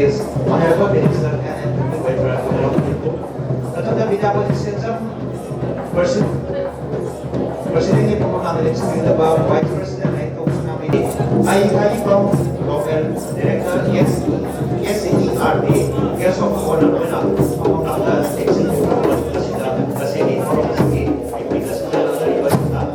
is honorable minister and tetapi dapat disensor Presiden ini pemakaman sendiri about Vice President Lainingthou Sanamahi ay from local director SERD yes of honor na pemakaman executive kasi ini orang sendiri kita sudah dari bahasa dengan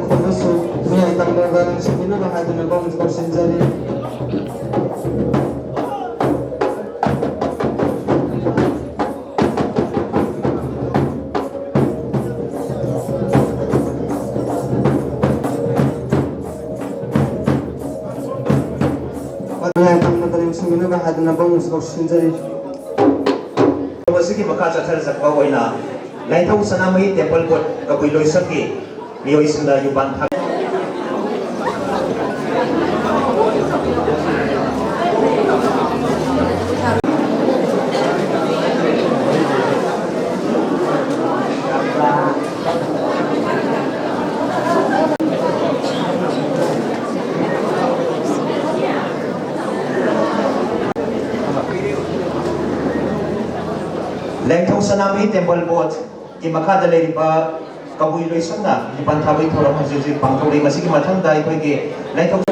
konsul dapat Lainingthou Sanamahi temple kot kapui loisaki miyoi sunda yuban thak Lainingthou Sanamahi temple kot Makada Leriba Kabui Loisana, Ipantawi Tora Haji Pangkori, Masiki Matanda, Ipege, Lainingthou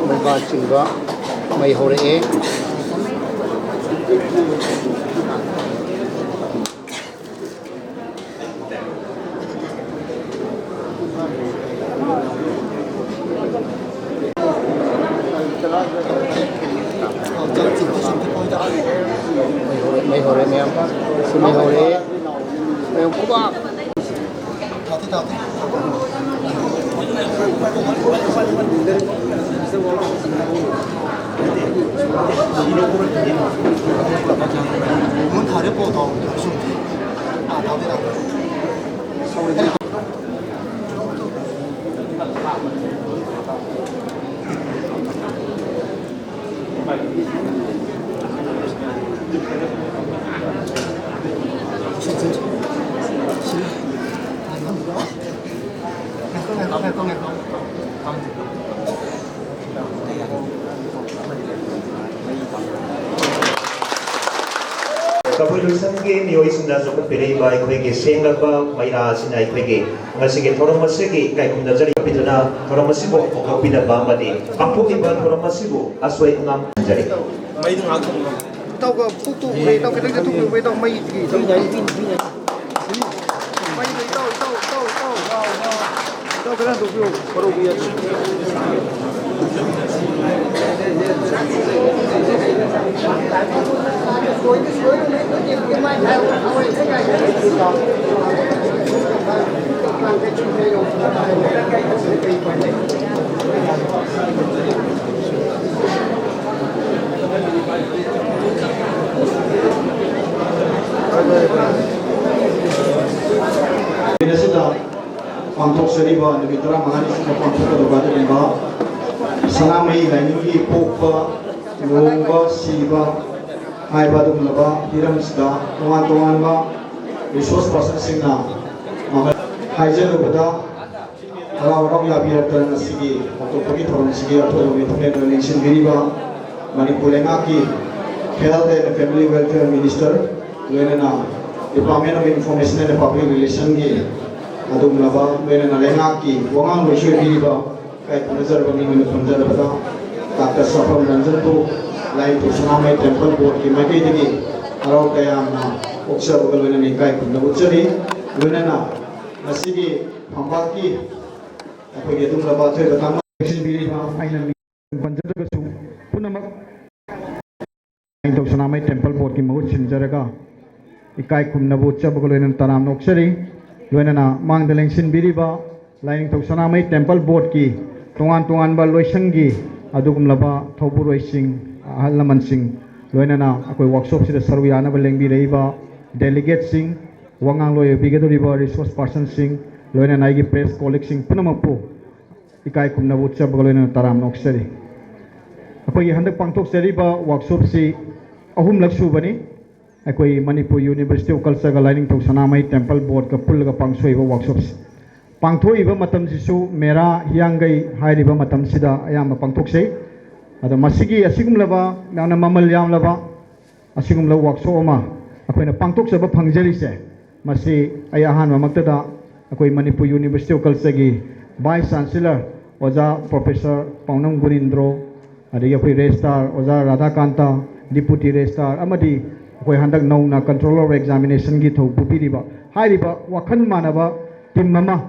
Mobile chingba may hore e may hore mem si may hore may kuba 문 다려보도 Kapulul sangi mioi sunda sokut pilih bai koigi sengal ba maira sinai koigi ngasigi thoromasigi kai kumda jari kapituna thoromasibo okopida ba madi apuki ba thoromasibo aswai ngam jari mấy thằng không tao có phúc tụ về tao cái đấy thúc về tao mày thì tao mày mày tao cái đó tụi tôi có đâu bây giờ Ini sudah untuk seribu lebih terang mengenai semua konflik berbagai lembah. Sanamahi Lainingthou pokba, lomba, siba, hai badung laba, hiram sudah, tuan ba, resource processing na, hai jenu pada, orang ya biar terang sigi, untuk pergi orang sigi atau yang itu relation beri ba, Manipuri ngaki, Health and Family Welfare Minister, Lainingthou. Department of Information and Public Relations ki adum laba mene na lenga ki wangang lo shwe bi ba kai nazar bani mene punjar bata Dr. Safam Ranjan to Lainingthou Sanamahi Temple Board ki mai digi aro kaya na oksa bagal mene ni kai kun uchari mene na nasigi phamba ki apoi ge dum laba thoi bata election bi ba final punjar ga su punamak Lainingthou Sanamahi Temple Board ki mahut sinjaraga ikai kumnabu chabagoloinan taram noksari loinana mangdaleng sinbiriba Lainingthou Sanamahi Temple Board ki tongan ba loisangi adugumlaba thobur roising ahalaman sing loinana akoi workshop sida saruyana ba lengbi reiba delegate sing wangang loi bigadoriba resource person sing loinana igi press colleague sing punamapu ikai kumnabu chabagoloinan taram noksari akoi handak pangthok seriba workshop si ahum laksu bani Akoi Manipuri University of Culture ga Lainingthou Sanamahi Temple Board ka pul ga pangsoiba workshops pangthoiba matam sisu mera hiangai hairiba matam sida ayama pangthoksei ada masigi asigumlaba nana mamal yamlaba asigumla workshop ama akoina pangthoksaba phangjari se masi ayahan mamaktada akoi Manipuri University of Culture gi Vice Chancellor Oja Professor Paunam Gunindro adagi akoi Registrar Oja Radhakanta Deputy Registrar amadi koi handak nau na controller of examination gi thau pupiri ba hairiba wakhan manaba tim mama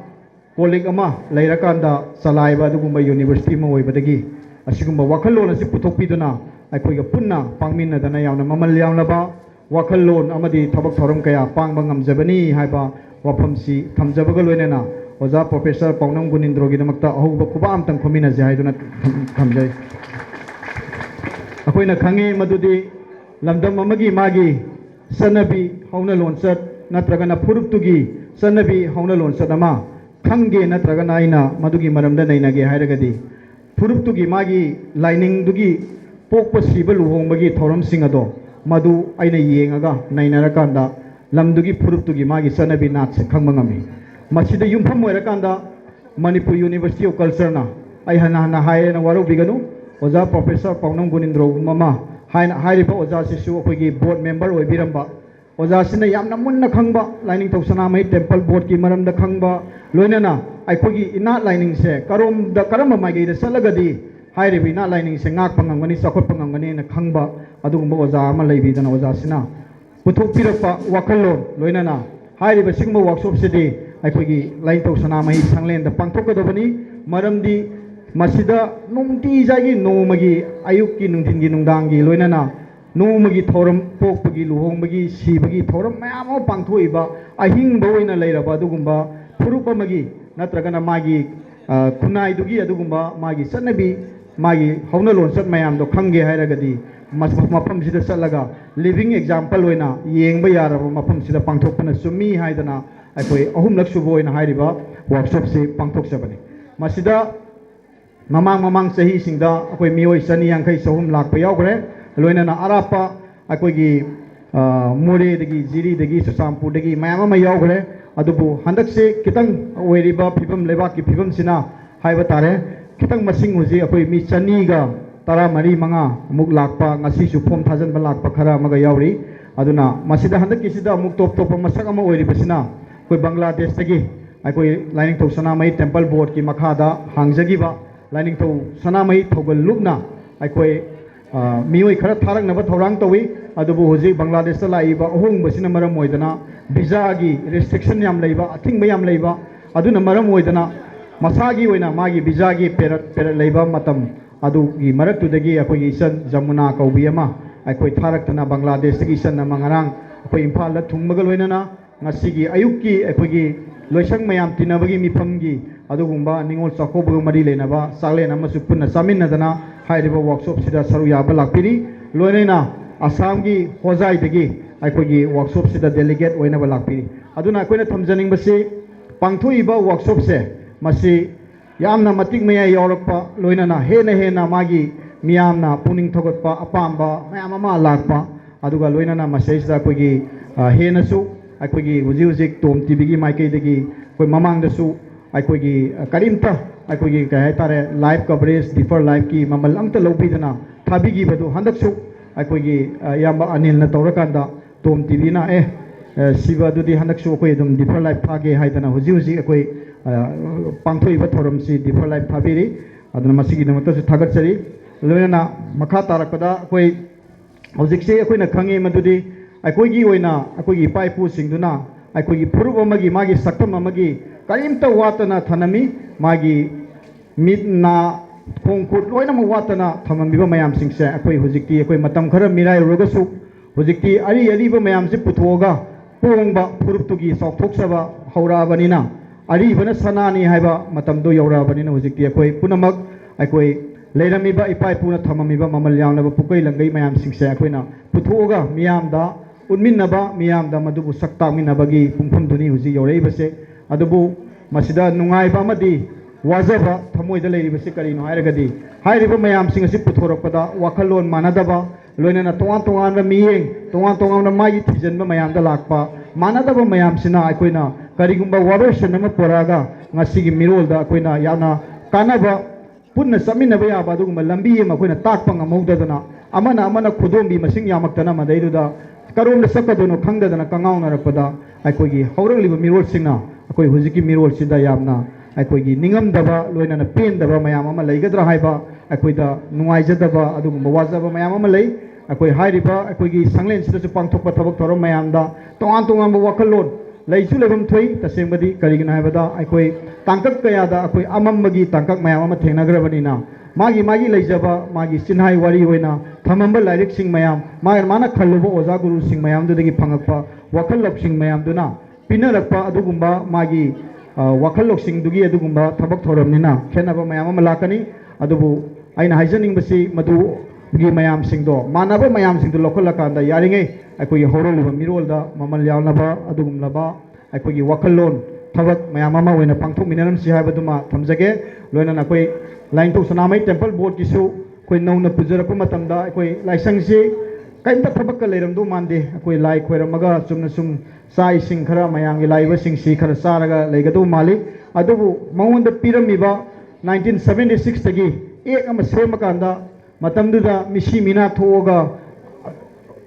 colleague ama leirakanda salaiba dugumba university ma oibadagi asigumba wakhallon asi puthokpiduna aikoi ga punna pangminna dana yauna mamal yaunaba wakhallon amadi thabak thoram kaya pangba ngamjabani haiba waphamsi thamjabaga loinena oja professor Paunam Gunindro gi damakta ahuba kuba amtang khomina jaiduna thamjai akoina khange madudi lamdam amagi magi sanabi hauna lonsat natragana phuruptugi sanabi hauna lonsat ama khangge natragana aina madugi maramda nainage hairagadi phuruptugi magi Lainingthougi pokpa siba luhongbagi thoram singado madu aina yengaga nainarakanda lamdugi phuruptugi magi sanabi natse khangmangami masida yumpham oirakanda Manipuri University of Culture na ai hana hairena waru biganu oja Professor Paunam Gunindro mama hairiba oja sisu akoigi board member oibiramba oja sina yamna munna khangba Lainingthou Sanamahi Temple Board ki maramda khangba loinana ꯑꯩꯈꯣꯏꯒꯤ ꯏꯅꯥꯠ ꯂꯥꯏꯅꯤꯡꯁꯦ ꯀꯔꯝꯕ ꯃꯥꯏꯀꯩꯗ ꯆꯠꯂꯒꯗꯤ ꯍꯥꯏꯔꯤꯕ ꯏꯅꯥꯠ ꯂꯥꯏꯅꯤꯡꯁꯦ ꯉꯥꯛꯄ ꯉꯝꯒꯅꯤ ꯆꯥꯎꯈꯠꯄ ꯉꯝꯒꯅꯤꯅ ꯈꯪꯕ ꯑꯗꯨꯒꯨꯝꯕ ꯑꯣꯖꯥ ꯑꯃ ꯂꯩꯕꯤꯗꯅ ꯑꯣꯖꯥꯁꯤꯅ ꯄꯨꯊꯣꯛꯄꯤꯔꯛꯄ ꯋꯥꯈꯜꯂꯣꯟ ꯂꯣꯏꯅꯅ ꯍꯥꯏꯔꯤꯕ ꯁꯤꯒꯨꯝꯕ ꯋꯥꯔꯛꯁꯣꯞꯁꯤꯗꯤ ꯑꯩꯈꯣꯏꯒꯤ ꯂꯥꯏꯅꯤꯡꯊꯧ ꯁꯅꯥꯃꯍꯤ ꯁꯪꯂꯦꯟꯗ ꯄꯥꯡꯊꯣꯛꯀꯗꯕꯅꯤ ꯃꯔꯝꯗꯤ ꯃꯁꯤꯗ ꯅꯨꯡꯇꯤꯖꯥꯒꯤ ꯅꯣꯡꯃꯒꯤ ꯑꯌꯨꯛꯀꯤ ꯅꯨꯡꯊꯤꯟꯒꯤ ꯅꯨꯡꯗꯥꯡꯒꯤ ꯂꯣꯏꯅꯅ ꯅꯣꯡꯃꯒꯤ ꯊꯧꯔꯝ ꯄꯣꯛꯄꯒꯤ ꯂꯨꯍꯣꯡꯕꯒꯤ ꯁꯤꯕꯒꯤ ꯊꯧꯔꯝ ꯃꯌꯥꯝ ꯑꯃ ꯄꯥꯡꯊꯣꯛꯏꯕ ꯑꯍꯤꯡꯕ ꯑꯣꯏꯅ ꯂꯩꯔꯕ ꯑꯗꯨꯒꯨꯝꯕ ꯐꯨꯔꯨꯞ ꯑꯃꯒꯤ ꯅꯠꯇ꯭ꯔꯒꯅ ꯃꯥꯒꯤ ꯈꯨꯟꯅꯥꯏꯗꯨꯒꯤ ꯑꯗꯨꯒꯨꯝꯕ ꯃꯥꯒꯤ ꯆꯠꯅꯕꯤ ꯃꯥꯒꯤ ꯍꯧꯅ ꯂꯣꯟꯆꯠ ꯃꯌꯥꯝꯗꯣ ꯈꯪꯒꯦ ꯍꯥꯏꯔꯒꯗꯤ ꯃꯐꯝꯁꯤꯗ ꯆꯠꯂꯒ ꯂꯤꯚꯤꯡ ꯑꯦꯛꯖꯥꯝꯄꯜ ꯑꯣꯏꯅ ꯌꯦꯡꯕ ꯌꯥꯔꯕ ꯃꯐꯝꯁꯤꯗ ꯄꯥꯡꯊꯣꯛꯄꯅ ꯆꯨꯝꯃꯤ ꯍꯥꯏꯗꯅ ꯑꯩꯈꯣꯏ ꯑꯍꯨꯝꯂꯛ ꯁꯨꯕ ꯑꯣꯏꯅ ꯍꯥꯏꯔꯤꯕ ꯋꯥꯔꯛꯁꯣꯞꯁꯤ ꯄꯥꯡꯊꯣꯛꯆꯕꯅꯤ ꯃꯁꯤꯗ ꯃꯃꯥꯡ ꯆꯍꯤꯁꯤꯡꯗ ꯑꯩꯈꯣꯏ ꯃꯤꯑꯣꯏ 150-300 ꯂꯥꯛꯄ ꯌꯥꯎꯈ꯭ꯔꯦ ꯂꯣꯏꯅꯅ ꯑꯔꯥꯞꯄ ꯑꯩꯈꯣꯏꯒꯤ ꯃꯣꯔꯦꯗꯒꯤ ꯖꯤꯔꯤꯗꯒꯤ ꯆꯨꯔꯆꯥꯟꯄꯨꯔꯗꯒꯤ ꯃꯌꯥꯝ ꯑꯃ ꯌꯥꯎꯈ꯭ꯔꯦ ꯑꯗꯨꯕꯨ ꯍꯟꯗꯛꯁꯦ ꯈꯤꯇꯪ ꯑꯣꯏꯔꯤꯕ ꯐꯤꯕꯝ ꯂꯩꯕꯥꯛꯀꯤ ꯐꯤꯕꯝꯁꯤꯅ ꯍꯥꯏꯕ ꯇꯥꯔꯦ ꯈꯤꯇꯪ ꯃꯁꯤꯡ ꯍꯧꯖꯤꯛ ꯑꯩꯈꯣꯏ ꯃꯤ 113-150 ꯑꯃꯨꯛ ꯂꯥꯛꯄ ꯉꯁꯤꯁꯨ ꯐꯣꯝ ꯊꯥꯖꯤꯟꯕ ꯂꯥꯛꯄ ꯈꯔ ꯑꯃꯒ ꯌꯥꯎꯔꯤ ꯑꯗꯨꯅ ꯃꯁꯤꯗ ꯍꯟꯗꯛꯀꯤꯁꯤꯗ ꯑꯃꯨꯛ ꯇꯣꯞ ꯃꯁꯛ ꯑꯃ ꯑꯣꯏꯔꯤꯕꯁꯤꯅ ꯑꯩꯈꯣꯏ ꯕꯪꯒ꯭ꯂꯥꯗꯦꯁꯇꯒꯤ ꯑꯩꯈꯣꯏ ꯂꯥꯏꯅꯤꯡꯊꯧ ꯁꯅꯥꯃꯍꯤ ꯇꯦꯝꯄꯜ ꯕꯣꯔꯗꯀꯤ ꯃꯈꯥꯗ ꯍꯥꯡꯖꯈꯤꯕ ꯂꯥꯏꯅꯤꯡꯊꯧ ꯁꯅꯥꯃꯍꯤ ꯊꯧꯒꯜ ꯂꯨꯞꯅ ꯑꯩꯈꯣꯏ ꯃꯤꯑꯣꯏ ꯈꯔ ꯊꯥꯔꯛꯅꯕ ꯊꯧꯔꯥꯡ ꯇꯧꯏ ꯑꯗꯨꯕꯨ ꯍꯧꯖꯤꯛ ꯕꯪꯒ꯭ꯂꯥꯗꯦꯁꯇ ꯂꯥꯛꯏꯕ ꯑꯍꯣꯡꯕꯁꯤꯅ ꯃꯔꯝ ꯑꯣꯏꯗꯅ ꯚꯤꯖꯥꯒꯤ ꯔꯦꯁꯇ꯭ꯔꯤꯛꯁꯟ ꯌꯥꯝ ꯂꯩꯕ ꯑꯊꯤꯡꯕ ꯌꯥꯝ ꯂꯩꯕ ꯑꯗꯨꯅ ꯃꯔꯝ ꯑꯣꯏꯗꯅ ꯃꯁꯥꯒꯤ ꯑꯣꯏꯅ ꯃꯥꯒꯤ ꯚꯤꯖꯥꯒꯤ ꯄꯦꯔꯠ ꯂꯩꯕ ꯃꯇꯝ ꯑꯗꯨꯒꯤ ꯃꯔꯛꯇꯨꯗꯒꯤ ꯑꯩꯈꯣꯏꯒꯤ ꯏꯆꯟ ꯖꯃꯨꯅꯥ ꯀꯧꯕꯤ ꯑꯃ ꯑꯩꯈꯣꯏ ꯊꯥꯔꯛꯇꯅ ꯕꯪꯒ꯭ꯂꯥꯗꯦꯁꯇꯒꯤ ꯏꯆꯟ ꯑꯃ ꯉꯔꯥꯡ ꯑꯩꯈꯣꯏ ꯏꯝꯐꯥꯜꯗ ꯊꯨꯡꯕꯒ ꯂꯣꯏꯅꯅ ꯉꯁꯤꯒꯤ ꯑꯌꯨꯛꯀꯤ ꯑꯩꯈꯣꯏꯒꯤ ꯂꯣꯏꯁꯪ ꯃꯌꯥꯝ ꯇꯤꯟꯅꯕꯒꯤ ꯃꯤꯐꯝꯒꯤ ꯑꯗꯨꯒꯨꯝꯕ ꯅꯤꯉꯣꯜ ꯆꯥꯛꯀꯧꯕꯒ ꯃꯔꯤ ꯂꯩꯅꯕ ꯆꯥꯛꯂꯦꯟ ꯑꯃꯁꯨ ꯄꯨꯟꯅ ꯆꯥꯃꯤꯟꯅꯗꯅ ꯍꯥꯏꯔꯤꯕ ꯋꯥꯔꯛꯁꯣꯞꯁꯤꯗ ꯁꯔꯨꯛ ꯌꯥꯕ ꯂꯥꯛꯄꯤꯔꯤ ꯂꯣꯏꯅꯅ ꯑꯁꯥꯝꯒꯤ ꯍꯣꯖꯥꯏꯗꯒꯤ ꯑꯩꯈꯣꯏꯒꯤ ꯋꯥꯔꯛꯁꯣꯞꯁꯤꯗ ꯗꯦꯂꯤꯒꯦꯠ ꯑꯣꯏꯅꯕ ꯂꯥꯛꯄꯤꯔꯤ ꯑꯗꯨꯅ ꯑꯩꯈꯣꯏꯅ ꯊꯝꯖꯅꯤꯡꯕꯁꯤ ꯄꯥꯡꯊꯣꯛꯏꯕ ꯋꯥꯔꯛꯁꯣꯞꯁꯦ ꯃꯁꯤ ꯌꯥꯝꯅ ꯃꯇꯤꯛ ꯃꯌꯥꯏ ꯌꯥꯎꯔꯛꯄ ꯂꯣꯏꯅꯅ ꯍꯦꯟꯅ ꯃꯥꯒꯤ ꯃꯤꯌꯥꯝꯅ ꯄꯨꯛꯅꯤꯡ ꯊꯧꯒꯠꯄ ꯑꯄꯥꯝꯕ ꯃꯌꯥꯝ ꯑꯃ ꯂꯥꯛꯄ ꯑꯗꯨꯒ ꯂꯣꯏꯅꯅ ꯃꯁꯤꯗꯩꯁꯤꯗ ꯑꯩꯈꯣꯏꯒꯤ ꯍꯦꯟꯅꯁꯨ ꯑꯩꯈꯣꯏꯒꯤ ꯍꯧꯖꯤꯛ TOM TVꯒꯤ ꯃꯥꯏꯀꯩꯗꯒꯤ ꯑꯩꯈꯣই ꯃꯃꯥꯡꯗꯁꯨ ꯑꯩꯈꯣꯏꯒꯤ ꯀꯔꯤꯝꯇ ꯑꯩꯈꯣꯏꯒꯤ ꯀꯩ ꯍꯥꯏꯇꯥꯔꯦ ꯂꯥꯏꯚ ꯀꯚꯔꯦꯖ ꯗꯤꯐꯔ ꯂꯥꯏꯚꯀꯤ ꯃꯃꯜ ꯑꯝꯇ ꯂꯧꯕꯤꯗꯅ ꯊꯥꯕꯤꯈꯤꯕꯗꯨ ꯍꯟꯗꯛꯁꯨ ꯑꯩꯈꯣꯏꯒꯤ ꯏꯌꯥꯝꯕ ꯑꯅꯤꯜꯅ ꯇꯧꯔꯀꯥꯟꯗ TOM TVꯅ ꯁꯤꯕ ꯑꯗꯨꯗꯤ ꯍꯟꯗꯛꯁꯨ ꯑꯩꯈꯣꯏ ꯑꯗꯨꯝ ꯗꯤꯐꯔ ꯂꯥꯏꯚ ꯊꯥꯒꯦ ꯍꯥꯏꯗꯅ ꯍꯧꯖꯤꯛ ꯑꯩꯈꯣꯏ ꯄꯥꯡꯊꯣꯛꯏꯕ ꯊꯧꯔꯝꯁꯤ ꯗꯤꯐꯔ ꯂꯥꯏꯚ ꯊꯥꯕꯤꯔꯤ ꯑꯗꯨꯅ ꯃꯁꯤꯒꯤꯗꯃꯛꯇꯁꯨ ꯊꯥꯒꯠꯆꯔꯤ ꯂꯣꯏꯅꯅ ꯃꯈꯥ ꯇꯥꯔꯛꯄꯗ ꯑꯩꯈꯣꯏ ꯍꯧꯖꯤꯛꯁꯦ ꯑꯩꯈꯣꯏꯅ ꯈꯪꯉꯤ ꯃꯗꯨꯗꯤ ꯑꯩꯈꯣꯏꯒꯤ ꯑꯣꯏꯅ ꯑꯩꯈꯣꯏꯒꯤ ꯏꯄꯥ ꯏꯄꯨꯁꯤꯡꯗꯨꯅ ꯑꯩꯈꯣꯏꯒꯤ ꯐꯨꯔꯨꯞ ꯑꯃꯒꯤ ꯃꯥꯒꯤ ꯁꯛꯇꯝ ꯑꯃꯒꯤ ꯀꯔꯤꯝꯇ ꯋꯥꯠꯇꯅ ꯊꯅꯝꯃꯤ ꯃꯥꯒꯤ ꯃꯤꯠ ꯅꯥ ꯈꯣꯡ ꯈꯨꯠ ꯂꯣꯏꯅꯃꯛ ꯋꯥꯠꯇꯅ ꯊꯝꯃꯝꯃꯤꯕ ꯃꯌꯥꯝꯁꯤꯡꯁꯦ ꯑꯩꯈꯣꯏ ꯍꯧꯖꯤꯛꯇꯤ ꯑꯩꯈꯣꯏ ꯃꯇꯝ ꯈꯔ ꯃꯤꯔꯥꯏꯔꯨꯔꯒꯁꯨ ꯍꯧꯖꯤꯛꯇꯤ ꯑꯔꯤꯕ ꯃꯌꯥꯝꯁꯤ ꯄꯨꯊꯣꯛꯑꯒ ꯄꯣꯡꯕ ꯐꯨꯔꯨꯞꯇꯨꯒꯤ ꯆꯥꯎꯊꯣꯛꯆꯕ ꯍꯧꯔꯛꯑꯕꯅꯤꯅ ꯑꯔꯤꯕꯅ ꯁꯅꯥꯅꯤ ꯍꯥꯏꯕ ꯃꯇꯝꯗꯣ ꯌꯧꯔꯛꯑꯕꯅꯤꯅ ꯍꯧꯖꯤꯛꯇꯤ ꯑꯩꯈꯣꯏ ꯄꯨꯝꯅꯃꯛ ꯑꯩꯈꯣꯏ ꯂꯩꯔꯝꯃꯤꯕ ꯏꯄꯥ ꯏꯄꯨꯅ ꯊꯝꯃꯝꯃꯤꯕ ꯃꯃꯜ ꯌꯥꯝꯂꯕ ꯄꯨꯀꯩ ꯂꯪꯒꯩ ꯃꯌꯥꯝꯁꯤꯡꯁꯦ ꯑꯩꯈꯣꯏꯅ ꯄꯨꯊꯣꯛꯑꯒ ꯃꯤꯌꯥꯝꯗ ꯎꯠꯃꯤꯟꯅꯕ ꯃꯤꯌꯥꯝꯗ ꯃꯗꯨꯕꯨ ꯁꯛ ꯇꯥꯛꯃꯤꯟꯅꯕꯒꯤ ꯄꯨꯡꯐꯝꯗꯨꯅꯤ ꯍꯧꯖꯤꯛ ꯌꯧꯔꯛꯏꯕꯁꯦ ꯑꯗꯨꯕꯨ ꯃꯁꯤꯗ ꯅꯨꯡꯉꯥꯏꯕ ꯑꯃꯗꯤ ꯋꯥꯖꯕ ꯊꯃꯣꯏꯗ ꯂꯩꯔꯤꯕꯁꯤ ꯀꯔꯤꯅꯣ ꯍꯥꯏꯔꯒꯗꯤ ꯍꯥꯏꯔꯤꯕ ꯃꯌꯥꯝꯁꯤꯡ ꯑꯁꯤ ꯄꯨꯊꯣꯔꯛꯄꯗ ꯋꯥꯈꯜꯂꯣꯟ ꯃꯥꯟꯅꯗꯕ ꯂꯣꯏꯅꯅ ꯇꯣꯉꯥꯟꯕ ꯃꯤꯠꯌꯦꯡ ꯇꯣꯉꯥꯟꯕ ꯃꯥꯒꯤ ꯊꯤꯖꯤꯟꯕ ꯃꯌꯥꯝꯗ ꯂꯥꯛꯄ ꯃꯥꯟꯅꯗꯕ ꯃꯌꯥꯝꯁꯤꯅ ꯑꯩꯈꯣꯏꯅ ꯀꯔꯤꯒꯨꯝꯕ ꯋꯥꯔꯣꯏꯁꯟ ꯑꯃ ꯄꯨꯔꯛꯑꯒ ꯉꯁꯤꯒꯤ ꯃꯤꯔꯣꯜꯗ ꯑꯩꯈꯣꯏꯅ ꯌꯥꯝꯅ ꯀꯥꯟꯅꯕ ꯄꯨꯟꯅ ꯆꯠꯃꯤꯟꯅꯕ ꯌꯥꯕ ꯑꯗꯨꯒꯨꯝꯕ ꯂꯝꯕꯤ ꯑꯃ ꯑꯩꯈꯣꯏꯅ ꯇꯥꯛꯄ ꯉꯝꯍꯧꯗꯗꯅ ꯑꯃꯅ ꯈꯨꯗꯣꯝꯕꯤ ꯃꯁꯤꯡ ꯌꯥꯝꯃꯛꯇꯅ ꯃꯗꯩꯗꯨꯗ ꯀꯔꯣꯝꯗ ꯆꯠꯀꯗꯣꯏꯅꯣ ꯈꯪꯗꯗꯅ ꯀꯉꯥꯎꯅꯔꯛꯄꯗ ꯑꯩꯈꯣꯏꯒꯤ ꯍꯧꯔꯛꯂꯤꯕ ꯃꯤꯔꯣꯜꯁꯤꯡꯅ ꯑꯩꯈꯣꯏ ꯍꯧꯖꯤꯛꯀꯤ ꯃꯤꯔꯣꯜꯁꯤꯗ ꯌꯥꯝꯅ ꯑꯩꯈꯣꯏꯒꯤ ꯅꯤꯡꯉꯝꯗꯕ ꯂꯣꯏꯅꯅ ꯄꯦꯟꯗꯕ ꯃꯌꯥꯝ ꯑꯃ ꯂꯩꯒꯗ꯭ꯔꯥ ꯍꯥꯏꯕ ꯑꯩꯈꯣꯏꯗ ꯅꯨꯡꯉꯥꯏꯖꯗꯕ ꯑꯗꯨꯒꯨꯝꯕ ꯋꯥꯖꯕ ꯃꯌꯥꯝ ꯑꯃ ꯂꯩ ꯑꯩꯈꯣꯏ ꯍꯥꯏꯔꯤꯕ ꯑꯩꯈꯣꯏꯒꯤ ꯁꯪꯂꯦꯟꯁꯤꯗꯁꯨ ꯄꯥꯡꯊꯣꯛꯄ ꯊꯕꯛ ꯊꯧꯔꯝ ꯃꯌꯥꯝꯗ ꯇꯣꯉꯥꯟꯕ ꯋꯥꯈꯜꯂꯣꯟ ꯂꯩꯁꯨ ꯂꯩꯐꯝ ꯊꯣꯛꯏ ꯇꯁꯦꯡꯕꯗꯤ ꯀꯔꯤꯒꯤꯅꯣ ꯍꯥꯏꯕꯗ ꯑꯩꯈꯣই ꯇꯥꯡꯀꯛ ꯀꯌꯥꯗ ꯑꯩꯈꯣꯏ ꯑꯃꯝꯕꯒꯤ ꯇꯥꯡꯀꯛ ꯃꯌꯥꯝ ꯑꯃ ꯊꯦꯡꯅꯈ꯭ꯔꯕꯅꯤना ꯃꯥꯒꯤ ꯂꯩꯖꯕ ꯃꯥꯒꯤ ꯆꯤꯟꯍꯥꯏ ꯋꯥꯔꯤ ꯑꯣꯏꯅ ꯊꯝꯃꯝꯕ ꯂꯥꯏꯔꯤꯛꯁꯤꯡ ꯃꯌꯥꯝ ꯃꯥꯅ ꯈꯜꯂꯨꯕ ꯑꯣꯖꯥ ꯒꯨꯔꯨꯁꯤꯡ ꯃꯌꯥꯝꯗꯨꯗꯒꯤ ꯐꯪꯉꯛꯄ ꯋꯥꯈꯜ ꯂꯧꯁꯤꯡ ꯃꯌꯥꯝꯗꯨꯅ ꯄꯤꯅꯔꯛꯄ ꯑꯗꯨꯒꯨꯝꯕ ꯃꯥꯒꯤ ꯋꯥꯈꯜ ꯂꯧꯁꯤꯡꯗꯨꯒꯤ ꯑꯗꯨꯒꯨꯝꯕ ꯊꯕꯛ ꯊꯧꯔꯝꯅꯤꯅ ꯈꯦꯠꯅꯕ ꯃꯌꯥꯝ ꯑꯃ ꯂꯥꯛꯀꯅꯤ ꯑꯗꯨꯕꯨ ꯑꯩꯅ ꯍꯥꯏꯖꯅꯤꯡꯕꯁꯤ ꯃꯗꯨꯒꯤ ꯃꯌꯥꯝꯁꯤꯡꯗꯣ ꯃꯥꯟꯅꯕ ꯃꯌꯥꯝꯁꯤꯡꯗꯣ ꯂꯧꯈꯠꯂꯀꯥꯟꯗ ꯌꯥꯔꯤꯉꯩ ꯑꯩꯈꯣꯏꯒꯤ ꯍꯧꯔꯛꯂꯤꯕ ꯃꯤꯔꯣꯜꯗ ꯃꯃꯜ ꯌꯥꯝꯂꯕ ꯑꯗꯨꯒꯨꯝꯂꯕ ꯑꯩꯈꯣꯏꯒꯤ ꯋꯥꯈꯜꯂꯣꯟ ꯊꯕꯛ ꯃꯌꯥꯝ ꯑꯃ ꯑꯣꯏꯅ ꯄꯥꯡꯊꯣꯛꯃꯤꯟꯅꯔꯝꯁꯤ ꯍꯥꯏꯕꯗꯨꯃ ꯊꯝꯖꯒꯦ ꯂꯣꯏꯅꯅ ꯑꯩꯈꯣꯏ ꯂꯥꯏꯅꯤꯡꯊꯧ ꯁꯅꯥꯃꯍꯤ ꯇꯦꯝꯄꯜ ꯕꯣꯔꯗꯀꯤꯁꯨ ꯑꯩꯈꯣꯏ ꯅꯧꯅ ꯄꯨꯖꯔꯛꯄ ꯃꯇꯝꯗ ꯑꯩꯈꯣꯏ ꯂꯥꯏꯁꯪꯁꯤ ꯀꯩꯝꯇ ꯊꯕꯛꯀ ꯂꯩꯔꯝꯗꯧ ꯃꯥꯟꯗꯦ ꯑꯩꯈꯣꯏ ꯂꯥꯏ ꯈꯣꯏꯔꯝꯃꯒ ꯆꯨꯝꯅ ꯁꯨꯝ ꯆꯥꯛ ꯏꯁꯤꯡ ꯈꯔ ꯃꯌꯥꯝꯒꯤ ꯂꯥꯛꯏꯕꯁꯤꯡꯁꯤ ꯈꯔ ꯆꯥꯔꯒ ꯂꯩꯒꯗꯧ ꯃꯥꯜꯂꯤ ꯑꯗꯨꯕꯨ ꯃꯉꯣꯟꯗ ꯄꯤꯔꯝꯃꯤꯕ 1976ꯇꯒꯤ ꯑꯦꯛ ꯑꯃ ꯁꯦꯝꯃꯀꯥꯟꯗ ꯃꯇꯝꯗꯨꯗ ꯃꯤꯁꯤ ꯃꯤꯅꯥ ꯊꯣꯛꯑꯒ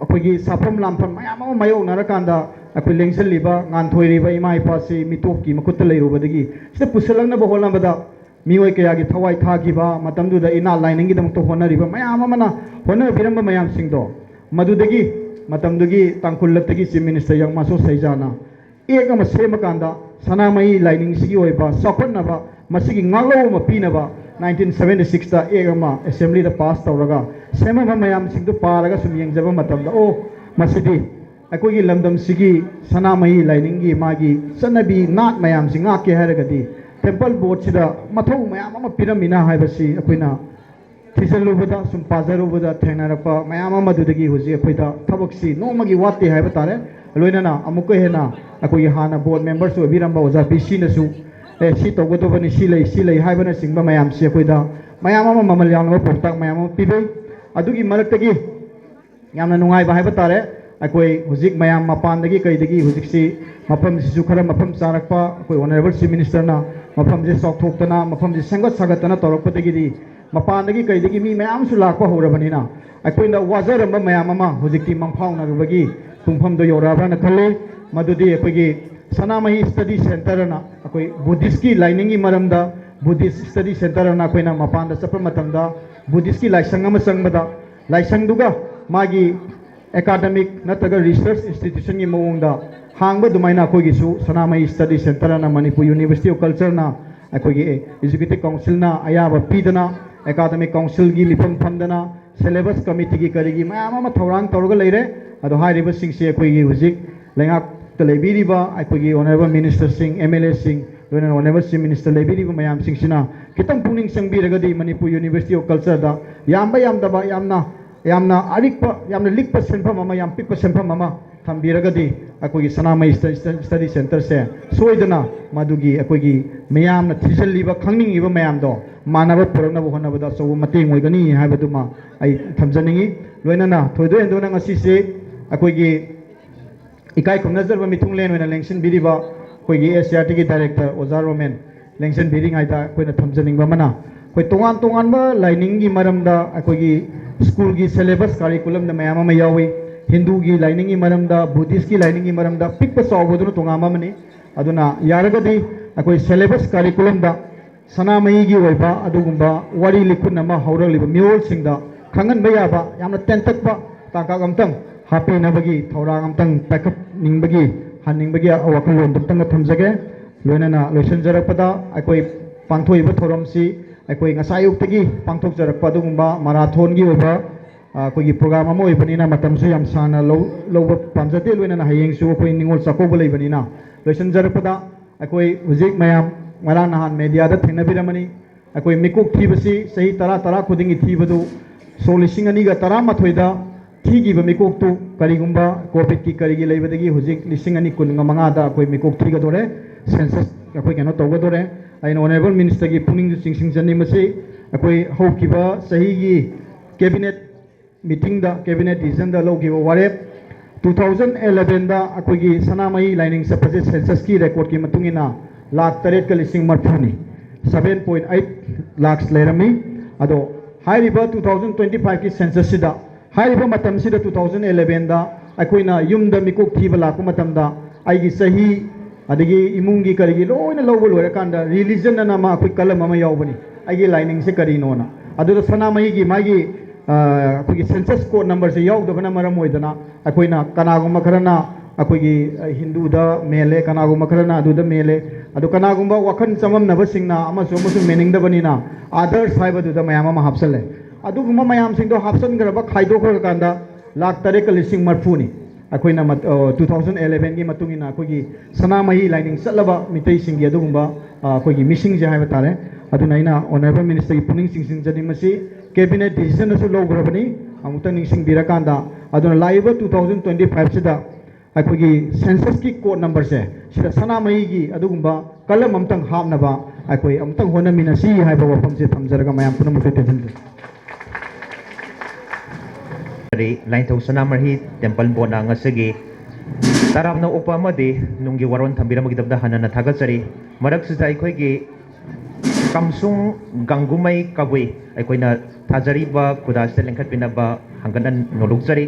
ꯑꯩꯈꯣꯏꯒꯤ ꯁꯥꯐꯝ ꯂꯥꯝꯐꯝ ꯃꯌꯥꯝ ꯑꯃ ꯃꯥꯌꯣꯛꯅꯔꯀꯥꯟꯗ ꯑꯩꯈꯣꯏ ꯂꯦꯡꯁꯜꯂꯤꯕ ꯉꯥꯟꯊꯣꯏꯔꯤꯕ ꯏꯃꯥ ꯏꯄꯥꯁꯤ ꯃꯤꯇꯣꯞꯀꯤ ꯃꯈꯨꯠꯇ ꯂꯩꯔꯨꯕꯗꯒꯤ ꯁꯤꯗ ꯄꯨꯁꯜꯂꯛꯅꯕ ꯍꯣꯠꯅꯕꯗ ꯃꯤꯑꯣꯏ ꯀꯌꯥꯒꯤ ꯊꯋꯥꯏ ꯊꯥꯈꯤꯕ ꯃꯇꯝꯗꯨꯗ ꯏꯅꯥ ꯂꯥꯏꯅꯤꯡꯒꯤꯗꯃꯛꯇ ꯍꯣꯠꯅꯔꯤꯕ ꯃꯌꯥꯝ ꯑꯃꯅ ꯍꯣꯠꯅꯕꯤꯔꯝꯕ ꯃꯌꯥꯝꯁꯤꯡꯗꯣ ꯃꯗꯨꯗꯒꯤ ꯃꯇꯝꯗꯨꯒꯤ ꯇꯥꯡꯈꯨꯜꯂꯛꯇꯒꯤ ꯆꯤꯐ ꯃꯤꯅꯤꯁꯇꯔ ꯌꯥꯡꯃꯥꯁꯣ ꯁꯩꯖꯥꯅ ꯑꯦꯛ ꯑꯃ ꯁꯦꯝꯃꯀꯥꯟꯗ ꯁꯅꯥꯃꯍꯤ ꯂꯥꯏꯅꯤꯡꯁꯤꯒꯤ ꯑꯣꯏꯕ ꯆꯥꯎꯈꯠꯅꯕ ꯃꯁꯤꯒꯤ ꯉꯥꯛꯂꯧ ꯑꯃ ꯄꯤꯅꯕ 1976ꯗ ꯑꯦꯛ ꯑꯃ ꯑꯦꯁꯦꯝꯕ꯭ꯂꯤꯗ ꯄꯥꯁ ꯇꯧꯔꯒ ꯁꯦꯝꯃꯕ ꯃꯌꯥꯝꯁꯤꯡꯗꯨ ꯄꯥꯔꯒ ꯁꯨꯝ ꯌꯦꯡꯖꯕ ꯃꯇꯝꯗ ꯑꯣ ꯃꯁꯤꯗꯤ ꯑꯩꯈꯣꯏꯒꯤ ꯂꯝꯗꯝꯁꯤꯒꯤ ꯁꯅꯥꯃꯍꯤ ꯂꯥꯏꯅꯤꯡꯒꯤ ꯃꯥꯒꯤ ꯆꯠꯅꯕꯤ ꯅꯥꯠ ꯃꯌꯥꯝꯁꯤ ꯉꯥꯛꯀꯦ ꯍꯥꯏꯔꯒꯗꯤ ꯇꯦꯝꯄꯜ ꯕꯣꯔꯗꯁꯤꯗ ꯃꯊꯧ ꯃꯌꯥꯝ ꯑꯃ ꯄꯤꯔꯝꯃꯤꯅ ꯍꯥꯏꯕꯁꯤ ꯑꯩꯈꯣꯏꯅ ꯊꯤꯖꯤꯜꯂꯨꯕꯗ ꯁꯨꯝ ꯄꯥꯖꯔꯨꯕꯗ ꯊꯦꯡꯅꯔꯛꯄ ꯃꯌꯥꯝ ꯑꯃꯗꯨꯗꯒꯤ ꯍꯧꯖꯤꯛ ꯑꯩꯈꯣꯏꯗ ꯊꯕꯛꯁꯤ ꯅꯣꯡꯃꯒꯤ ꯋꯥꯠꯇꯦ ꯍꯥꯏꯕ ꯇꯥꯔꯦ ꯂꯣꯏꯅꯅ ꯑꯃꯨꯛꯀ ꯍꯦꯟꯅ ꯑꯩꯈꯣꯏꯒꯤ ꯍꯥꯟꯅ ꯕꯣꯔꯗ ꯃꯦꯝꯕꯔꯁꯨ ꯑꯣꯏꯕꯤꯔꯝꯕ ꯑꯣꯖꯥ ꯕꯤꯁꯤꯅꯁꯨ ꯁꯤ ꯇꯧꯒꯗꯕꯅꯤ ꯁꯤ ꯂꯩ ꯍꯥꯏꯕꯅꯆꯤꯡꯕ ꯃꯌꯥꯝꯁꯤ ꯑꯩꯈꯣꯏꯗ ꯃꯌꯥꯝ ꯑꯃ ꯃꯃꯜ ꯌꯥꯝꯂꯕ ꯄꯥꯎꯇꯥꯛ ꯃꯌꯥꯝ ꯑꯃ ꯄꯤꯕꯤ ꯑꯗꯨꯒꯤ ꯃꯔꯛꯇꯒꯤ ꯌꯥꯝꯅ ꯅꯨꯡꯉꯥꯏꯕ ꯍꯥꯏꯕ ꯇꯥꯔꯦ ꯑꯩꯈꯣꯏ ꯍꯧꯖꯤक ꯃꯌꯥꯝ ꯃꯄꯥꯟꯗꯒꯤ ꯀꯩꯗꯒꯤ ꯍꯧꯖꯤꯛꯁꯤ ꯃꯐꯝꯁꯤꯁꯨ ꯈꯔ ꯃꯐꯝ ꯆꯥꯔꯛꯄ ꯑꯩꯈꯣꯏ ꯑꯣꯅꯔꯦꯕꯜ ꯆꯤꯐ ꯃꯤꯅꯤꯁꯇꯔꯅ ꯃꯐꯝꯁꯦ ꯆꯥꯎꯊꯣꯛꯇꯅ ꯃꯐꯝꯁꯦ ꯁꯦꯝꯒꯠ ꯁꯥꯒꯠꯇꯅ ꯇꯧꯔꯛꯄꯗꯒꯤꯗꯤ ꯃꯄꯥꯟꯗꯒꯤ ꯀꯩꯗꯒꯤ ꯃꯤ ꯃꯌꯥꯝꯁꯨ ꯂꯥꯛꯄ ꯍꯧꯔꯕꯅꯤꯅ ꯑꯩꯈꯣꯏꯅ ꯋꯥꯖꯔꯝꯕ ꯃꯌꯥꯝ ꯑꯃ ꯍꯧꯖꯤꯛꯇꯤ ꯃꯪꯐꯥꯎꯅꯔꯕꯒꯤ ꯄꯨꯡꯐꯝꯗꯣ ꯌꯧꯔꯛꯑꯕ꯭ꯔꯅ ꯈꯜꯂꯤ ꯃꯗꯨꯗꯤ ꯑꯩꯈꯣꯏꯒꯤ ꯁꯅꯥꯃꯍꯤ ꯁ꯭ꯇꯗꯤ ꯁꯦꯟꯇꯔꯅ ꯑꯩꯈꯣꯏ ꯕꯨꯙꯤꯁꯀꯤ ꯂꯥꯏꯅꯤꯡꯒꯤ ꯃꯔꯝꯗ ꯕꯨꯙꯤꯁ ꯁ꯭ꯇꯗꯤ ꯁꯦꯟꯇꯔꯅ ꯑꯩꯈꯣꯏꯅ ꯃꯄꯥꯟꯗ ꯆꯠꯄ ꯃꯇꯝꯗ ꯕꯨꯙꯤꯁꯀꯤ ꯂꯥꯏꯁꯪ ꯑꯃ ꯆꯪꯕꯗ ꯂꯥꯏꯁꯪꯗꯨꯒ ꯃꯥꯒꯤ ꯑꯦꯀꯥꯗꯃꯤꯛ ꯅꯠꯇ꯭ꯔꯒ ꯔꯤꯁꯔꯆ ꯏꯟꯁꯇꯤꯇ꯭ꯌꯨꯁꯟꯒꯤ ꯃꯑꯣꯡꯗ ꯍꯥꯡꯕ ꯑꯗꯨꯃꯥꯏꯅ ꯑꯩꯈꯣꯏꯒꯤꯁꯨ ꯁꯅꯥꯃꯍꯤ ꯁ꯭ꯇꯗꯤ ꯁꯦꯟꯇꯔꯅ ꯃꯅꯤꯄꯨꯔ ꯌꯨꯅꯤꯚꯔꯁꯤꯇꯤ ꯑꯣꯐ ꯀꯜꯆꯔꯅ ꯑꯩꯈꯣꯏꯒꯤ ꯑꯦꯛꯖꯤꯀ꯭ꯌꯨꯇꯤꯚ ꯀꯥꯎꯟꯁꯤꯜꯅ ꯑꯌꯥꯕ ꯄꯤꯗꯅ ꯑꯦꯀꯥꯗꯃꯤꯛ ꯀꯥꯎꯟꯁꯤꯜꯒꯤ ꯃꯤꯐꯝ ꯐꯝꯗꯅ ꯁꯦꯂꯦꯕꯁ ꯀꯃꯤꯇꯤꯒꯤ ꯀꯔꯤꯒꯤ ꯃꯌꯥꯝ ꯑꯃ ꯊꯧꯔꯥꯡ ꯇꯧꯔꯒ ꯂꯩꯔꯦ ꯑꯗꯣ ꯍꯥꯏꯔꯤꯕꯁꯤꯡꯁꯤ ꯑꯩꯈꯣꯏꯒꯤ ꯍꯧꯖꯤꯛ ꯂꯩꯉꯥꯛꯇ ꯂꯩꯕꯤꯔꯤꯕ ꯑꯩꯈꯣꯏꯒꯤ ꯑꯣꯅꯔꯦꯕꯜ ꯃꯤꯅꯤꯁꯇꯔꯁꯤꯡ ꯑꯦꯝ.ꯑꯦꯜ.ꯑꯦꯁꯤꯡ ꯂꯣꯏꯅꯅ ꯑꯣꯅꯔꯦꯕꯜ ꯆꯤꯐ ꯃꯤꯅꯤꯁꯇꯔ ꯂꯩꯕꯤꯔꯤꯕ ꯃꯌꯥꯝꯁꯤꯡꯁꯤꯅ ꯈꯤꯇꯪ ꯄꯨꯛꯅꯤꯡ ꯆꯪꯕꯤꯔꯒꯗꯤ ꯃꯅꯤꯄꯨꯔ ꯌꯨꯅꯤꯚꯔꯁꯤꯇꯤ ꯑꯣꯐ ꯀꯜꯆꯔꯗ ꯌꯥꯝꯕ ꯌꯥꯝꯗꯕ ꯌꯥꯝꯅ ꯑꯔꯤꯛꯄ ꯌꯥꯝꯅ ꯂꯤꯛꯄ ꯁꯦꯟꯐꯝ ꯑꯃ ꯌꯥꯝ ꯄꯤꯛꯄ ꯁꯦꯟꯐꯝ ꯑꯃ ꯊꯝꯕꯤꯔꯒꯗꯤ ꯑꯩꯈꯣꯏꯒꯤ ꯁꯅꯥꯃꯍꯤ ꯁ꯭ꯇꯗꯤ ꯁꯦꯟꯇꯔꯁꯦ ꯁꯣꯏꯗꯅ ꯃꯗꯨꯒꯤ ꯑꯩꯈꯣꯏꯒꯤ ꯃꯌꯥꯝꯅ ꯊꯤꯖꯤꯜꯂꯤꯕ ꯈꯪꯅꯤꯡꯉꯤꯕ ꯃꯌꯥꯝꯗꯣ ꯃꯥꯟꯅꯕ ꯄꯨꯔꯛꯅꯕ ꯍꯣꯠꯅꯕꯗ ꯑꯆꯧꯕ ꯃꯇꯦꯡ ꯑꯣꯏꯒꯅꯤ ꯍꯥꯏꯕꯗꯨꯃ ꯑꯩ ꯊꯝꯖꯅꯤꯡꯉꯤ ꯂꯣꯏꯅꯅ ꯊꯣꯏꯗꯣꯛ ꯍꯦꯟꯗꯣꯛꯅ ꯉꯁꯤꯁꯦ ꯑꯩꯈꯣꯏꯒꯤ इकाई खुमनजरब मिथुंगलेन ओइना लेंसन बिरिबा कोइगी एसआरटी की डायरेक्टर ओजा रोमेन लेंसन बिरिंगाइदा कोइना थमजनिंग बमना कोइ तोंगान तोंगान बा लाइनिंग की मरमदा कोइगी स्कूल की सिलेबस करिकुलम द मयाम मा यावी हिंदू की लाइनिंग की मरमदा बुद्धिस्ट की लाइनिंग की मरमदा पिक चावबदुन तोंगामा मनी अदुना यारगदी कोइ सिलेबस करिकुलम दा सनामही की ओइबा अदुगुंबा वारी लिखुन अमा हौरलिबा मियोल सिंगदा खंगन बयाबा यामना तेंतकबा ताका गमतंग हापेनबगी थौरांग अमतंग पैकअप निंगबगी हानिंगबगी अवकलोन दमतंग थमजगे लोइनना लोइसनजरपदा अकोइ पांथोइबा थोरमसी अकोइ ngसायुक्तगी पांथोकजरपा दुगुंबा माराथन की ओइबा अकोइगी प्रोग्राम अमा ओइबनिना मतमसु याम साना लौबा पामजते लोइनना हयेंगसु अकोइ निंगोल चाकोबा लेबनिना लोइसनजरपदा अकोइ हुजिक मयाम ngara nahan media da thengnabiramani अकोइ मिकुक थीबसी सही तरा तरा खुदिंगी थीबदु सोलिसिंग अनिगा तरा मथोइदा थीगिबा मिकोकतु करिगुंबा कोविड की करिगी लेबदगी हुजिक लिसिंग अनि कुनगा मंगादा कोइ मिकोक थीगदोरे सेंसस अकोइ केनो तौगदोरे आइन ऑनरेबल मिनिस्टर की पुनिंग सिंगसिंग जनी मसे अकोइ हौकिबा सहीगी कैबिनेट मीटिंग दा कैबिनेट डिसीजन दा लौकिबा वारेप 2011 दा अकोइगी सनामही लाइनिंग सपजे सेंसस की रिकॉर्ड की मतुंगिना लाख 3 का लिसिंग मरफुनी 7.8 लाख लेरमी अदो हाइरिबा 2025 की सेंसस सिदा हाइरिबा मतम सिदा 2011 दा अकोइना युमदा मिकोक थीबा लाको मतमदा आइगी सही अदगी इमुंगी करिगी लोइना लौबा लोइरकांदा रिलीजन नामा अकोइ कलम अमा यावबनी आइगी लाइनिंग से करिनोना अदुदा सनामही की मागी अकोइगी सेंसस कोड नंबर से यावदबना मरम ओइदना अकोइना कनागुमा खरना अकोइगी हिंदूदा मेले कनागुमा खरना अदुदा मेले अदु कनागुमा वखन चममनबसिंगना अमसु अमसु मेनिंगदबनिना आदर्स हाइबदुदा मयाम अमा हापसले अदुगुमा मयाम सिंगदो हापसनगरबा खाइदोखरकांदा लाख 3 का लिसिंग मरफुनी अकोइना 2011 की मतुंगिना अकोइगी सनामही लाइनिंग चलबा मितै सिंगी अदुगुमा अकोइगी मिसिंग जे हाइबा तारे अदुना इना ऑनरेबल मिनिस्टर की पुनिंग सिंगसिंग जनि मसी कैबिनेट डिसीजन असु लौग्रबनी अमुता निंगसिंग बिराकांदा अदुना लाइबा 2025 सिदा अकोइगी सेंसस की कोड नंबर से सिदा सनामही की अदुगुमा कलम अमतंग हापनबा अकोइ अमतंग होनमिनसी हाइबा वफम से थमजरगा मयाम पुनमुते तेजन Lainingthou Sanamahi Temple Board na ngasagi tarap na upa madi nung giwaron thambiramakidabda hanana thagatsari marak sida aikoigi kamsung gangumai kabui aikoina thajari ba kudasta lengkhat pinaba hangganan nolokjari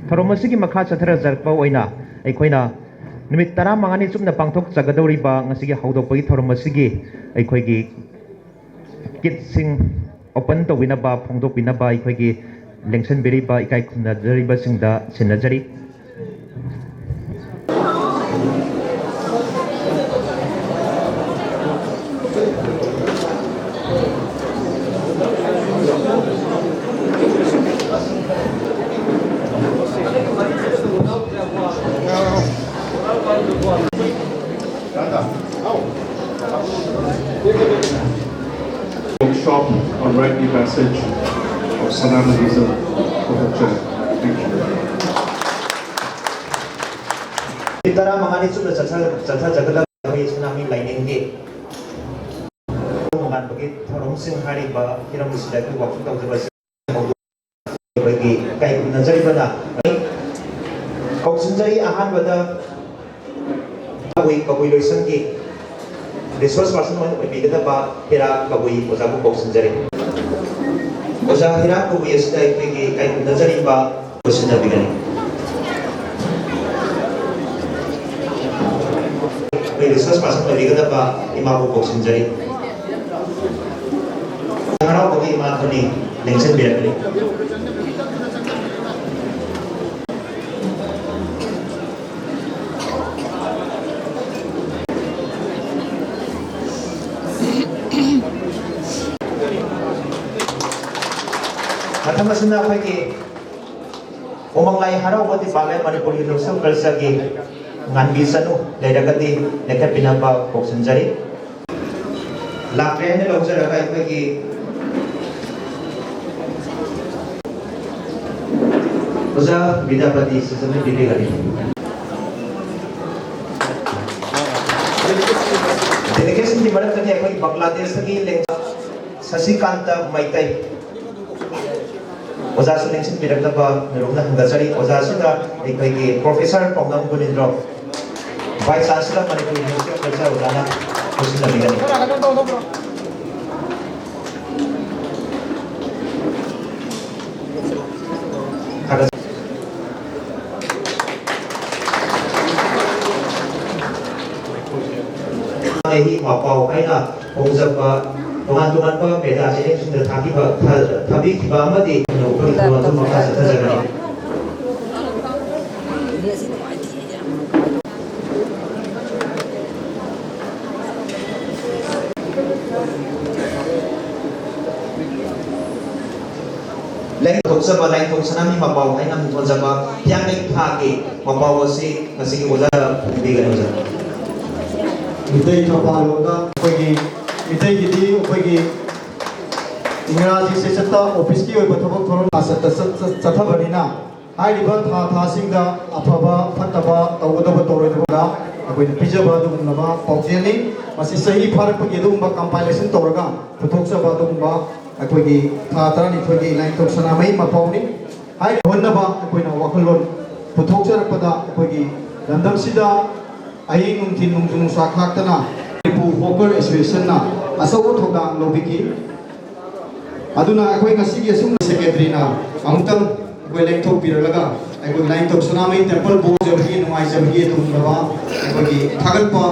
tharomasigi makha chathara jarpa oina aikoina ꯅꯨꯃꯤꯠ 15ꯅꯤ ꯆꯨꯞꯅ ꯄꯥꯡꯊꯣꯛꯆꯒꯗꯧꯔꯤꯕ ꯉꯁꯤꯒꯤ ꯍꯧꯗꯣꯛꯄꯒꯤ ꯊꯧꯔꯝ ꯑꯁꯤꯒꯤ ꯑꯩꯈꯣꯏꯒꯤ ꯀꯤꯠꯁꯤꯡ open tꯧꯕꯤꯅꯕ ꯐꯣꯡꯗꯣꯛꯄꯤꯅꯕ ꯑꯩꯈꯣꯏꯒꯤ ꯂꯦꯡꯁꯟꯕꯤꯔꯤꯕ ꯏꯀꯥꯏ ꯈꯨꯝꯅꯖꯔꯤꯕꯁꯤꯡꯗ ꯁꯤꯟꯅꯖꯔꯤ Workshop on Rite passage of Sanamahism for the church. Thank you. Tara mga nito na sa jagada kami Sanamahi Lainingthou mga bagit tharong sing hari ba hiram sila ko waktu taw jaba bagi kay nazari ba na kausunjari ahan bada kabuy loisan ki resource person mo ibigada ba hira kabuy oza ko kausunjari oza hira kabuy sila ibigi kay nazari ba kusunna bigani may resource person mo ibigada ba ima ko kausunjari haraw bagi ima ko ni lengsen bigani Matamasin na pagi umanglay haraw pati bagay Manipuri Universal Culture gi nganbisa no daidagati nekat pinaba koksanjari lakre ne lojara kai pagi Oza Vidapati sesame dile gari delegation di mana tadi pagi Bangladesh gi lengsa Sasikanta Maitai oza su lengsin pirakdaba nirungna hangasari oza sida ikhaigi professor Khongbal gunindro vice chancellor Manipuri University of Culture ozana kusina bigani hi mapau aina hongjaba Tuhan pa beda sini sudah tapi tiba amati nukul Tuhan tu maka seterusnya. Lainingthou sa Lainingthou Sanamahi mabaw ay nang tuwan sa ba yang nagpagi mabaw si kasi wala bibigan mo sa. Ito kapaloga pagi इतने गिदी उपयोगी इंग्राजी से सत्ता office की ओर बतबक थोड़ा सत्ता बनी ना high ribbon था सिंगा अफबा फतबा तवदबा तोरेदबा अकोई पिजबा दुमबा पौजेनी मसी सही फरक पगी दुमबा कंपाइलेशन तोरगा फुथोक्सबा दुमबा अकोई था तरनी थोगी Lainingthou Sanamahi मपाउनी हाई होनबा अकोई ना वखलोन फुथोक्सरपदा अकोई लंदमसिदा अयिंग नुंथिन नुंजुनु साखाक्तना Vocal Association na asawo thogang lobiki aduna akoi ngasigi asum secretary na amtang akoi Lainingthou piralaga akoi Lainingthou Sanamahi temple board jabhi nuai jabhi tumnaba akoi thagalpa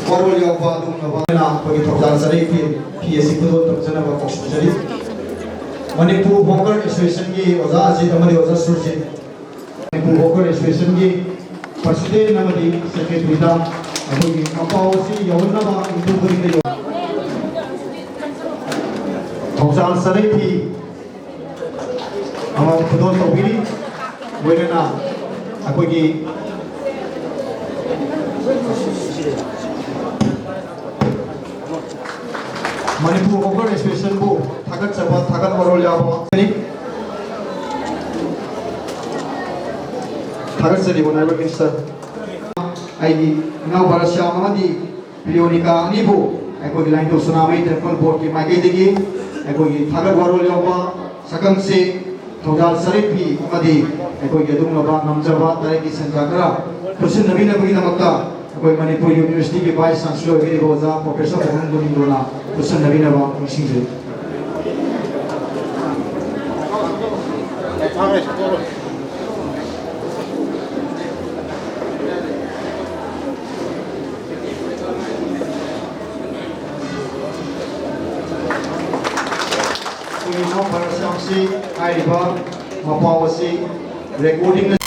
forward yawba tumnaba na akoi thogal sari PSC ko tumjana ba koksari Manipur Vocal Association gi oza ajit amari oza surji Manipur Vocal Association gi president namadi secretary da अभी अपावसी यौना बा into करेंगे यो थोसाल सरे थी हमारे खुदों तो भी वेरे ना अकोगी Manipur vocal association को थागत सभा थागत वरोल जाबो थागत सरी बनाइबो मिनिस्टर आईडी नाउ बरसिया मदी पियोनिका अनिबो अकोगी Lainingthou Sanamahi temple board की मागे देगी अकोगी थागत वरोल याबा सकंसे थोडाल सरेपी मदी अकोगी दुमबा नमजबा तारेकी संजाकरा कुछ नवीन नबी नमक्ता अकोगी Manipuri University के vice chancellor गिरी रोजा प्रोफेसर Khongbal गुनिंदोना कुछ नवीन नबा मिसिंजे we know Parasamsi, Hariba, Mapawasi, recording.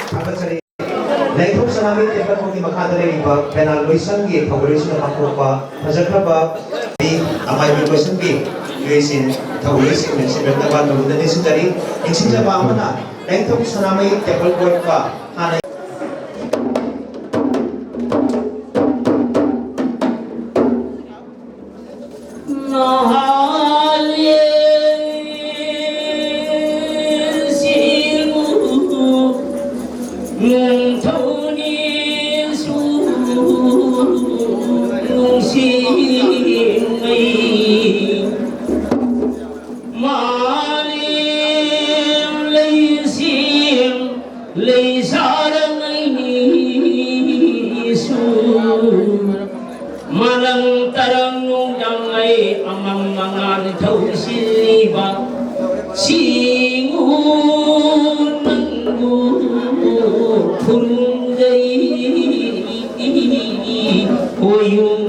Thakachari. Lainingthou Sanamahi Temple Pongki Makhada Leiba Penal Loisan Gi Thawulisin Pangkokpa Hajakraba Bi Amai Loisan Gi Yuisin Thawulisin Mensiber Taba Nudani Sudari Insinjaba Amana Lainingthou Sanamahi Temple Pongka Hana Malang tarang nung dangay amang mga nitaw siliba singun nanggu purunday oyung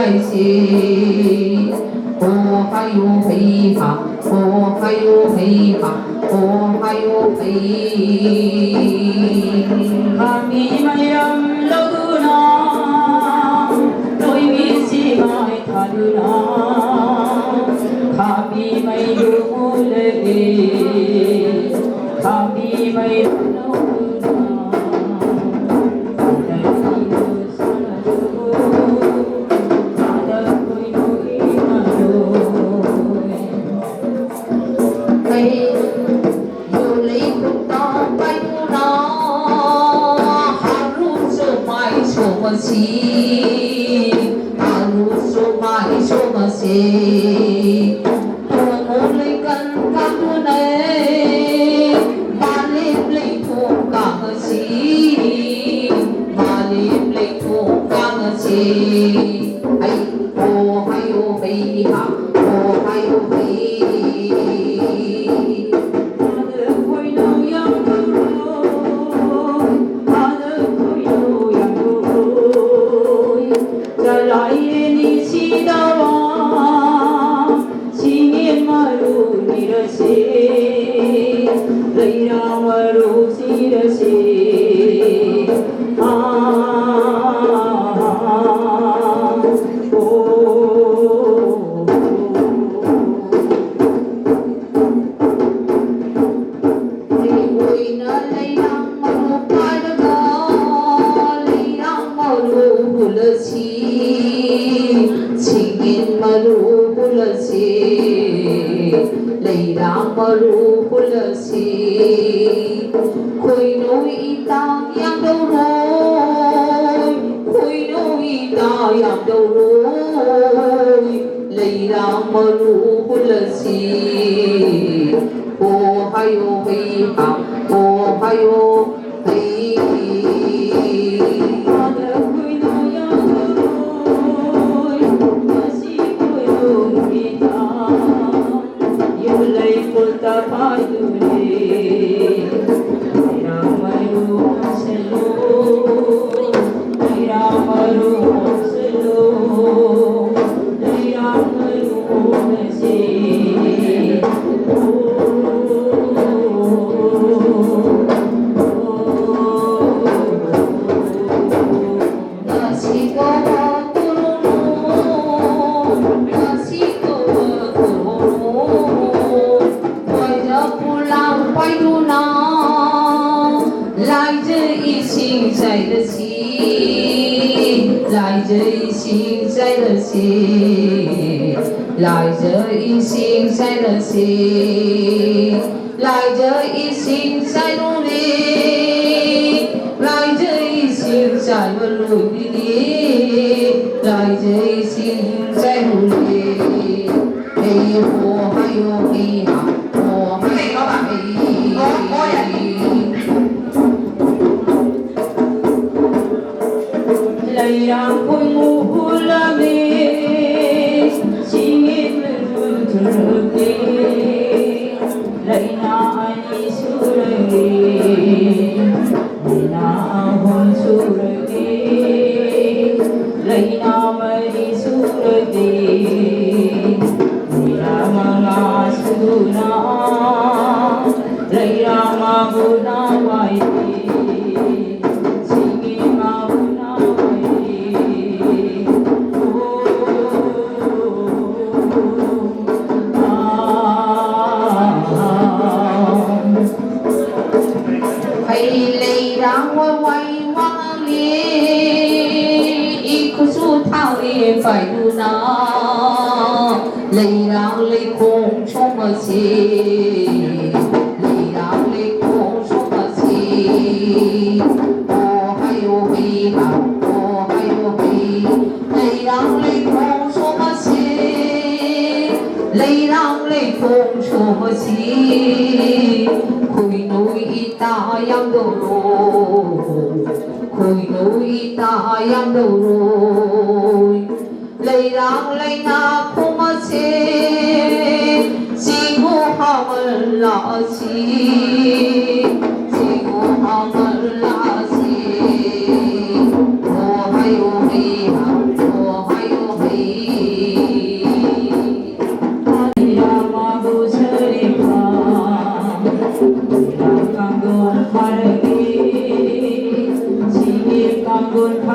来西，哦还有嘿哈，哦还有嘿哈，哦还有嘿。Kami mayam laguna, noi misi mai thaluna. Kami may lumulagi, kami may Hãy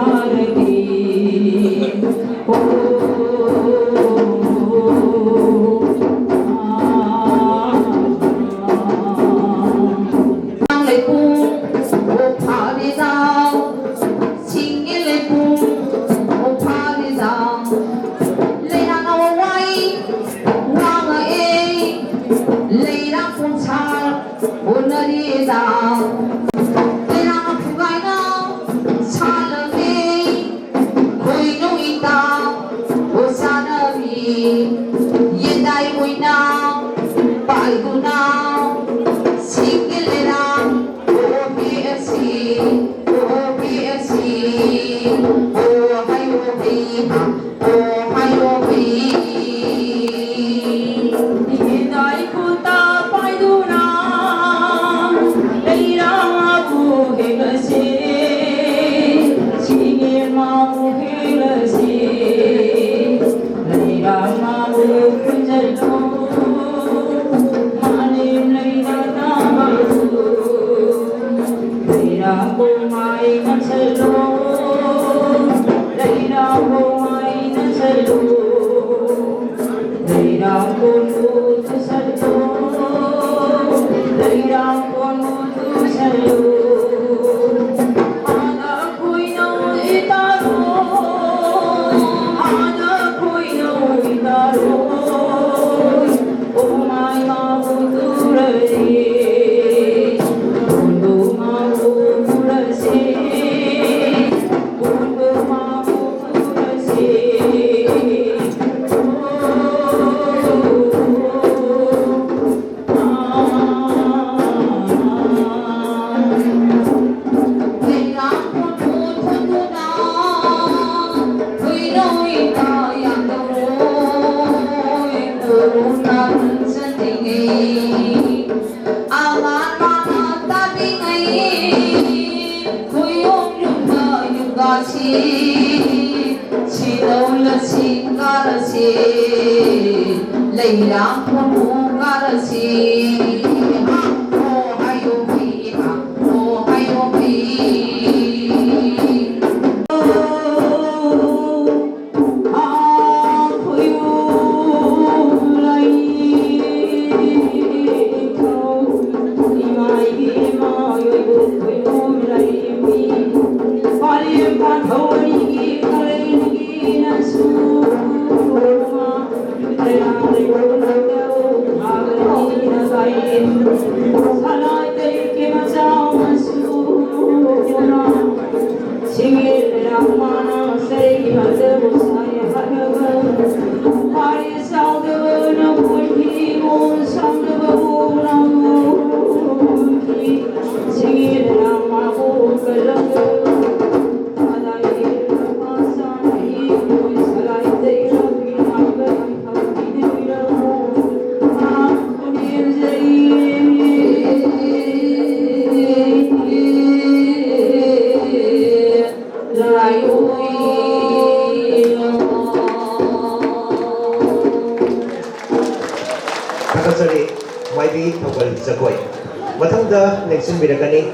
subscribe cho kênh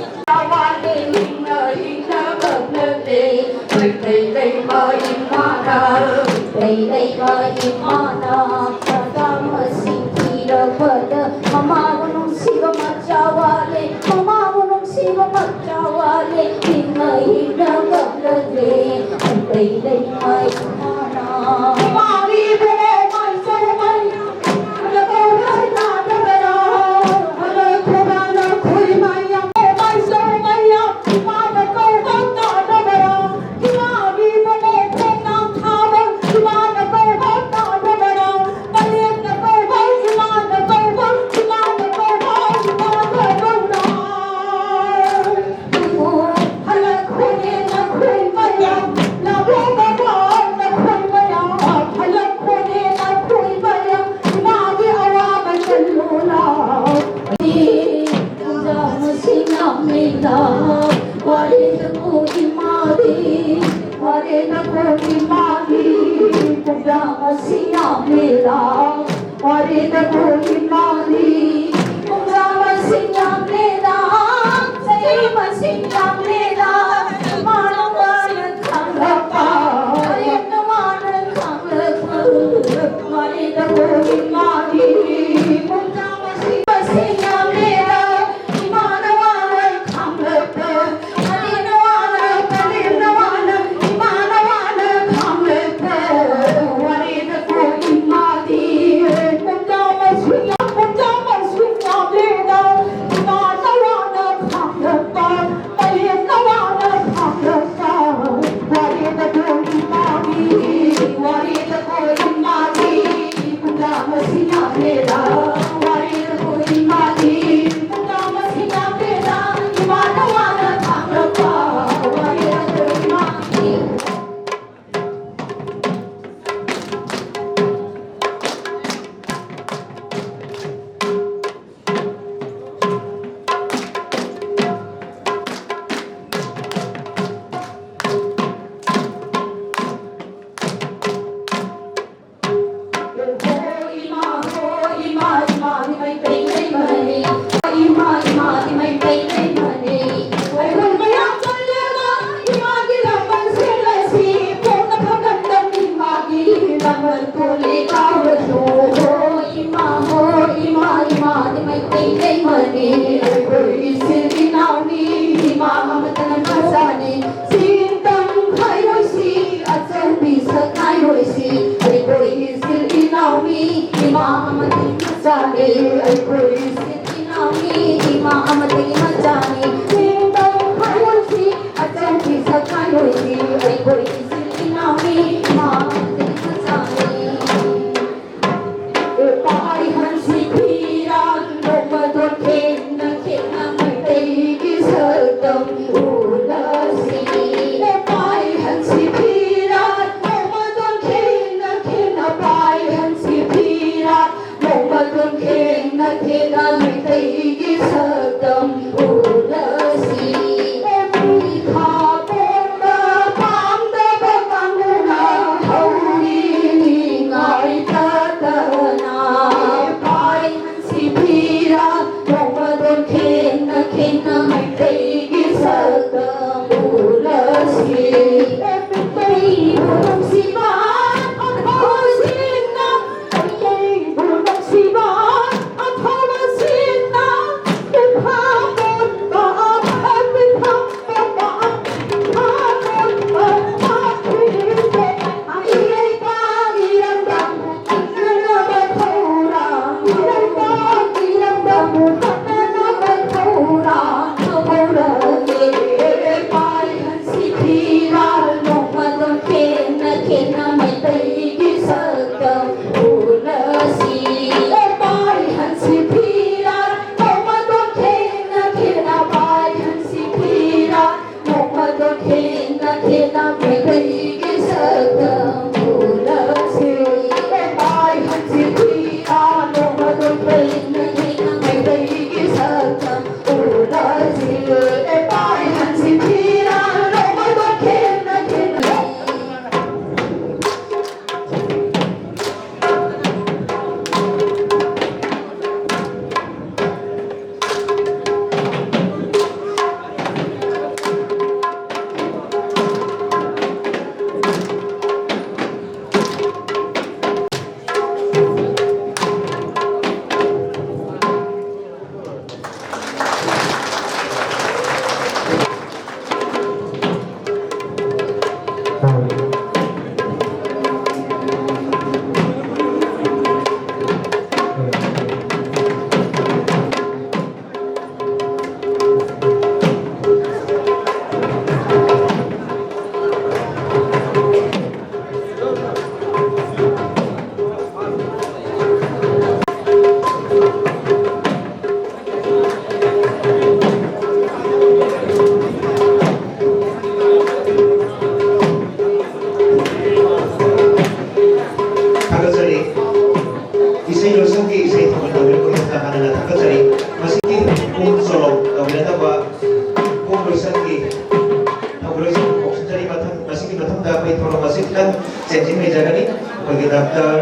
Ghiền Mì Gõ để không bỏ lỡ matana masani sintang khai roi si achal bi sa khai roi si ai koi sil inaumi ima amati masani ai koi sil inaumi ima amati masani sintang khai roi si achal bi sa khai roi si ai koi sil inaumi ima amati masani pai han si piran doma don ken na ken na mai dei ki sa tam ulasi pai han si piran doma don ken na pai han si piran doma don ken na mai dei ki sa tam ulasi mi kha pon da pam da ba kanguna hauri ni ngai ta ta na pai han si piran doma don ken na mai dei ki sa tam ulasi pai bunom si ba atho sin na pai bunom si ba atho sin na pen ha pon ba pen ha pon ba ha pon ba ha pen se ai pa iram dam na ba thora iram ba iram dam na ba thora thora ke pai han si piran doma don ken na mai dei ki sa tam ulasi pai han si piran doma don ken na pai han si piran doma don ken na mai dei ki sa tam ulasi pai han si piran doma don ken na mai dei ki sa tam ulasi pai han si piran doma don ken na Thakasari isai losang ki isai thaman dawil ko ta kana thakasari masiki pun solo dawil ta ba pun losang ki thakasari oxygen matham masiki matham da pai thoro masik kan changing me jagani bagi doctor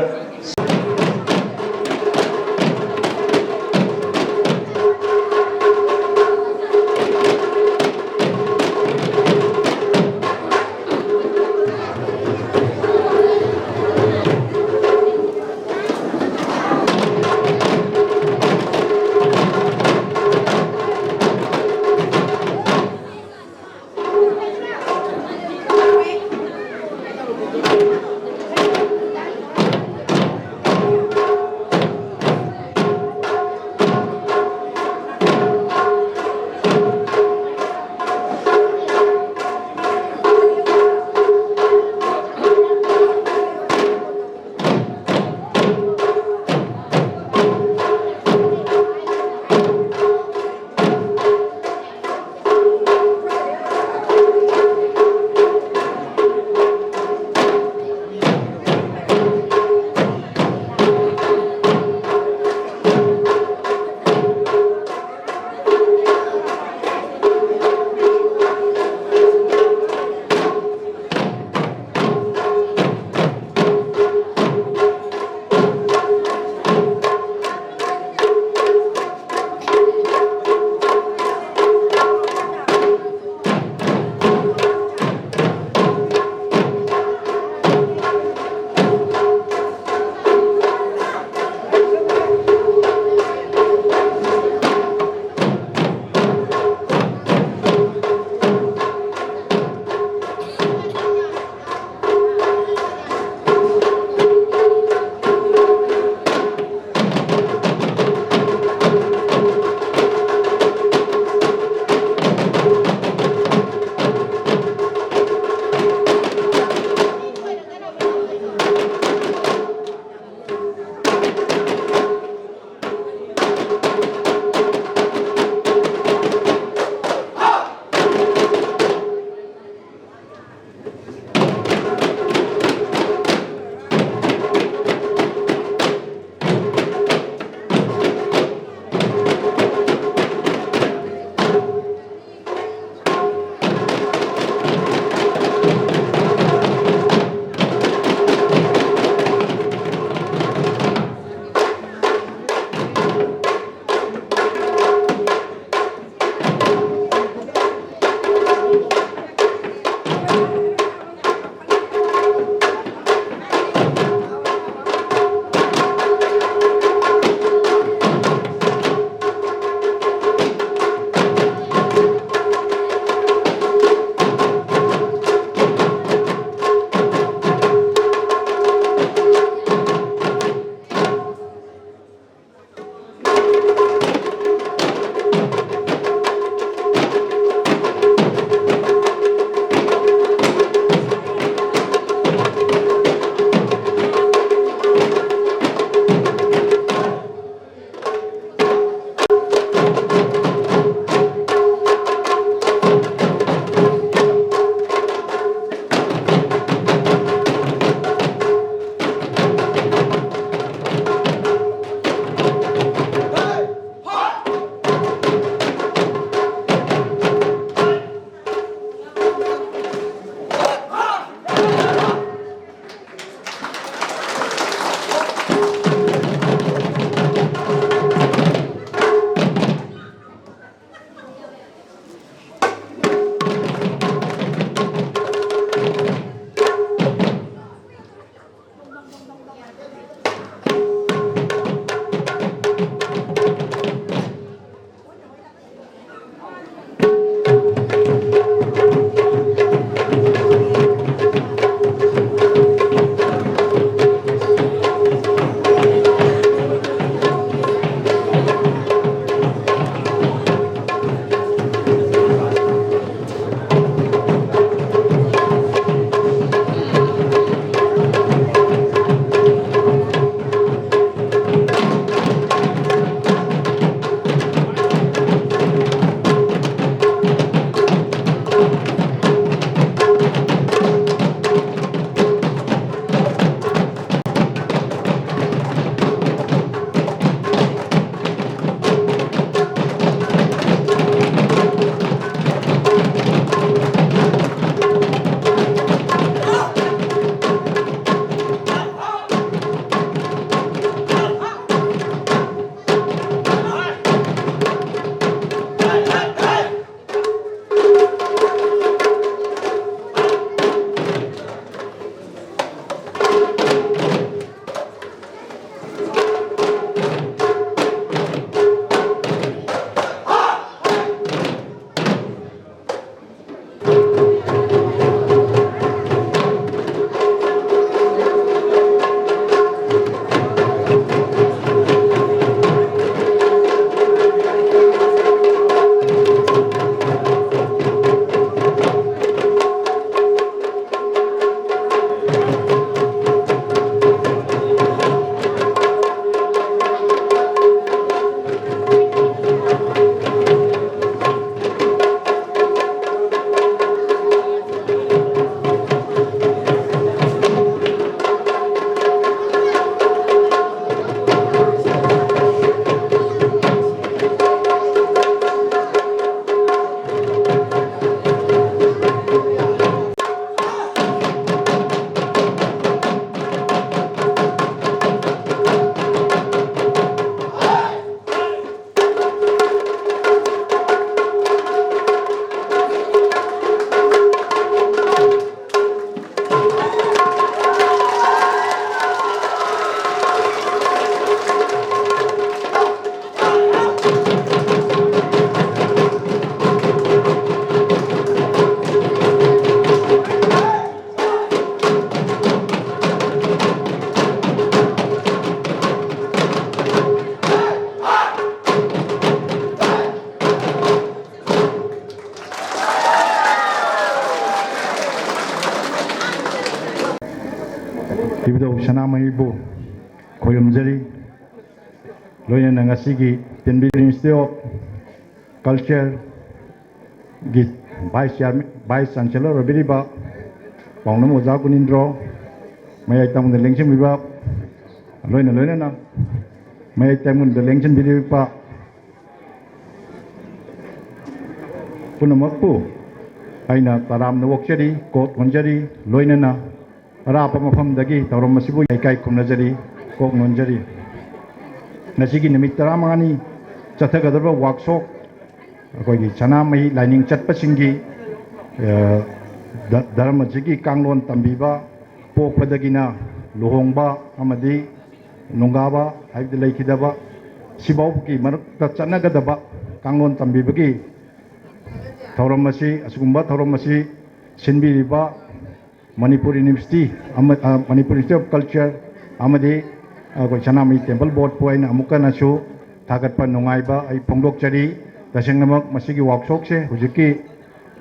Ibdo Sanamahibu Koyumjari Loyan Nangasigi Tenbi Ministry of Culture Git Vice Chancellor Biriba Paunam Ozakunindro Mayatam the Lengchin Viva Loyana Mayatam the Lengchin Biriba Punamapu Aina Taram the Wokshari, Kot Wanjari, Loinana, Rapa Mafamdagi, Taramasibu, Yakai Kumnajari, Kok Nonjari. Nasigi Nimitaramani, Chatagadaba Workshop, Koi Sanamahi, Lining Chatpasingi, Dharamajigi, Kanglon Tambiba, Pok Padagina, Luhongba, Amadi, Nungaba, Haid Lakidaba, Sibauki, Chanagadaba, Kanglon Tambibagi. Tauramasi, Asugumba Tauramasi, Sinbiriba, Manipuri University, Manipuri Institute of Culture, Amadi, Sanamahi Temple Board Point, Amukanasu, Tagatpa Nungaiba, I Pongdok Chari, the Sangamak Masigi Workshop, Hujiki,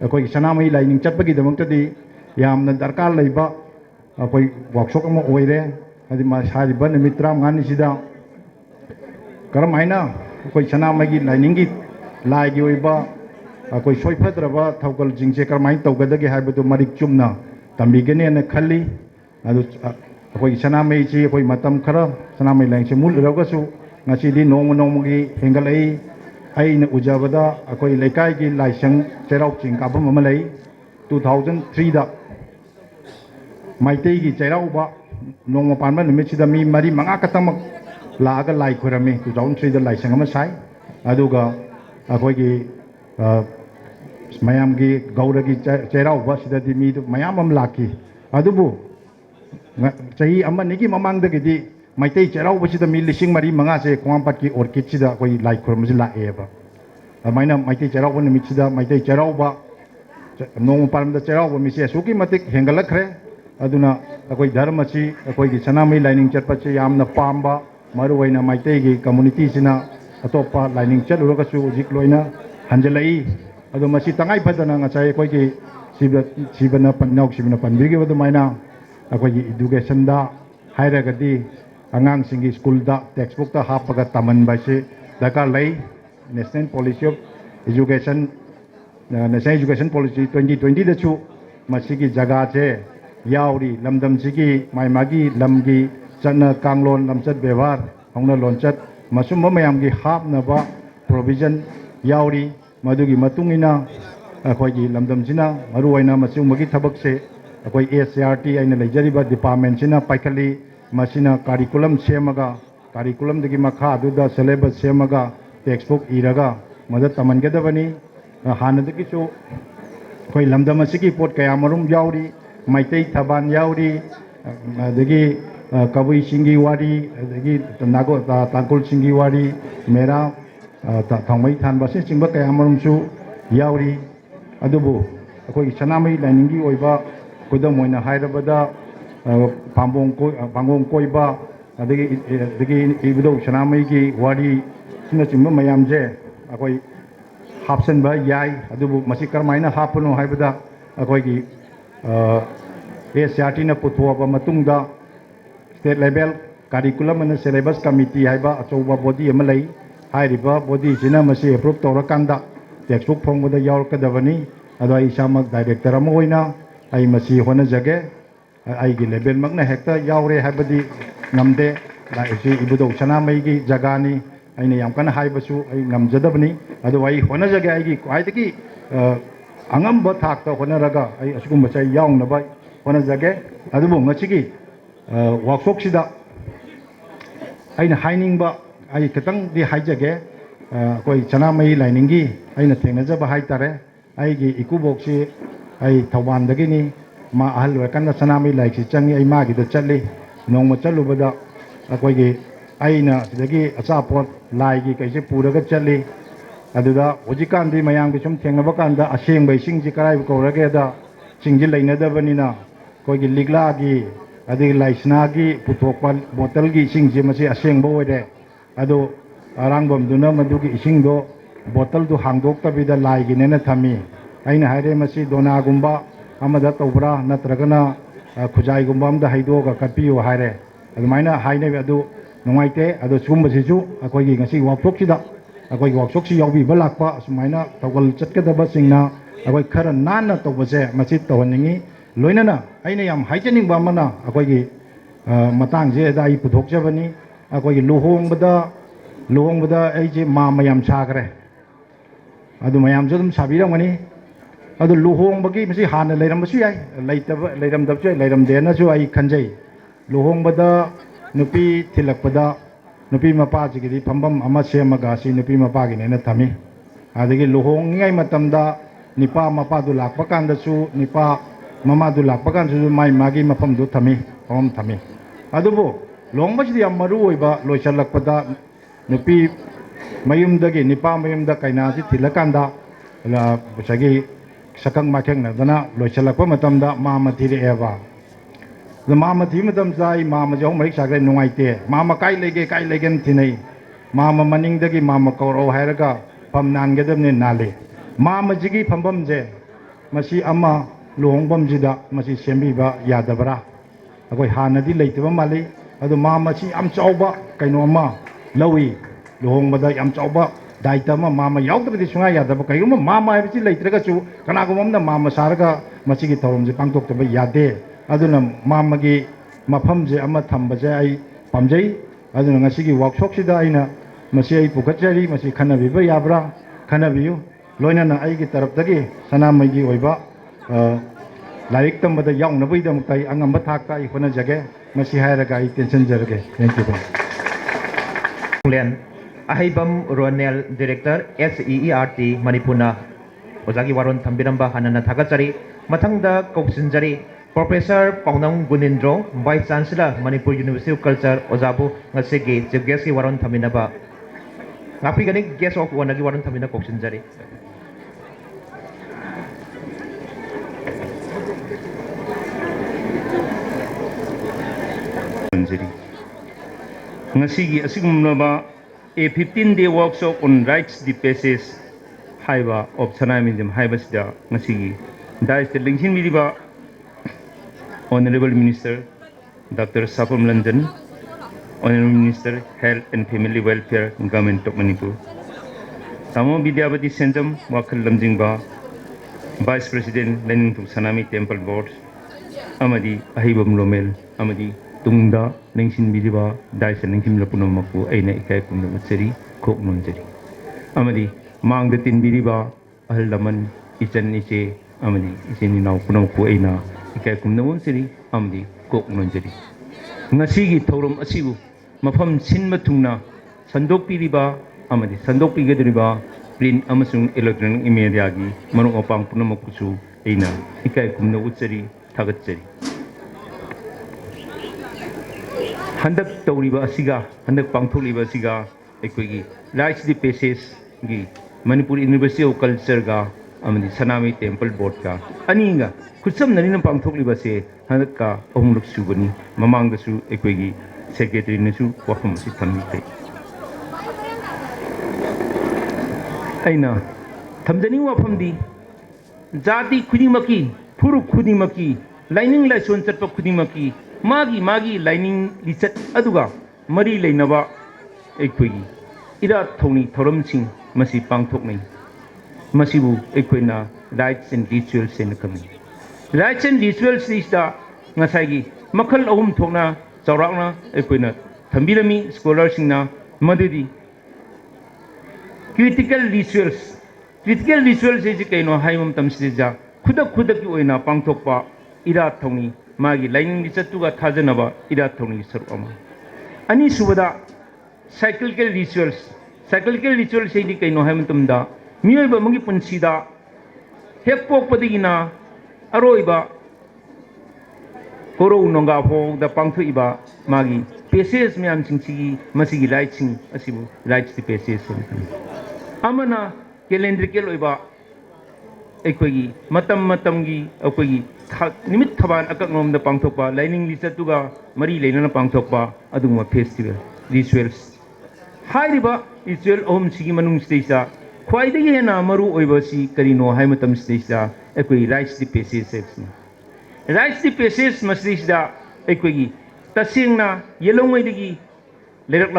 Sanamahi Lining Chapaki, the Montadi, Yam Darkal Laiba, Workshop Oire, and the Mashariban and Mitram Hanisida, Karamaina, Sanamahi Lining it, Lai Yoiba. Koi soy fadraba thawkal jingse karmai tawgadagi haibadu marik chumna tambigene na khalli adu koi sanamai chi koi matam khara sanamai lang che mul ragasu ngasi di nong gi hengalai aina ujabada koi lekai gi laisang cherau ching ka bam malai 2003 da maitei gi cherau ba nong pan ba numit sida mi mari manga katamak laaga lai khurami 2003 da laisang ama sai aduga koi gi Mayamgi Gauragi Cherau was the meat of Mayamam Laki Adubu Sahi Amaniki Mamang the Gidi, my take Cherau, which is the Milishing Mari Mangase, Kwampaki or Kitchida, like Kromzilla Eva. A minor might take Cherau when Michida, my take Cherauba, no palm the Cherau, when Mrs. Suki Matik, Hengalakre, Aduna, a koi Dharmachi, a koi Sanami lining Chapachi, Amna Pamba, Maruina, my take communities in a Topa lining Chalukasu, Zikloina, Hanjalai. Ado masi tangai padana nga chay koi ki sibana pannauk sibana panbigi wadu maina akoi ki education da haira gadi angang singi school da textbook da hapaga taman baisi dakar lai National Policy of Education National Education Policy 2020 da chu masi ki jaga che yauri lamdam sigi mai magi lamgi chana kanglon lamchat bevar hongna lonchat masum mayam gi hap na ba provision yauri Madugi Matungina, Akogi Lamdamjina, Maruina Masumagi Tabakse, Akoi ACRT and the Jariba Department China, Paikali, Masina, Curriculum Semaga, Curriculum the Gimaka, Duda, Syllabus Semaga, Textbook Iraga, Mother Tamangadavani, Hanadakiso, Koi Lamdamasiki Port Kayamarum Yauri, Maite Taban Yauri, the Kawi Shingi Wadi, the Nago, Tankul Shingi Wadi, Mera. Thongmai than ba sin chingba kaya marum chu yauri adubu akoi sanamai liningi oiba kodam moina hairabada pangong koiba adagi ibdo sanamai gi wadi sina chingba mayam je akoi hapsan ba yai adubu masi karmaina hapuno haibada akoi gi ACRT na putwa ba matungda state level curriculum and syllabus committee haiba achoba body amalai Hiriba body Sinamasi approved Torakanda, textbook from the Yorkadavani, Ada Isamak director Amoina, I Masi Honazage, I Gilebel Magna Hector, Yaure Habadi, Namde, like Ibudo Sanamagi, Jagani, I Yamkana Haibasu, I Namjadabani, otherwise Honazage, Quaitaki, Angamba Takta, Honaraga, I assume say young Nabai, Honazage, Adabu Machiki, Wakfoxida, I Hining Ba. I katang di haijage koi Sanamahi liningi aina thengnajaba haitare aigi ikuboksi ai Thawban dagini ma ahal wakanda Sanamahi laiksi changi ai magi da challi nongma chalubada akoi gi aina sidagi achapot laigi kaise puraga challi aduda hojikan di mayang bi sum thengnaba kanda aseng bai singji karai ko rage da singji lainadabanina koi gi ligla gi adi laisna gi putokpa bottle gi singji masi aseng bo wede Ado Arangbam Duna Maduki Isingdo, bottle to Hangdok Tabida Lai Ginena Tami, Aina Hare Masi Dona Gumba, Amada Tobra, Natragana, ꯈꯨꯖꯥꯏꯒꯨꯝꯕ ꯑꯝꯗ ꯍꯩꯗꯣꯛꯑꯒ ꯀꯠꯄꯤꯌꯨ ꯍꯥꯏꯔꯦ ꯑꯗꯨꯃꯥꯏꯅ ꯍꯥꯏꯅꯕꯤ ꯑꯗꯨ ꯅꯨꯡꯉꯥꯏꯇꯦ ꯑꯗꯣ ꯁꯤꯒꯨꯝꯕꯁꯤꯁꯨ ꯑꯩꯈꯣꯏꯒꯤ ꯉꯁꯤ ꯋꯥꯛꯁꯣꯞꯁꯤꯗ ꯑꯩꯈꯣꯏꯒꯤ ꯋꯥꯛꯁꯣꯞꯁꯤ ꯌꯥꯎꯕꯤꯕ ꯂꯥꯛꯄ ꯑꯁꯨꯃꯥꯏꯅ ꯊꯧꯒꯜ ꯆꯠꯀꯗꯕꯁꯤꯡꯅ ꯑꯩꯈꯣꯏ ꯈꯔ ꯅꯥꯟꯅ ꯇꯧꯕꯁꯦ ꯃꯁꯤ ꯇꯧꯍꯟꯅꯤꯡꯉꯤ ꯂꯣꯏꯅꯅ ꯑꯩꯅ ꯌꯥꯝ ꯍꯥꯏꯖꯅꯤꯡꯕ ꯑꯃꯅ ꯑꯩꯈꯣꯏꯒꯤ ꯃꯇꯥꯡꯁꯤꯗ ꯑꯩ ꯄꯨꯊꯣꯛꯆꯕꯅꯤ ꯑꯩꯈꯣꯏꯒꯤ ꯂꯨꯍꯣꯡꯕꯗ ꯑꯩꯁꯦ ꯃꯥꯝꯃ ꯌꯥꯝ ꯁꯥꯈ꯭ರೆ ꯑꯗꯨ ꯃꯌꯥꯝꯁꯨ ꯑꯗꯨꯝ ꯁꯥꯕꯤꯔꯝꯒꯅꯤ ꯑꯗꯨ ꯂꯨꯍꯣꯡꯕꯒꯤ ꯃꯁꯤ ꯍꯥꯟꯅ ꯂꯩꯔꯝꯕꯁꯨ ꯌꯥꯏ ꯂꯩꯔꯝꯗꯕꯁꯨ ꯌꯥꯏ ꯂꯩꯔꯝꯗꯦꯅꯁꯨ ꯑꯩ ꯈꯟꯖꯩ ꯂꯨꯍꯣꯡꯕꯗ ꯅꯨꯄꯤ ꯊꯤꯜꯂꯛꯄꯗ ꯅꯨꯄꯤ ꯃꯄꯥꯁꯤꯒꯤꯗꯤ ꯐꯝꯐꯝ ꯑꯃ ꯁꯦꯝꯃꯒ ꯁꯤ ꯅꯨꯄꯤ ꯃꯄꯥꯒꯤꯅꯦꯅ ꯊꯝꯃꯤ ꯑꯗꯒꯤ ꯂꯨꯍꯣꯡꯉꯤꯉꯩ ꯃꯇꯝꯗ ꯅꯤꯄꯥ ꯃꯄꯥꯗꯨ ꯂꯥꯛꯄ ꯀꯥꯟꯗꯁꯨ ꯅꯤꯄꯥ ꯃꯃꯥꯗꯨ ꯂꯥꯛꯄ ꯀꯥꯟꯗꯁꯨ ꯃꯥꯒꯤ ꯃꯐꯝꯗꯨ ꯐꯝꯐꯝ ꯊꯝꯃꯤ ꯑꯗꯨꯕꯨ ꯂꯨꯍꯣꯡꯕꯁꯤꯗꯤ ꯌꯥꯝ ꯃꯔꯨ ꯑꯣꯏꯕ ꯂꯣꯏꯁꯤꯜꯂꯛꯄꯗ ꯅꯨꯄꯤ ꯃꯌꯨꯝꯗꯒꯤ ꯅꯤꯄꯥ ꯃꯌꯨꯝꯗ ꯀꯩꯅꯥꯁꯤ ꯊꯤꯜꯂꯀꯥꯟꯗ ꯉꯁꯥꯏꯒꯤ ꯁꯛꯈꯪ ꯃꯥꯏꯈꯪꯅꯗꯅ ꯂꯣꯏꯁꯤꯜꯂꯛꯄ ꯃꯇꯝꯗ ꯃꯥꯝꯃ ꯊꯤꯔꯛꯑꯦꯕ ꯑꯗꯣ ꯃꯥꯝꯃ ꯊꯤꯕ ꯃꯇꯝꯗ ꯑꯩ ꯃꯥꯝꯃꯁꯦ ꯑꯍꯨꯝ ꯃꯔꯤꯛ ꯁꯥꯈ꯭ꯔꯦ ꯅꯨꯡꯉꯥꯏꯇꯦ ꯃꯥꯝꯃ ꯀꯥꯏ ꯂꯩꯒꯦꯅ ꯊꯤꯅꯩ ꯃꯥꯝꯃ ꯃꯅꯤꯡꯗꯒꯤ ꯃꯥꯝꯃ ꯀꯧꯔꯛꯑꯣ ꯍꯥꯏꯔꯒ ꯐꯝ ꯅꯥꯟꯒꯗꯕꯅꯤ ꯅꯥꯜꯂꯤ ꯃꯥꯝꯃꯁꯤꯒꯤ ꯐꯝꯐꯝꯁꯦ ꯃꯁꯤ ꯑꯃ ꯂꯨꯍꯣꯡꯐꯝꯁꯤꯗ ꯃꯁꯤ ꯁꯦꯝꯕꯤꯕ ꯌꯥꯗꯕ꯭ꯔꯥ ꯑꯩꯈꯣই ꯍꯥꯟꯅꯗꯤ ꯂꯩꯇꯕ ꯃꯥꯜꯂꯤ ꯑꯗꯣ ꯃꯥꯝꯃꯁꯤ ꯌꯥꯝ ꯆꯥꯎꯕ ꯀꯩꯅꯣ ꯑꯃ ꯂꯧꯏ ꯂꯨꯍꯣꯡꯕꯗ ꯌꯥꯝ ꯆꯥꯎꯕ ꯗꯥꯏꯇ ꯑꯃ ꯃꯥꯝꯃ ꯌꯥꯎꯗ꯭ꯔꯕꯗꯤ ꯁꯨꯡꯌꯥ ꯌꯥꯗꯕ ꯀꯩꯒꯨꯝꯕ ꯃꯥꯝꯃ ꯍꯥꯏꯕꯁꯤ ꯂꯩꯇ꯭ꯔꯒꯁꯨ ꯀꯅꯥꯒꯨꯝꯕ ꯑꯃꯅ ꯃꯥꯝꯃ ꯁꯥꯔꯒ ꯃꯁꯤꯒꯤ ꯊꯧꯔꯝꯁꯦ ꯄꯥꯡꯊꯣꯛꯇꯕ ꯌꯥꯗꯦ ꯑꯗꯨꯅ ꯃꯥꯝꯃꯒꯤ ꯃꯐꯝꯁꯦ ꯑꯃ ꯊꯝꯕꯁꯦ ꯑꯩ ꯄꯥꯝꯖꯩ ꯑꯗꯨꯅ ꯉꯁꯤꯒꯤ ꯋꯥꯛꯁꯣꯞꯁꯤꯗ ꯑꯩꯅ ꯃꯁꯤ ꯑꯩ ꯄꯨꯈꯠꯆꯔꯤ ꯃꯁꯤ ꯈꯟꯅꯕꯤꯕ ꯌꯥꯕ꯭ꯔꯥ ꯈꯟꯅꯕꯤꯌꯨ ꯂꯣꯏꯅꯅ ꯑꯩꯒꯤ ꯇꯔꯞꯇꯒꯤ ꯁꯅꯥꯃꯍꯤꯒꯤ ꯑꯣꯏꯕ ꯂꯥꯏꯔꯤꯛ ꯇꯝꯕꯗ ꯌꯥꯎꯅꯕꯒꯤꯗꯃꯛꯇ ꯑꯩ ꯑꯉꯝꯕ ꯊꯥꯛꯇ ꯑꯩ ꯍꯣꯠꯅꯖꯒꯦ ꯃꯁꯤ ꯍꯥꯏꯔꯒ ꯑꯩ ꯇꯦꯟꯁꯤꯟꯖꯔꯒꯦ thank you Sanglen Ahibam Ronel Director SEERT Manipuna Ozagi Waron Tambiramba Hanana Thagatsari Matangda Koksinjari Professor Paunam Gunindro Vice Chancellor Manipur University of Culture Ozabu Ngasigi Chief Guest ki Waron Thaminaba Ngapigani Guest of Wanagi Waron Thamina Koksinjari Ngasigi asigumnaba a 15-day workshop on rights the passage haiba of Sanamahism haiba sida ngasigi dais the lingsin midiba Honorable Minister Dr. Sapam London Honorable Minister Health and Family Welfare Government of Manipur Tamo Bidyavati Sentam Wakal Lamjingba Vice President Lainingthou Sanamahi Temple Board Amadi Ahibam Romel Amadi Tungda Ningshin Bidiba Dyson Ningshin Lapunamaku Aina Ikai Kumnamachari Kok Nonjari Amadi Mang the Tin Bidiba Aldaman Ichan Iche Amadi Ichin now Punamaku Aina Ikai Kumnamunsari Amadi Kok Nonjari Nasigi Torum Asibu Mafam Sinma Tungna Sandok Bidiba Amadi Sandok Bigadriba Print Amasung Electronic Imediagi Manu Opang Punamakusu Aina Ikai Kumnawutsari Tagatsari Handak Tauriba Asiga, Handak Pangtoliba Siga, Equigi, Rights the Passage, Manipur University of Culture Ga, Amadi Sanamahi Temple Board Ga, Aninga, could some Narina Pangtoliba say, Handaka, Omluk Subani, Mamang the Su, Equigi, Secretary Nesu, Wafam System. Aina, Tamdani Wafam di Zati Kudimaki, Puru Kudimaki, Lining Lesson Chapa Kudimaki. Magi lining lisat aduga mari leinaba ekwegi ira thoni thoram sing masi pangthok nei masibu ekweina rights and rituals sen kami rights and rituals is da ngasai makhal ahum thokna chawrakna ekweina thambirami scholar singna madidi critical rituals is kaino haimam tamsija khudak ki oina pangthokpa ira thoni Magi lining lisatuga Tajanaba Ida Tony Sarama. Ani Subada cyclical rituals say the Kaino Hamiltonda, Muba Mungi Punsida, Hepo Padina, Aroiba, Koro Nonga Ho, the Pangtuiba, Magi, Paces Miam Sinchi, Masigi Lighting, Asibu, Lights the Paces. Amana, Calendrical Iba, Equigi, Matamgi, Equigi. Nimit Taban Akaknom the Pangtopa, Lining Lisatuga, Marie Lena Pangtopa, Aduma Festival, rituals. High Riba, ritual Om Sigimanum Stesa, quite again Amaru Oversi, Karino, Haimatam Stesa, Equi Rights the Paces. rights the passage masisda equigi tasingna yelongwai lerak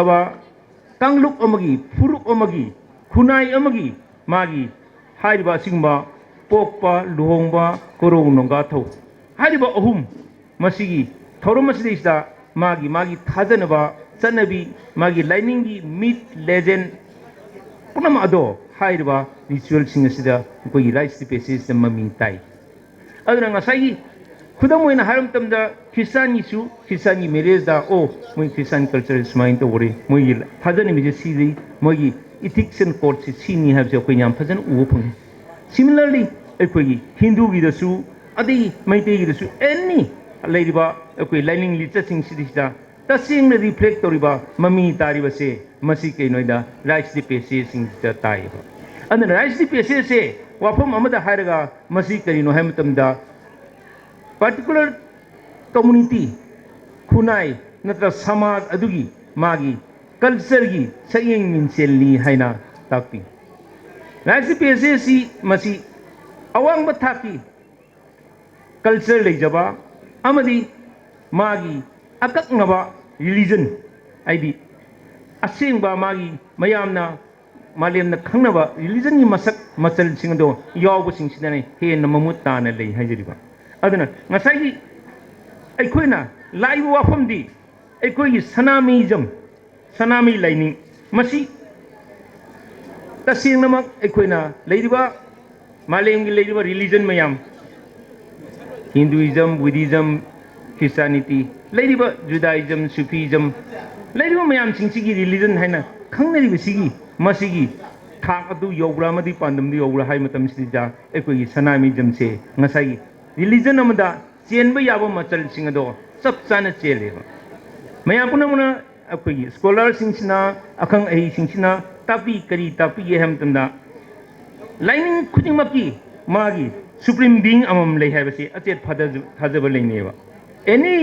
kangluk amagi furuk amagi khunai amagi magi haiba singba pokpa luhongba korong nonga thau haiba ahum masigi thorum masida magi thajanaba chanabi magi lining gi meet legend punam ado haiba ritual singasida koi rights the passage mami tai aduna ngasai khudam moina haram tamda Christian marriage da oh moi Christian culture is mine to worry moi phajani mi si moi ethics and court si ni have je koi nyam phajan u phang similarly koi Hindu gi da su adi maite gi da su any leiba koi lining literature sing si da tasing na reflect toriba mami tariba se masi kai noida rights the passage sing ta tai and rights the passage se wafam amada hairaga masi kari no ham tamda particular community khunai natra samaj adugi magi culture gi sayeng minselni haina takpi rights PSC masi awang bathaki culture leijaba amadi magi akaknaba religion aidi asengba magi mayamna malemna khangnaba religion ni masak machal singdo yawbu singsidane he namamut tana lei haijiriba aduna ngasai aikoina laibu wafamdi aikoi Sanamahism Sanami Laining masi tasing namak aikoina leidiba malemgi leidiba religion mayam Hinduism Buddhism Christianity leidiba Judaism Sufism leidiba mayam singsigi religion haina khangnari bisigi masigi thak adu yobra madi pandam di yobra hai matam sida aikoi Sanamahism se ngasai religion amada chenba yaba machal singado sab chana chele mayam punamuna akoi scholar singsina akhang ai singsina tapi kari tapi ye ham tamda lining khudimaki magi supreme being amam lei habase achet phajaba leineba any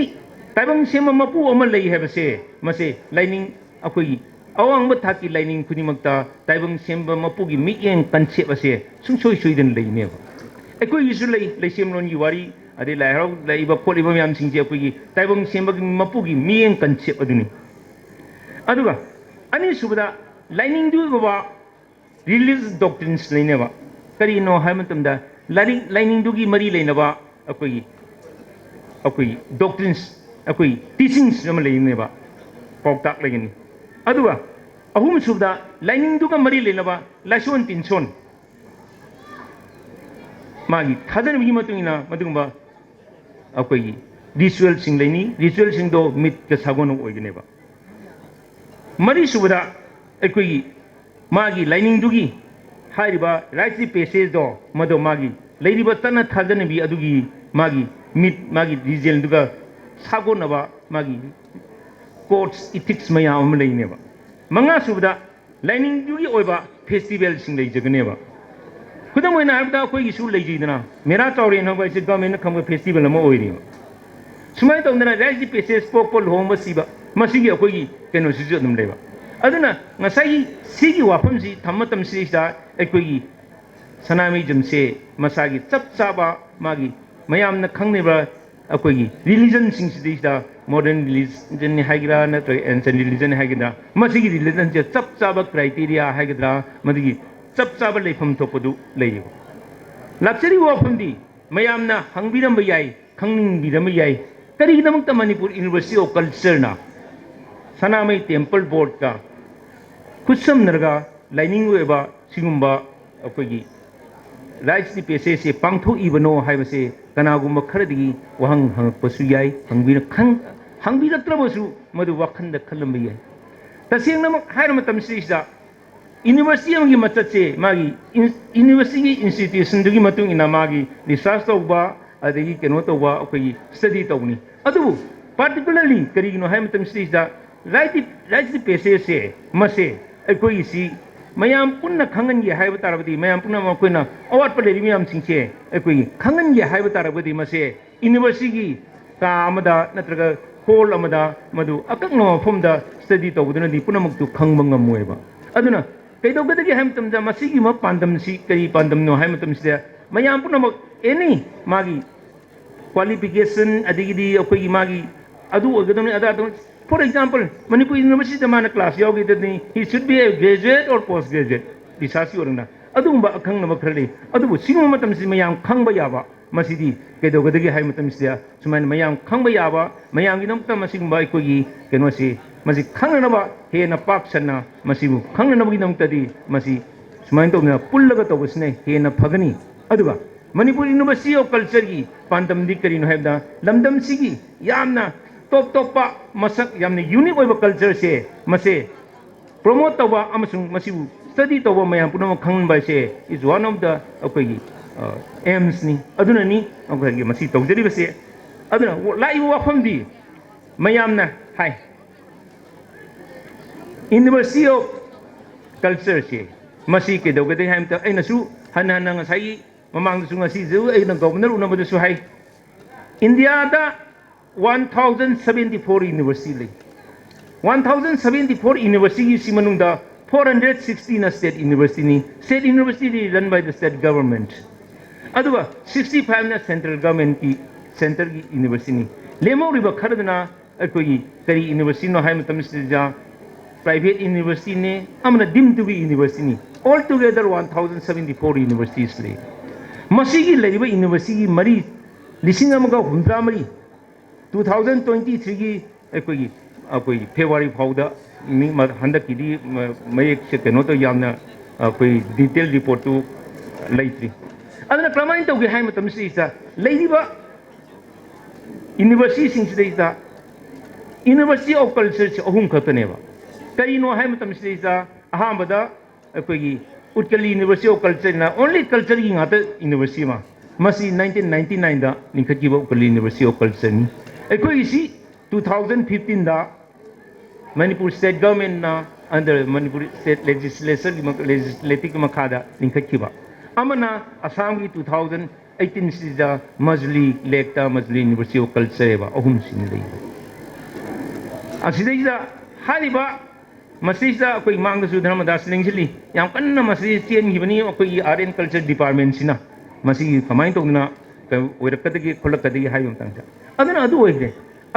taibang sema mapu amal lei habase mase lining akoi awang ba thaki lining khunimakta taibang semba mapu gi miyeng concept ase sungsoi soiden leineba akoi isu leisemron gi wari ade lairau laiba kholiba myam singje akoi taibang semba gi mapu gi miyeng concept aduni aduga ani subada lining du baba religious doctrines leineba kari no hamatamda lining du gi mari leinaba akoi doctrines akoi teachings nam leineba poktak legini aduga ahum subda lining du ga mari leinaba lason tinson magi thadan mi matungina madungba akoi ritual sing leini ritual sing do mit ka sagon oigneba mari subada akoi magi lining du gi hariba right passage do mado magi leiriba tana thadan bi adugi magi mit magi region duga sagonaba magi courts ethics mayam leineba manga subda lining du gi oiba festival sing lei jagneba khudam oina habda koi isu leijidana mera chawre no ba government kham festival ma oiri sumai tawdana right passage popol home siba masigi akoi keno sisu dum leba aduna ngasai sigi wafam si thamatam si sa akoi Sanamahism se masagi chap chaba magi mayam na khangneba akoi religion sing si da modern religion ni hagira na to ancient religion hagira masigi religion je chap chaba criteria hagira madigi chap chaba leifam thopadu leiyo luxury wafam di mayam na hangbiram yai khangning biram yai kari namak ta Manipur University of Culture na Sanamahi Temple Board ka kusam narga lining weba singumba akoi rights di pese se pangtho ibano haibase kanagumba kharadigi wahang hangpasu yai hangbira trabasu madu wakhanda khalamba yai taseng namak hairama tamsi da university amgi matche magi university institution dugi matung ina magi research tawba adagi keno tawba akoi study tawni adu particularly karigino hairama tamsi da rights di pese se mase akoi si mayam punna khangan ye haiba tarabadi mayam punna ma koina awat pale rimyam singche ekoi khangan ye haiba tarabadi mase university ka amada natraga hall amada madu akakno phomda study tawduna di punna muktu khangbang amoeba aduna kaidogada gi hamtam da masigi ma pandam si kari pandam no hamtam si mayam punna mak any magi qualification adigi akoi magi adu ogadam ada for example Manipur University the mana class yogi ni he should be a graduate or postgraduate disasi orna adu ba akhang na makrali adu singo matam si mayam khang ba yaba masidi kedo gadagi hai matam sia suman mayam khang ba yaba mayam gi namta masing ba ko gi keno si masi khang na ba he na pak sanna masibu khang na ba gi namta di masi suman to na pullaga to busne he na phagani aduga Manipur University of Culture gi pandam dikari no hebda lamdam sigi yamna top pa masak yamna unique oiba culture se mase promote tawa amasung masibu study tawa mayam punam khang ba se is one of the akoi aims ni aduna ni akoi masi tawjari ba se aduna lai wa famdi mayamna hai University of Culture se masi ke dogade haim ta aina su hana nang sai mamang su ngasi zu aina governor unamadu su hai India da 1074 university 1074 university si manungda 416 na state university run by the state government aduga 65 na central government ki center ki university lemo riba khadna akoi kari university no hai matam ja private university ne amna deemed to be university all together 1074 universities le masigi leriba university mari lising amaga humdra mari 2023 ki akoi February phauda mi handak ki mai se keno to yamna akoi detail report tu laitri adana pramain to ge hai matam si sa leiriba university sing si da University of Culture se ahum khatane ba kari no hai matam si sa ahambada akoi Utkal University of Culture na only culture gi ngata university ma masi 1999 da ninkhaji ba Utkal University of Culture ni akoi isi 2015 da Manipur state government na under Manipur state legislative makhada linkhakiba amana Assam gi 2018 si da Majli Lekta Majli University of Culture ba ahum sin lei asidai da hariba masisa akoi mangda su dharma das lingsili yam kanna masi chen gibani akoi RN culture department sina masi kamai to na oirakadagi kholakadagi hayum tangja adana adu oide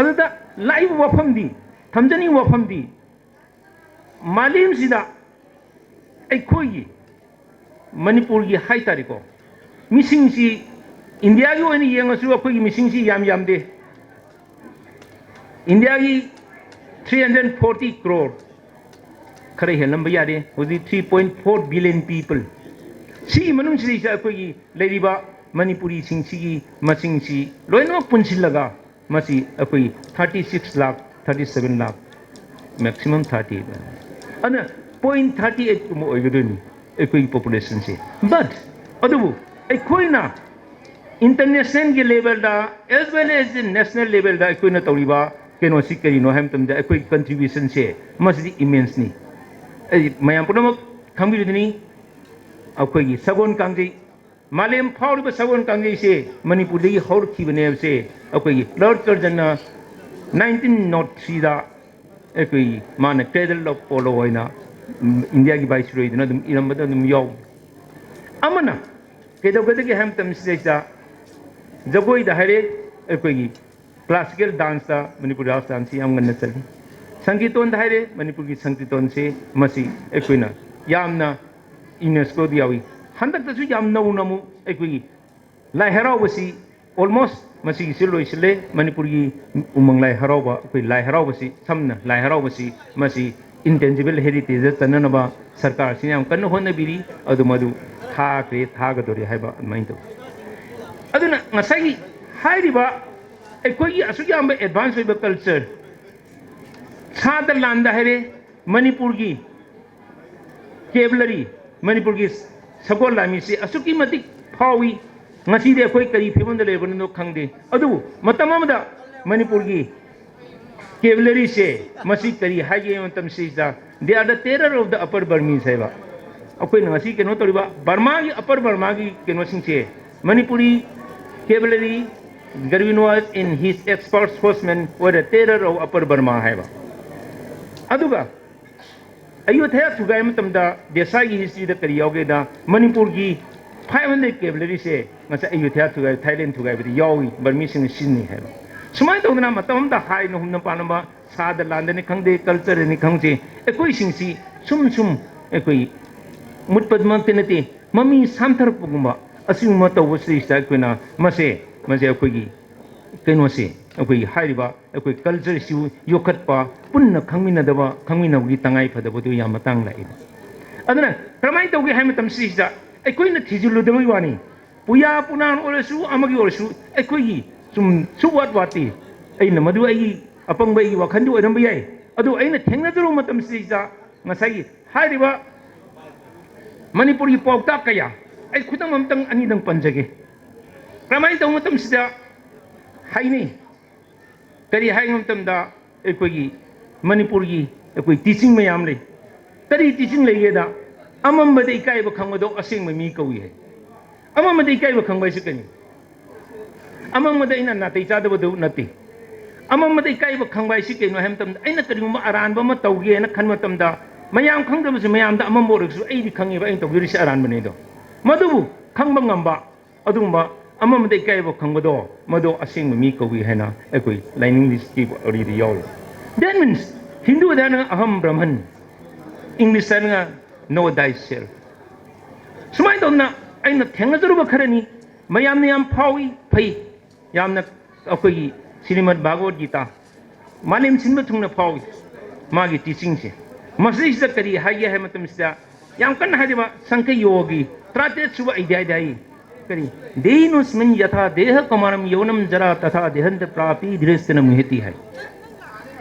adada live wafamdi thamjani wafamdi malim sida aikoi Manipur gi hai tariko missing si India gi oni yengasu akoi missing si yam de India gi 340 crore khare helam ba yare hozi 3.4 billion people si manung si sa akoi leriba Manipuri sing si masing si loino punsilaga masi akoi 36 lakh 37 lakh maximum 30 ana 0.38 mo oiguduni akoi population se but adu akoi na international ke level da as well as the national level da akoi na tawriba keno sikari no ham tam da akoi contribution se masi immense ni mayam punam khangbi ni akoi sagon kangji Malem Paul Sagon Kangi say Manipuri Horki Bene say okay Lord Kurjana 1903 da Ekui Man Tedal of Poloina India Viceroy Nadum Ilamadum Yo Amana Kedogati Hampton says Jagoi the Hare Ekui classical dance Manipuri dance Yam Ganasali Sangiton the Hare Manipuri Sangiton say Masi Equina Yamna UNESCO Diawi Handak the Yam no namu equi. Lai Harawasi almost Masi Silo Isle, Manipuri Umang Lai Harawa, Lai Harawasi, Samna, Lai Harawasi, Masi intangible heritage, Tananaba, Sarkar, Siam, Kanohona Biri, Adumadu, Ha, Great Hagadori Haba, Minto. Aduna Masai, Haidiba, Equi Asuyam advanced with culture. Sada Landa Hare, Manipurgi, Cavalry, Manipurgis. Sagol lami se asuki matik phawi ngasi de khoi kari phimon de lebon no khangde adu matam amada Manipur gi cavalry se masi kari haje matam se da they are the terror of the upper Burmese haiba akoi ngasi keno toriba Burma gi upper Burma gi keno sing se Manipuri cavalry Garvin was in his expert horsemen were the terror of upper Burma haiba aduga Ayutthaya Thugai matamda Desai history da kari yoge da Manipur gi 500 cavalry se ngasa Ayutthaya thugai Thailand thugai bi yawi Burmese sing sinni hai sumai tawdana matam da hai no humna panama sada landani khangde culture ni khangje ekoi singsi sum ekoi mutpadmak tenati mami samthar puguma asingma tawsi sta koina mase ekoi gi keno se ekoi hairiba ekoi culture si yokhatpa punna khangmina daba khangmina gi tangai phadaba du yam matang lai aduna kramai tawgi hai matam si sta ekoi na thijilu dama wani puya punan orasu amagi orasu ekoi gi sum suwat wati aina madu ai apang bai wakhandu oram bai adu aina thengna duru matam si sta ngasai hairiba Manipuri paukta kaya ai khutang mamtang ani dang panjage kramai taw matam sida haini kari hai mamtam da ekoi Manipuri ekoi teaching mayam le tari teaching le ye da amam badai kai ba khangdo asing mi kawi hai amam badai kai ba khangbai sikani amam badai na na tai cha da bu nati amam badai kai ba khangbai sikai no hamtam aina kari ma aran ba ma tawge na khan matam da mayam khangdam su mayam da amam borsu ai di khangi ba ai tawgi ri aran bane do madubu khangba ngamba adumba amam dai kai ba khangdo mado asing mi kawi haina ekoi lining list ki ori di yaw that means Hindu da na aham brahman English da na know thyself sumai donna aina thenga jaru ba kharani mayam ne yam phawi phai yamna akoi Srimad Bhagavad Gita manim sinba thungna phawi magi teaching se masjid da kari hayya hai matam sida yam kan hadiba sanka yogi trate suba idai kari deinus min yatha deha kamanam yonam jara tatha dehant prapi dhirestana muhiti hai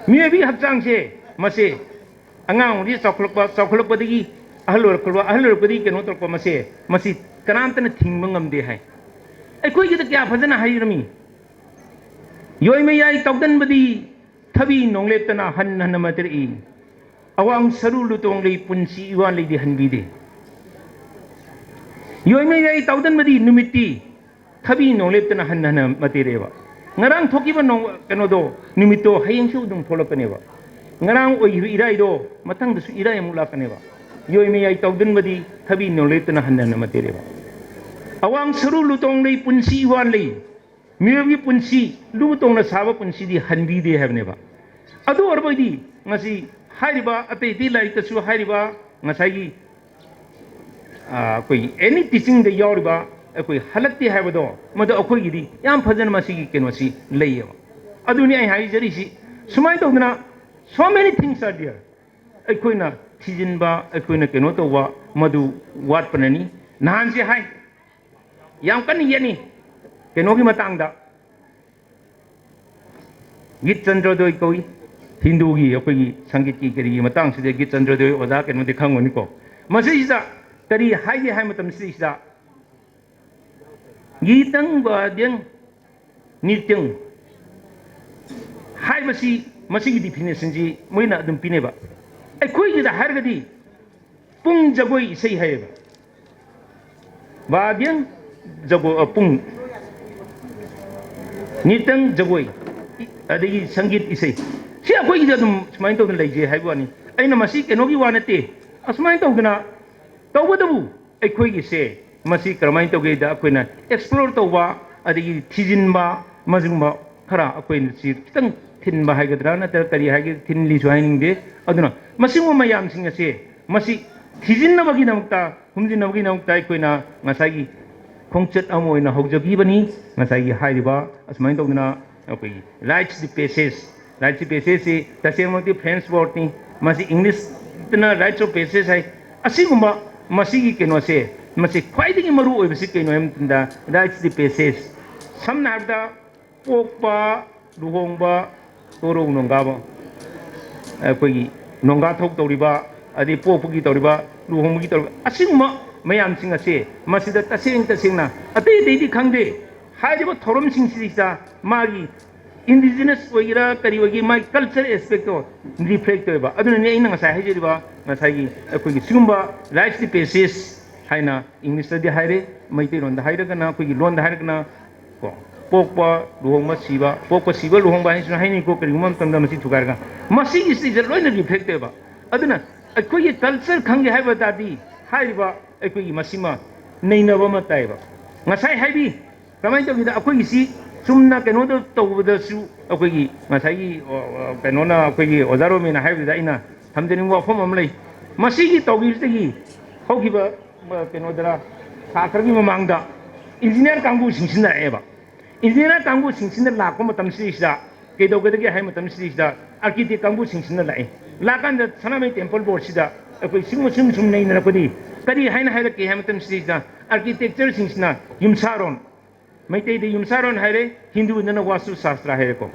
mi bi hapchang se mase angang ri choklok digi ahlor padi keno tor ko mase masi kanantana thingmangam de hai ai koi gi da kya phajana hai rami yoi me yai tawdan badi thabi nongleptana han matri awang saru lutong lei punsi iwan lei di hanbi de yoi me yai tawdan madi numiti thabi nongleptana hanna matireba ngarang thokiba nong kano do numito hayeng su dung tholakaneba ngarang oi irai do mathang da su irai mu lakaneba yoi me yai tawdan madi thabi nongleptana hanna matireba awang saru lutong lei punsi iwan lei miyobi punsi lutong na saba punsi di hanbi de habneba adu arbadi ngasi hairiba ate di lai ta su hairiba ngasai koi any teaching de yoriba koi halatti haibado mada akoi gi di yam phajan ma si keno si leiyo aduni ai hai jari si sumai to na so many things are there akoi na thijin ba akoi na keno to wa madu wat panani nan si hai yam kan yani keno gi matang da git chandra doi koi Hindu gi akoi sangit ki kari matang side gi chandra doi oda ken mode khangoni ko masi sa kari hai matam si sa gi tang ba deng ni teng hai masi gi definition ji moina dum pine ba ai koi gi da har ga di pung jagoi sei hai ba deng jago pung ni teng jagoi adigi sangit isei si akoi gi dum smain to lai je hai bani aina masi keno gi wanate asmain to gna tawbadabu akoi gi se masi karmain to ge da akoina explore to wa adigi thijin ba majung ba khara akoin si kitang thin ba hai gadra na ter kari hai gi thin li joining de aduna masi mo mayam sing ase masi thijin na bagi namta humjin na bagi namta akoina ngasai khongchet amoina hojagi bani ngasai hai riba asmain to gna okay rights the passage si tasemoti friends word ni masi English tana rights of passage hai asiguma masi gi keno se masi khwaidigi maru oi bisi keno em tinda rights the passage samna habda pokpa luhongba toro nongga ba akoi nongga thok toriba adi pokpugi toriba luhonggi toriba asiguma mayam singa se masi da taseng na ate di khangde hajiba thorom sing sisa magi indigenous oira kari wagi my culture aspect of reflect ba aduna ne ina ngasa haje ba ngasa gi akoi gi sumba rights the basis haina english di haire mai te ron da haire kana akoi gi lon da haire kana ko pokpa luhongma siba luhongba hin haini ko kari mum tang da masi thugar ga masi gi si loi na reflect ba aduna akoi gi culture khange haiba da di haire ba akoi gi masima neinaba ma taiba ngasai haibi kamai to gida akoi si sumna keno do tawda su akoi gi ngasai keno na akoi gi ozaro mina haibi da ina hamdeni wa phom amlei masi gi tawgi gi hokiba keno dara sakragi mamangda engineer kangbu singsina eba engineer kangbu singsina lakko matam sida kedo gedege hai matam sida architect kangbu singsina lai lakan da Sanamahi temple board sida akoi sum nei na kodi kadi haina haira ke hai matam sida architecture singsina yumsaron maitei de yumsaron haire hindu na wastu shastra haire ko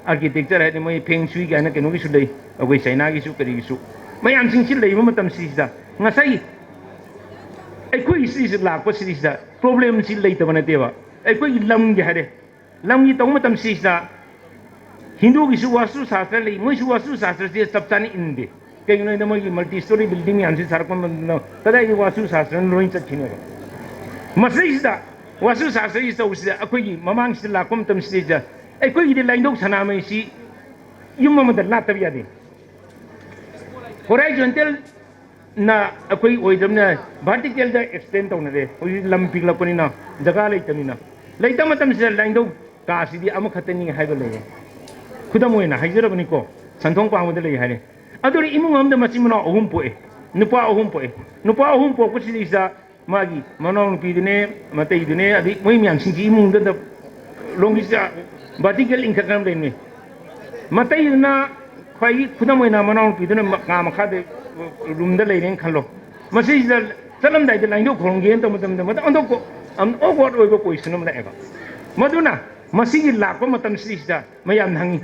architecture haire mai feng shui ga na keno gi su dei akoi china gi su kari gi su mayam singsil lei matam sida ngasai ꯑꯩꯈꯣꯏ ꯁꯤꯁꯦ ꯂꯥꯛꯄ ꯁꯤꯁꯤꯗ ꯄ꯭ꯔꯣꯕ꯭ꯂꯦꯝꯁꯤ ꯂꯩꯇꯕ ꯅꯠꯇꯦꯕ ꯑꯩꯈꯣꯏꯒꯤ ꯂꯝꯒꯤ ꯍꯥꯏꯔꯦ ꯂꯝꯒꯤ ꯇꯧꯕ ꯃꯇꯝ ꯁꯤꯁꯤꯗ ꯍꯤꯟꯗꯨꯒꯤꯁꯨ ꯋꯥꯁꯇꯨ ꯁꯥꯁꯇ꯭ꯔ ꯂꯩ ꯃꯣꯏꯁꯨ ꯋꯥꯁꯇꯨ ꯁꯥꯁꯇ꯭ꯔꯁꯦ ꯆꯞ ꯆꯥꯅ ꯏꯟꯗꯦ ꯀꯩꯒꯤꯅꯣ ꯍꯥꯏꯕꯗ ꯃꯣꯏꯒꯤ ꯃꯜꯇꯤ ꯁ꯭ꯇꯣꯔꯤ ꯕꯤꯜꯗꯤꯡ ꯃꯌꯥꯝꯁꯤ ꯁꯥꯔꯛꯄ ꯃꯇꯝꯗ ꯀꯗꯥꯏꯒꯤ ꯋꯥꯁꯇꯨ ꯁꯥꯁꯇ꯭ꯔꯅ ꯂꯣꯏ ꯆꯠꯈꯤꯅꯦꯕ ꯃꯁꯤꯗꯩꯁꯤꯗ ꯋꯥꯁꯇꯨ ꯁꯥꯁꯇ꯭ꯔꯒꯤ ꯇꯧꯕꯁꯤꯗ ꯑꯩꯈꯣꯏꯒꯤ ꯃꯃꯥꯡꯁꯤꯗ ꯂꯥꯛꯄ ꯃꯇꯝꯁꯤꯗꯩꯁꯤꯗ ꯑꯩꯈꯣꯏꯒꯤꯗꯤ ꯂꯥꯏꯅꯤꯡꯊꯧ ꯁꯅꯥꯃꯍꯤꯁꯤ ꯌꯨꯝ ꯑꯃꯗ ꯂꯥꯠꯇꯕ ꯌꯥꯗꯦ horizontal na akoi oidamna vertical da extend tawna de oi lam piglapani na jaga leitamina leitama tam se laindau ka si di amu khatani haiba lei khudam oina haijarabani ko santhong pang da lei haire aduri imung amda machimuna ohum poe nupa ohum po ko si sa magi manong pi dine matei dine adi moi myang singi imung da longi sa vertical inkakam de ni matei na khoi khudam oina manong pi dine ma makha de room da leireng khalo masi da salam dai da laingo khonggen to matam da mata ondo ko am awkward oi ko question am la eba maduna masi gi lakpa matam si da mayam hangi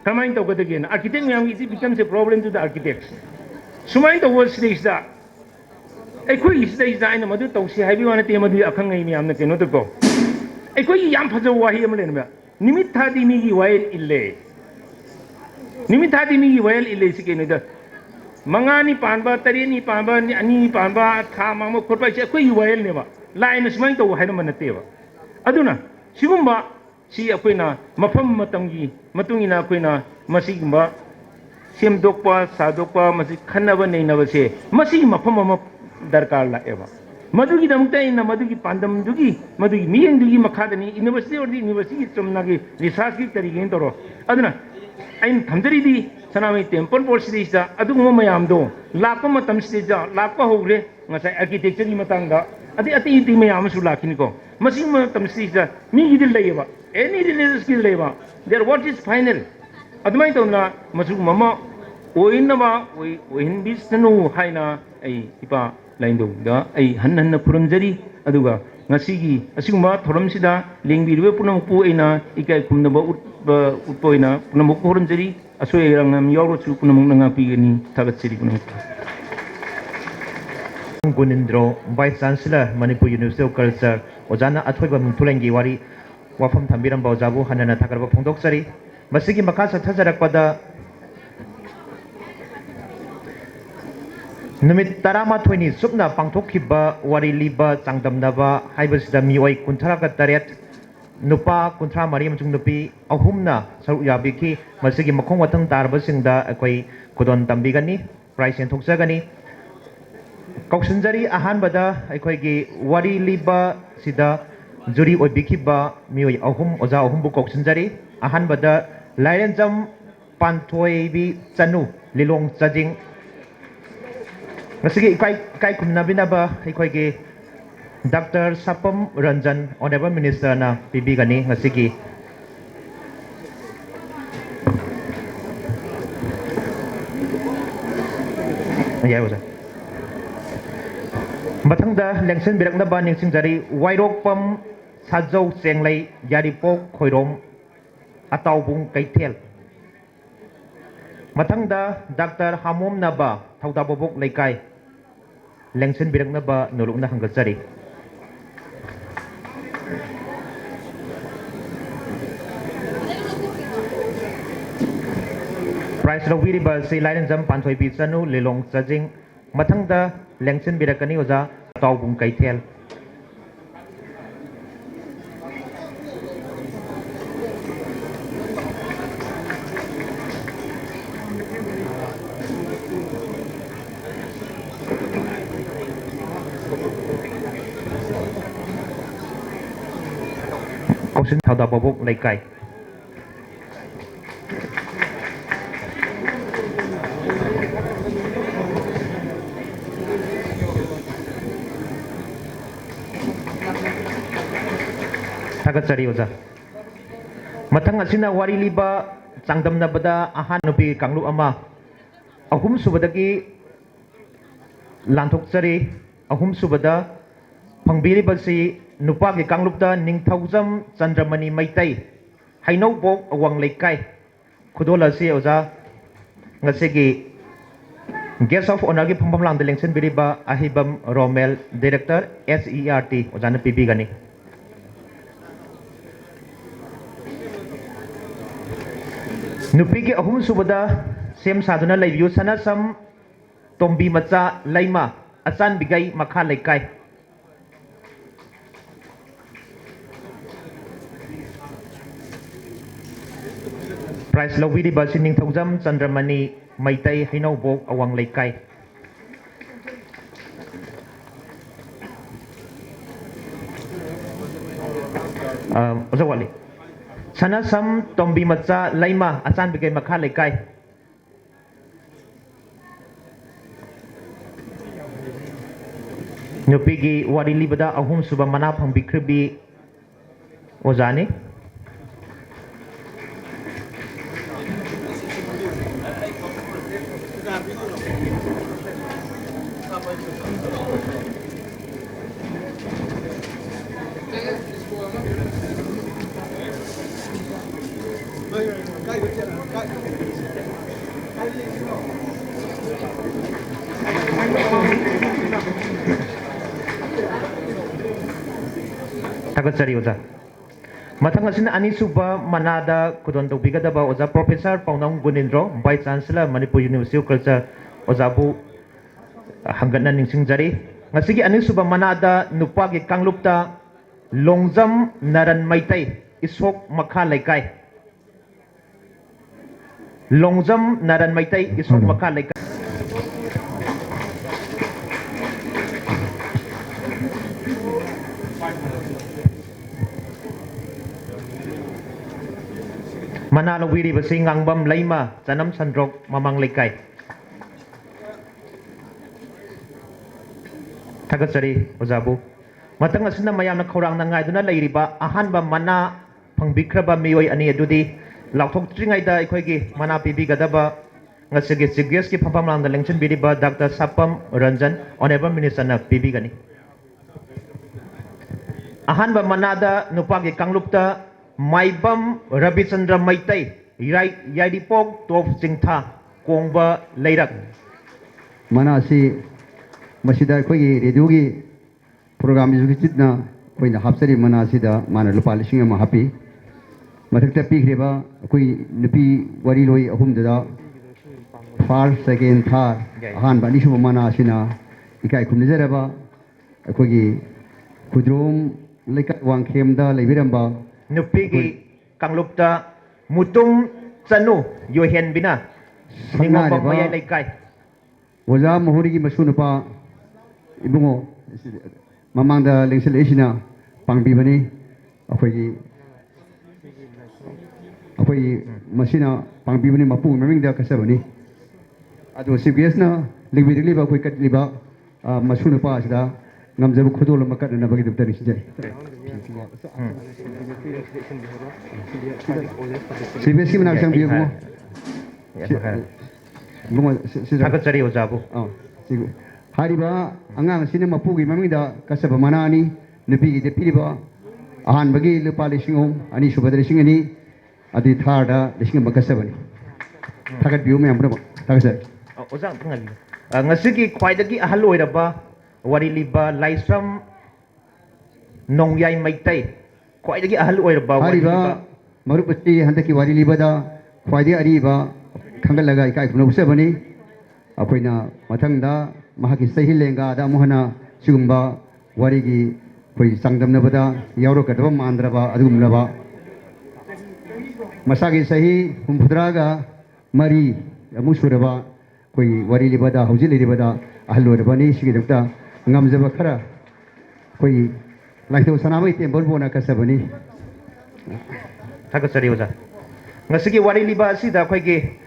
kamain to gada gen architect mayam gi becomes a problem to the architects sumain to was is da ekoi is da ina madu to si haibi wana te madu akhang ngai mayam na keno to ko ekoi yam phajo wahi am len ba nimit thadi mi gi wail ille nimit thadi mi gi wail ille si keno da mangani panba tareni panba ani panba tha mama khotpa se koi wail ne ba lain sumai to haina manate ba aduna sigumba si akoina mafam matamgi matungina akoina masigumba semdokpa sadokpa masi khanaba nei na ba se masi mafam ma darkar la eba madugi damta ina madugi pandam dugi madugi miyeng dugi makhadani university or university chomna gi research gi tarigen toro aduna ain thamdari di Sanamahi temple board series da aduguma mayam do lakpa matam series da lakpa hogre ngasai architecture gi matangda ati mayam su lakini ko masi matam series da mi gi dil leba any religious gi leba there what is final adumai to na masu mama oinama oin bisnu haina ai ipa laindu da ai hanna puramjari aduga ngasigi asiguma thoramsida lengbiwe punampu aina ikai kumnaba utpoina punamuk puramjari asoi rangam yoro chu punamuk nanga pigani thagatsiri punamuk Gunindro Vice Chancellor Manipuri University of Culture Ojana Athoiba Mungthulengi wari wafam thambiram bawjabu hanana thagarba phongdoksari masigi makha sathajarakpada numit taramathoi supna pangthokhiba wari liba changdamnaba haibasida mioi kuntharaga taret nupa kunthra mari amchung nupi ahumna saru yabiki masigi makhong wathang tarbasingda akoi kodon tambigani price enthokjagani kauksunjari ahanbada aikoigi wari liba sida juri oibikiba mioi ahum oja ahum bu kauksunjari ahanbada lairenjam panthoibi chanu lilong chajing masigi kai kumnabinaba aikoigi Dr. Sapam Ranjan, Honorable Minister na pibigani ngasigi. Ayaw sa. Matangda lengsen birak na ba ning singjari wairok pam sajaw senglay yari po khoirom ataw bung kaitel. Matangda Dr. Hamom na ba thawda bobok laikay lengsen birak na ba nuluk na hanggatsari. Price lo wiri ba si lain jam panthoi bi chanu lelong chajing mathangda lengchen birakani oja tawbung kaithel ꯅꯥꯎꯗꯥ ꯕꯣꯕꯣꯛ ꯂꯩꯀꯥꯏ ꯊꯥꯒꯠꯆꯔꯤ ꯑꯣꯖꯥ ꯃꯊꯪ ꯑꯁꯤꯅ ꯋꯥꯔꯤ ꯂꯤꯕ ꯆꯥꯡꯗꯝꯅꯕꯗ ꯑꯍꯥꯟ ꯅꯨꯄꯤ ꯀꯥꯡꯂꯨꯞ ꯑꯃ ꯑꯍꯨꯝ ꯁꯨꯕꯗꯒꯤ ꯂꯥꯟꯊꯣꯛꯆꯔꯤ ꯑꯍꯨꯝ ꯁꯨꯕꯗ ꯐꯪꯕꯤꯔꯤꯕꯁꯤ ꯅꯨꯄꯥꯒꯤ ꯀꯥꯡꯂꯨꯞꯇ ꯅꯤꯡꯊꯧꯖꯝ ꯆꯟꯗ꯭ꯔꯃꯅꯤ ꯃꯩꯇꯩ ꯍꯩꯅꯧꯕꯣꯛ ꯑꯋꯥꯡ ꯂꯩꯀꯥꯏ ꯈꯨꯗꯣꯜ ꯑꯁꯤ ꯑꯣꯖꯥ ꯉꯁꯤꯒꯤ ꯒꯦꯁ ꯑꯣꯐ ꯑꯣꯅꯔꯒꯤ ꯐꯝꯐꯝ ꯂꯥꯡꯗ ꯂꯦꯡꯁꯤꯟꯕꯤꯔꯤꯕ ꯑꯍꯤꯕꯝ ꯔꯣꯃꯦꯜ ꯗꯥꯏꯔꯦꯛꯇꯔ SERT ꯑꯣꯖꯥꯅ ꯄꯤꯕꯤꯒꯅꯤ ꯅꯨꯄꯤꯒꯤ ꯑꯍꯨꯝ ꯁꯨꯕꯗ ꯁꯦꯝ ꯁꯥꯗꯨꯅ ꯂꯩꯕꯤꯌꯨ ꯁꯅꯥꯁꯝ ꯇꯣꯝꯕꯤ ꯃꯆꯥ ꯂꯩꯃ ꯑꯆꯥꯟꯕꯤꯒꯩ ꯃꯈꯥ ꯂꯩꯀꯥꯏ ꯄ꯭ꯔꯥꯏꯖ ꯂꯧꯕꯤꯔꯤꯕ ꯑꯁꯤ ꯅꯤꯡꯊꯧꯖꯝ ꯆꯟꯗ꯭ꯔꯃꯅꯤ ꯃꯩꯇꯩ ꯍꯩꯅꯧꯕꯣꯛ ꯑꯋꯥꯡ ꯂꯩꯀꯥꯏ ꯑꯣꯖꯥ ꯋꯥꯠꯂꯤ ꯁꯅꯥꯁꯝ ꯇꯣꯝꯕꯤ ꯃꯆꯥ ꯂꯩꯃ ꯑꯆꯥꯟꯕꯤꯒꯩ ꯃꯈꯥ ꯂꯩꯀꯥꯏ ꯅꯨꯄꯤꯒꯤ ꯋꯥꯔꯤ ꯂꯤꯕꯗ ꯑꯍꯨꯝ ꯁꯨꯕ ꯃꯅꯥ ꯐꯪꯕꯤꯈ꯭ꯔꯕꯤ ꯑꯣꯖꯥꯅꯤ ꯊꯥꯒꯠꯆꯔꯤ ꯑꯣꯖꯥ ꯃꯊꯪ ꯑꯁꯤꯅ ꯑꯅꯤꯁꯨꯕ ꯃꯅꯥꯗ ꯈꯨꯗꯣꯟ ꯇꯧꯕꯤꯒꯗꯕ ꯑꯣꯖꯥ professor Paonam Gunindro vice chancellor Manipur university of culture ꯑꯣꯖꯥꯕꯨ ꯍꯪꯒꯠꯅ ꯅꯤꯡꯁꯤꯡꯖꯔꯤ ꯉꯁꯤꯒꯤ ꯑꯅꯤꯁꯨꯕ ꯃꯅꯥꯗ ꯅꯨꯄꯥꯒꯤ ꯀꯥꯡꯂꯨꯞꯇ ꯂꯣꯡꯖꯝ ꯅꯔꯟ ꯃꯩꯇꯩ ꯏꯁꯣꯛ ꯃꯈꯥ ꯂꯩꯀꯥꯏ ꯂꯣꯡꯖꯝ ꯅꯔꯟ ꯃꯩꯇꯩ ꯏꯁꯣꯛ ꯃꯈꯥ ꯂꯩꯀꯥꯏ ꯃꯅꯥ ꯂꯧꯕꯤꯔꯤꯕꯁꯤ ꯉꯥꯡꯕꯝ ꯂꯩꯃ ꯆꯅꯝ ꯁꯟꯗ꯭ꯔꯣꯛ ꯃꯃꯥꯡ ꯂꯩꯀꯥꯏ ꯊꯥꯒꯠꯆꯔꯤ ꯑꯣꯖꯥꯕꯨ ꯃꯊꯪ ꯑꯁꯤꯅ ꯃꯌꯥꯝꯅ ꯈꯧꯔꯥꯡꯅ ꯉꯥꯏꯗꯨꯅ ꯂꯩꯔꯤꯕ ꯑꯍꯥꯟꯕ ꯃꯅꯥ ꯐꯪꯕꯤꯈ꯭ꯔꯕ ꯃꯤꯑꯣꯏ ꯑꯅꯤ ꯑꯗꯨꯗꯤ ꯂꯥꯎꯊꯣꯛꯇ꯭ꯔꯤꯉꯩꯗ ꯑꯩꯈꯣꯏꯒꯤ ꯃꯅꯥ ꯄꯤꯕꯤꯒꯗꯕ ꯉꯁꯤꯒꯤ ꯆꯤꯐ ꯒꯦꯁꯀꯤ ꯐꯝꯐꯝ ꯂꯥꯡꯗ ꯂꯦꯡꯁꯤꯟꯕꯤꯔꯤꯕ ꯗꯥꯛꯇꯔ ꯁꯥꯄꯝ ꯔꯟꯖꯟ ꯑꯣꯅꯦꯕꯜ ꯃꯤꯅꯤꯁꯇꯔꯅ ꯄꯤꯕꯤꯒꯅꯤ ꯑꯍꯥꯟꯕ ꯃꯅꯥꯗ ꯅꯨꯄꯥꯒꯤ ꯀꯥꯡꯂꯨꯞꯇ ꯃꯥꯏꯕꯝ ꯔꯕꯤꯆꯟꯗ꯭ꯔ ꯃꯩꯇꯩ ꯌꯥꯏꯔꯤꯄꯣꯛ ꯇꯣꯞ ꯆꯤꯡꯊꯥ ꯀꯣꯡꯕ ꯂꯩꯔꯛ ꯃꯅꯥ ꯑꯁꯤ ꯃꯁꯤꯗ ꯑꯩꯈꯣꯏꯒꯤ ꯔꯦꯗꯤꯑꯣꯒꯤ ꯄ꯭ꯔꯣꯒ꯭ꯔꯥꯝ ꯑꯦꯖꯨꯀꯦꯇꯤꯞꯅ ꯑꯩꯈꯣꯏꯅ ꯍꯥꯞꯆꯔꯤꯕ ꯃꯅꯥ ꯑꯁꯤꯗ ꯃꯥꯅ ꯂꯨꯄꯥ 1,000 ꯍꯥꯞꯄꯤ ꯃꯊꯛꯇ ꯄꯤꯈ꯭ꯔꯤꯕ ꯑꯩꯈꯣꯏ ꯅꯨꯄꯤ ꯋꯥꯔꯤ ꯂꯣꯏ ꯑꯍꯨꯝꯗꯨꯗ ꯐꯥꯔꯁ ꯁꯦꯀꯦꯟ ꯊꯥꯔ ꯑꯍꯥꯟꯕ ꯑꯅꯤꯁꯨꯕ ꯃꯅꯥ ꯑꯁꯤꯅ ꯏꯀꯥꯏ ꯈꯨꯝꯅꯖꯔꯕ ꯑꯩꯈꯣꯏꯒꯤ ꯈꯨꯗ꯭ꯔꯣꯝ ꯂꯩꯀꯥꯏ ꯋꯥꯡꯈꯦꯝꯗ ꯂꯩꯕꯤꯔꯝꯕ ꯅꯨꯄꯤꯒꯤ ꯀꯥꯡꯂꯨꯞꯇ ꯃꯨꯇꯨꯝ ꯆꯅꯨ ꯌꯣꯍꯦꯟꯕꯤꯅ ꯅꯤꯡꯉꯣꯝꯕꯝ ꯃꯌꯥꯏ ꯂꯩꯀꯥꯏ ꯑꯣꯖꯥ ꯃꯍꯣꯔꯤꯒꯤ ꯃꯁꯨ ꯅꯨꯄꯥ ꯏꯕꯨꯡꯉꯣ ꯃꯃꯥꯡꯗ ꯂꯦꯡꯁꯤꯜꯂꯛꯏꯁꯤꯅ ꯄꯥꯡꯕꯤꯕꯅꯤ ꯑꯩꯈꯣꯏꯒꯤ ꯃꯁꯤꯅ ꯄꯥꯡꯕꯤꯕꯅꯤ ꯃꯄꯨꯒꯤ ꯃꯃꯤꯡꯗ ꯀꯠꯆꯕꯅꯤ ꯑꯗꯣ ꯆꯤꯐ ꯒꯦꯁꯅ ꯂꯤꯡꯕꯤꯔꯛꯂꯤꯕ ꯑꯩꯈꯣꯏ ꯀꯠꯂꯤꯕ ꯃꯁꯨ ꯅꯨꯄꯥ ꯑꯁꯤꯗ ꯉꯝꯖꯕ ꯈꯨꯗꯣꯜ ꯑꯃ ꯀꯠꯅꯅꯕꯒꯤꯗꯃꯛꯇ ꯅꯤꯡꯁꯤꯡꯖꯔꯤ ꯆꯤꯐ ꯒꯦꯁꯀꯤ ꯃꯅꯥꯛ ꯆꯪꯕꯤꯌꯨ ꯏꯕꯨꯡꯉꯣ ꯊꯥꯒꯠꯆꯔꯤ ꯑꯣꯖꯥꯕꯨ ꯍꯥꯏꯔꯤꯕ ꯑꯉꯥꯡ ꯑꯁꯤꯅ ꯃꯄꯨꯒꯤ ꯃꯃꯤꯡꯗ ꯀꯠꯆꯕ ꯃꯅꯥꯅꯤ ꯅꯨꯄꯤꯒꯤꯗ ꯄꯤꯔꯤꯕ ꯑꯍꯥꯟꯕꯒꯤ ꯂꯨꯄꯥ 3,000 ꯑꯅꯤꯁꯨꯕꯗ 2,000 ꯑꯗꯨꯗꯤ ꯊꯥꯔꯗ 1,000 ꯀꯠꯆꯕꯅꯤ ꯊꯥꯒꯠꯄꯤꯌꯨ ꯃꯌꯥꯝ ꯄꯨꯝꯅꯃꯛ ꯊꯥꯒꯠꯆꯔꯤ ꯑꯣꯖꯥ ꯑꯝꯇꯪ ꯉꯁꯤꯒꯤ ꯈ꯭ꯋꯥꯏꯗꯒꯤ ꯑꯍꯜ ꯑꯣꯏꯔꯕ ꯋꯥꯔꯤ ꯂꯤꯕ ꯂꯥꯏꯁ꯭ꯔꯝ ꯅꯣꯡꯌꯥꯏ ꯃꯩꯇꯩ ꯈ꯭ꯋꯥꯏꯗꯒꯤ ꯑꯍꯜ ꯑꯣꯏꯔꯕ ꯋꯥꯔꯤ ꯂꯤꯕ ꯍꯥꯏꯔꯤꯕ ꯃꯔꯨꯞ ꯑꯁꯤ ꯍꯟꯗꯛꯀꯤ ꯋꯥꯔꯤ ꯂꯤꯕꯗ ꯈ꯭ꯋꯥꯏꯗꯒꯤ ꯑꯔꯤꯕ ꯈꯪꯒꯠꯂꯒ ꯏꯀꯥꯏ ꯈꯨꯝꯅ ꯎꯠꯆꯕꯅꯤ ꯑꯩꯈꯣꯏꯅ ꯃꯊꯪꯗ ꯃꯍꯥꯛꯀꯤ ꯆꯍꯤ ꯂꯦꯡꯒꯥꯗ ꯑꯃꯨꯛ ꯍꯟꯅ ꯁꯤꯒꯨꯝꯕ ꯋꯥꯔꯤꯒꯤ ꯑꯩꯈꯣꯏ ꯆꯥꯡꯗꯝꯅꯕꯗ ꯌꯥꯎꯔꯛꯀꯗꯕ ꯃꯥꯟꯗ꯭ꯔꯕ ꯑꯗꯨꯒꯨꯝꯂꯕ ꯃꯁꯥꯒꯤ ꯆꯍꯤ 63 ꯑꯃꯨꯛ ꯁꯨꯔꯕ ꯑꯩꯈꯣꯏꯒꯤ ꯋꯥꯔꯤ ꯂꯤꯕꯗ ꯍꯧꯖꯤꯛ ꯂꯩꯔꯤꯕꯗ ꯑꯍꯜ ꯑꯣꯏꯔꯕꯅꯤ ꯁꯤꯒꯤꯗꯃꯛꯇ ꯉꯝꯖꯕ ꯈꯔ ꯑꯩꯈꯣꯏꯒꯤ ꯂꯥꯏꯊꯧ ꯁꯅꯥꯃꯍꯤ temple ꯕꯣꯔꯗꯅ ꯀꯠꯆꯕꯅꯤ Thagasari oza. Ngasigi wari liba asida akhoi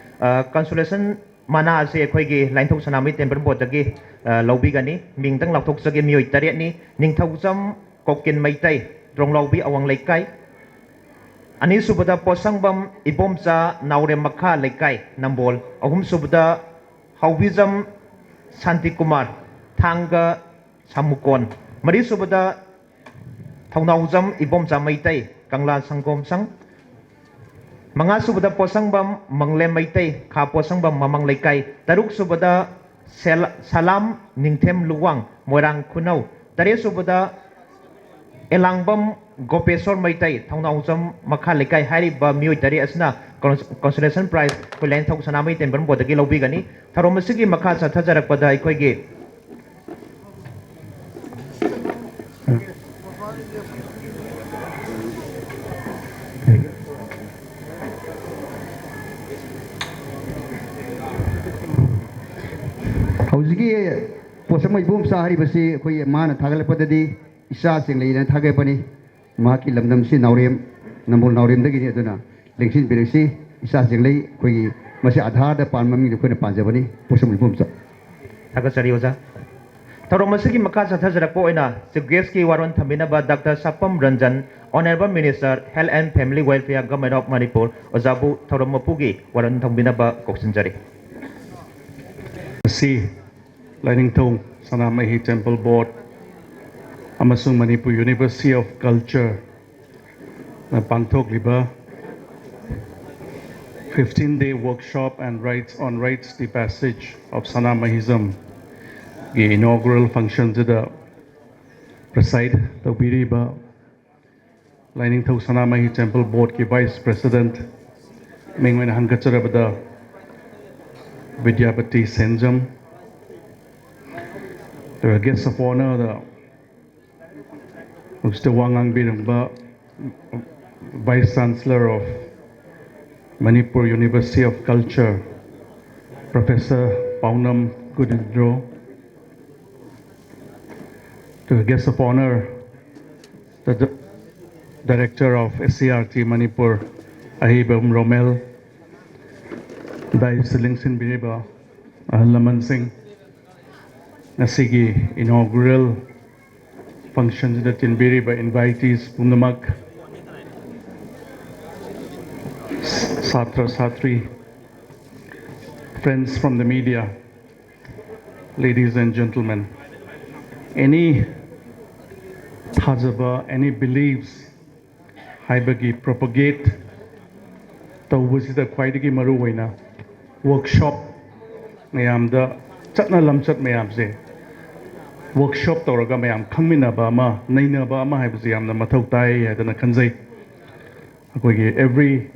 consolation mana ase akhoi Lainingthou Sanamahi Temple Board dagi lobby gani mingtang lakthok sage mioi taret ni ningthaujam kokin maitai dronglaubi awang laikai ani subada posangbam ibomcha naure makha laikai nambol ahum subada haubijam Santi Kumar thanga samukon mari subada thaunaujam ibomcha maitai kangla sangkom sang Manga subada posangbam mangle maitai kha posangbam mamang laikai taruk subada salam ningthem luwang moirang khunau tare subada elangbam gopesor maitai thaunaujam makha laikai hariba mioi tare asna consolation prize ko Lainingthou Sanamahi Temple Board dagi lobi gani tharom asigi makha sa thajarakpada aikoi ge ꯍꯧꯖꯤꯛꯀꯤ ꯄꯣꯠꯁꯛ ꯃꯩꯕꯨꯝ ꯆꯥ ꯍꯥꯏꯔꯤꯕꯁꯤ ꯑꯩꯈꯣꯏ ꯃꯥꯅ ꯊꯥꯒꯠꯂꯛꯄꯗꯗꯤ ꯏꯆꯥꯁꯤꯡ ꯂꯩꯅ ꯊꯥꯒꯠꯄꯅꯤ ꯃꯍꯥꯛꯀꯤ ꯂꯝꯗꯝꯁꯤ ꯅꯥꯎꯔꯦꯝ ꯅꯝꯕꯣꯜ ꯅꯥꯎꯔꯦꯝꯗꯒꯤꯅꯤ ꯑꯗꯨꯅ ꯂꯦꯡꯁꯤꯟꯕꯤꯔꯛꯁꯤ ꯏꯆꯥꯁꯤꯡ ꯂꯩ ꯑꯩꯈꯣꯏꯒꯤ ꯃꯁꯤ ꯑꯙꯥꯔꯗ ꯄꯥꯟꯕ ꯃꯤꯡꯗ ꯑꯩꯈꯣꯏꯅ ꯄꯥꯟꯖꯕꯅꯤ ꯄꯣꯠꯁꯛ ꯃꯩꯕꯨꯝ ꯆꯥ Thagasari oza Tharom asigi makha sa thajarakpa oina Chief Guest ki waron thaminaba Dr. Sapam Ranjan Honorable Minister Health and Family Welfare Government of Manipur Ozabu Tharom mapugi waron thaminaba koksinjari See Lainingthou Sanamahi Temple Board amasung Manipur University of Culture na pangthokliba 15-day workshop and rites on rites the passage of Sanamahism the inaugural function the preside tawbiriba Lainingthou Sanamahi Temple Board ki Vice President Mingwen Hankacharabada Vidyapati Senjam. The guests of honor, Mr. Wangang Biramba, Vice Chancellor of Manipur University of Culture, Professor Paunam Gudindro. The guests of honor, the Director of SCRT Manipur, Ahibam Romel, Dai Silingsin Biriba, Laman Singh, Nasigi inaugural functions that in Biriba invitees Pundamak, Satra Satri, friends from the media, ladies and gentlemen, any Thazaba, any beliefs, Haibagi propagate, Tawusida Kwaidigi Maruwaina. Workshop mayam da chatna lamchat mayam se workshop tawraga mayam khangminaba ama nainaba ama haibasi yamna mathau tai hadana khanjai akogi every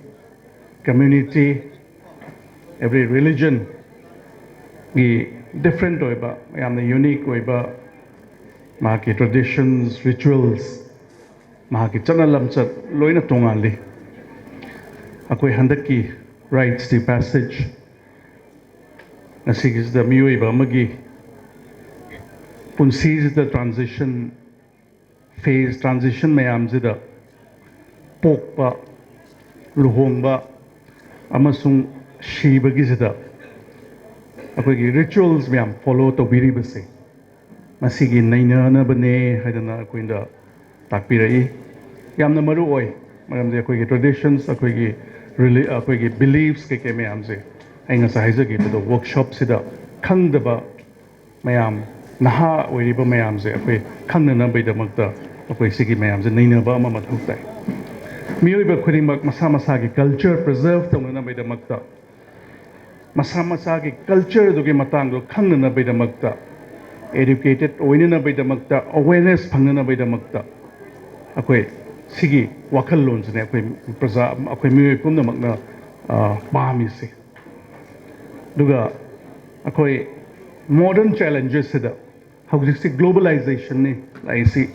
community every religion gi different oiba yamna unique oiba mahaki traditions rituals mahaki chatna lamchat loina tongali akoi handaki rites the passage Nasig is the Miuiba Magi Punsis the transition phase, transition mayam zida Pokpa Luhongba Amasung Shiba Gizida Akwagi rituals mayam follow to Biribase Masigi Naina Nabane Hadana Aquinda Takpirai Yamna Maru Oi Madam the Akwagi traditions Akwagi beliefs Keke mayamze Ainga Sahizagi to the workshop Sida Kangdaba Mayam Naha Weriba Mayamze, Kangana by the Magda, Sigi Mayams, and Nina Bama Matutai. Miuba Kurimak Masamasagi culture preserved Tonana by the Magda. Masamasagi culture Dugi Matango, Kangana by the Magda. Educated Oinina by the Magda, awareness Pangana by the Magda. Sigi Wakal loans and Miu Punda Magna Bamisi. Duga Akoi modern challenges how you see globalization I see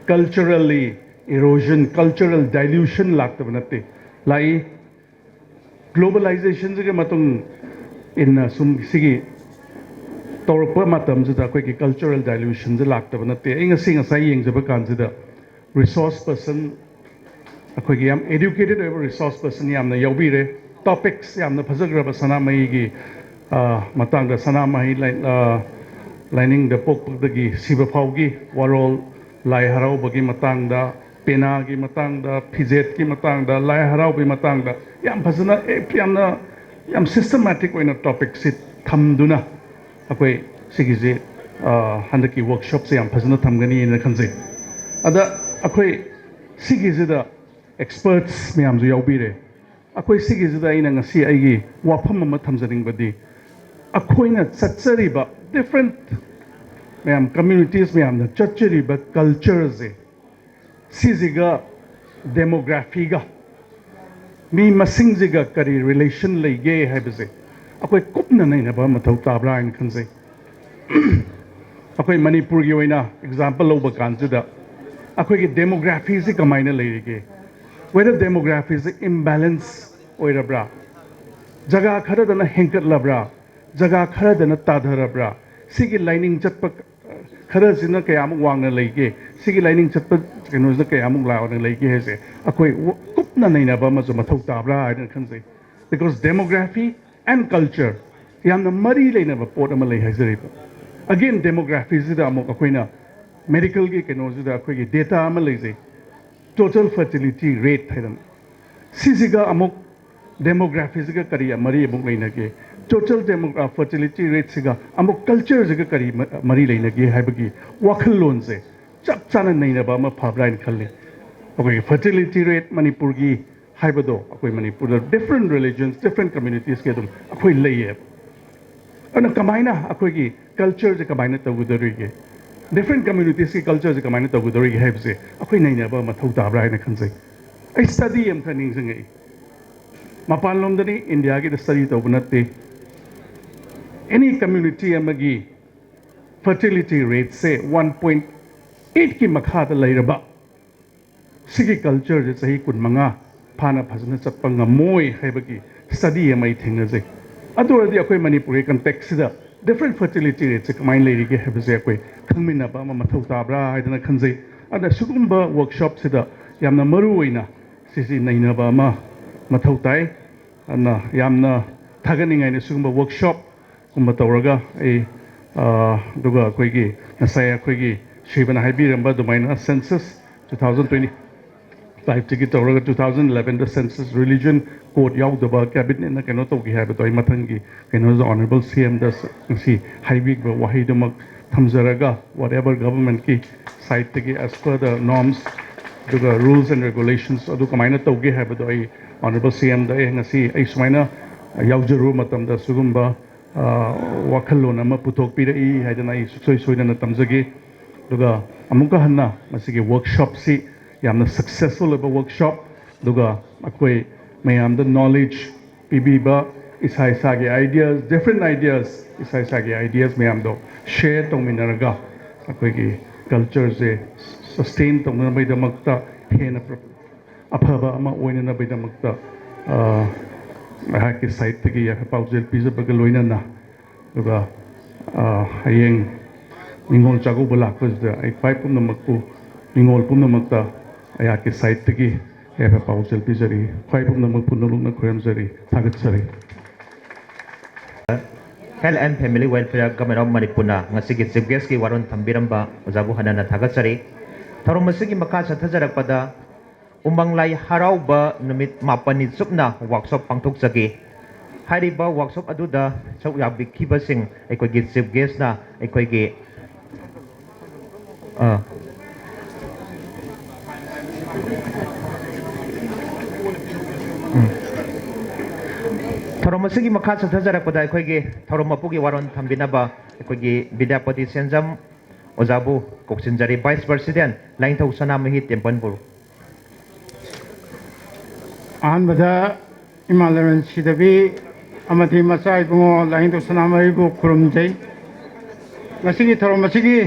culturally erosion cultural dilution lagtabanate lai globalization ge matung in sum sigi torpa matam jada koi ki cultural dilution je lagtabanate inga singa sai yeng jaba kan jada resource person ꯑꯩꯈꯣꯏꯒꯤ ꯌꯥꯝ educated ꯑꯣꯏꯕ resource person ꯌꯥꯝꯅ ꯌꯥꯎꯕꯤꯔꯦ topics ꯌꯥꯝꯅ ꯐꯖꯈ꯭ꯔꯕ ꯁꯅꯥꯃꯍꯤꯒꯤ ꯃꯇꯥꯡꯗ ꯁꯅꯥꯃꯍꯤ ꯂꯥꯏꯅꯤꯡꯗ ꯄꯣꯛꯄꯗꯒꯤ ꯁꯤꯕ ꯐꯥꯎꯒꯤ ꯋꯥꯔꯣꯜ ꯂꯥꯏ ꯍꯔꯥꯎꯕꯒꯤ ꯃꯇꯥꯡꯗ ꯄꯦꯅꯥꯒꯤ ꯃꯇꯥꯡꯗ ꯐꯤꯖꯦꯠꯀꯤ ꯃꯇꯥꯡꯗ ꯂꯥꯏ ꯍꯔꯥꯎꯕꯒꯤ ꯃꯇꯥꯡꯗ ꯌꯥꯝ ꯐꯖꯅ ꯌꯥꯝ systematic ꯑꯣꯏꯅ topics ꯊꯝꯗꯨꯅ ꯑꯩꯈꯣꯏ ꯁꯤꯒꯤꯁꯦ ꯍꯟꯗꯛꯀꯤ workshopꯁꯦ ꯌꯥꯝ ꯐꯖꯅ ꯊꯝꯒꯅꯤꯅ ꯈꯟꯖꯩ ꯑꯗ ꯑꯩꯈꯣꯏ ꯁꯤꯒꯤꯁꯤꯗ experts ꯃꯌꯥꯝꯁꯨ ꯌꯥꯎꯕꯤꯔꯦ ꯑꯩꯈꯣꯏ ꯁꯤꯒꯤꯁꯤꯗ ꯑꯩꯅ ꯉꯁꯤ ꯑꯩꯒꯤ ꯋꯥꯐꯝ ꯑꯃ ꯊꯝꯖꯅꯤꯡꯕꯗꯤ ꯑꯩꯈꯣꯏꯅ ꯆꯠꯆꯔꯤꯕ different ꯃꯌꯥꯝ communities ꯃꯌꯥꯝꯅ ꯆꯠꯆꯔꯤꯕ cultureꯁꯦ ꯁꯤꯁꯤꯒ demographyꯒ ꯃꯤ ꯃꯁꯤꯡꯁꯤꯒ ꯀꯔꯤ relation ꯂꯩꯒꯦ ꯍꯥꯏꯕꯁꯦ ꯑꯩꯈꯣꯏ ꯀꯨꯞꯅ ꯅꯩꯅꯕ ꯃꯊꯧ ꯇꯥꯕ꯭ꯔꯥ ꯍꯥꯏꯅ ꯈꯟꯖꯩ ꯑꯩꯈꯣꯏ ꯃꯅꯤꯄꯨꯔꯒꯤ ꯑꯣꯏꯅ example ꯂꯧꯕ ꯀꯥꯟꯁꯤꯗ ꯑꯩꯈꯣꯏꯒꯤ demographyꯁꯤ ꯀꯃꯥꯏꯅ ꯂꯩꯔꯤꯒꯦ whether demographyꯁꯤ imbalance ꯑꯣꯏꯔꯕ꯭ꯔꯥ ꯖꯒꯥ ꯈꯔꯗꯅ ꯍꯦꯟꯒꯠꯂꯕ꯭ꯔꯥ ꯖꯒꯥ ꯈꯔꯗꯅ ꯇꯥꯙꯔꯕ꯭ꯔꯥ ꯁꯤꯒꯤ ꯂꯥꯏꯅꯤꯡ ꯆꯠꯄ ꯈꯔꯁꯤꯅ ꯀꯌꯥꯃꯨꯛ ꯋꯥꯡꯅ ꯂꯩꯒꯦ ꯁꯤꯒꯤ ꯂꯥꯏꯅꯤꯡ ꯆꯠꯄ ꯀꯩꯅꯣꯁꯤꯅ ꯀꯌꯥꯃꯨꯛ ꯂꯥꯎꯅ ꯂꯩꯒꯦ ꯍꯥꯏꯁꯦ ꯑꯩꯈꯣꯏ ꯀꯨꯞꯅ ꯅꯩꯅꯕ ꯑꯃꯁꯨ ꯃꯊꯧ ꯇꯥꯕ꯭ꯔꯥ ꯍꯥꯏꯅ ꯈꯟꯖꯩ because demography and culture ꯌꯥꯝꯅ ꯃꯔꯤ ꯂꯩꯅꯕ ꯄꯣꯠ ꯑꯃ ꯂꯩ ꯍꯥꯏꯖꯔꯤꯕ again demographyꯁꯤꯗ ꯑꯃꯨꯛ ꯑꯩꯈꯣꯏꯅ medicalꯒꯤ ꯀꯩꯅꯣꯁꯤꯗ ꯑꯩꯈꯣꯏꯒꯤ data ꯑꯃ ꯂꯩꯖꯩ total fertility rate haidana sisiga amuk demography siga kari mari amuk leinage total fertility rate siga amuk culture siga kari mari leinage haibagi wakhal lon se chap chana naina ba ma phabra in khalle okay fertility rate manipur gi haibado akoi manipur different religions different communities ke dum akoi leiye ana kamaina akoi gi culture je kamaina tawudorige different communities की culture से कमाने तो गुदरी है बसे अकोई नहीं ना बा मथौ ताब्रा है ना खंसे I study हम खनिंग संगे मापाल लोंदरी इंडिया की study तो बनते any community अमगी fertility rate से 1.8 की मखात लाइरबा सिगी culture जे सही कुन मंगा फाना फसना चप्पंगा मोय है बगी study हम I think J अदोरदी अकोई Manipuri context से different fertility rates कमाइन लेरिगे है बसे अकोई खंगमिना बा मथौ ताब्रा हाइदना खंजै अदा सुगुम्बा वर्कशॉप सिदा यामना मरु ओइना सिसि नैनाबा मा मथौ ताइ अना यामना थागनिङाइने सुगुम्बा वर्कशॉप कुम्बा तौरगा ए दुगा अखोइगी नसाय अखोइगी श्रीबना हाइबिरम्बा दुमाइना census 2025 tiki tawraga 2011 the census religion code yaudaba cabinet na keno tawgi haiba toy mathangi keno honorable cm da si haibig ba wahidamak thamjaraga whatever government ki side tiki as per the norms the rules and regulations adu kamaina tawgi haiba toy honorable cm da ngasi ai sumaina yaujuru matam da sugumba wakhalon ama puthok pira I haidana I soi soina na tamjagi duga amuka hanna masigi workshop si yamna successful of a workshop duga akoi mayam the knowledge pibiba isai sagi ideas different ideas isai sagi ideas mayam do share to minaraga akoi ki culture se sustain to na bai damakta hena aphaba ama oina na bai damakta ha ki site ki ya paujel pizza bagal loina na duga hayeng ningol chagu bala ko ai pai pum na makku ningol pum na makta ayaki site tiki eva pausel pizari khwai pum namak punulung na khoyam jari thagat jari Health and Family Welfare Government of Manipur na ngasigi chief guest ki waron thambiramba ojabu hanana thagat jari tharom masigi makha sathajarakpada umang lai harauba numit mapani chupna workshop pangthok jagi hariba workshop aduda chau yabikhiba sing aikoi gi chief guest na aikoi gi Thorom asigi makha sathajarakpada aikhoigi thorom mapugi waron thambinaba aikhoigi Vidyapati Senjam Ojabu Koksinjari Vice President Lainingthou Sanamahi Tempanpur Anbada Imalaran Sidabi Amati Masai Bungo Lainingthou Sanamahi bu khurumjai Masigi thorom asigi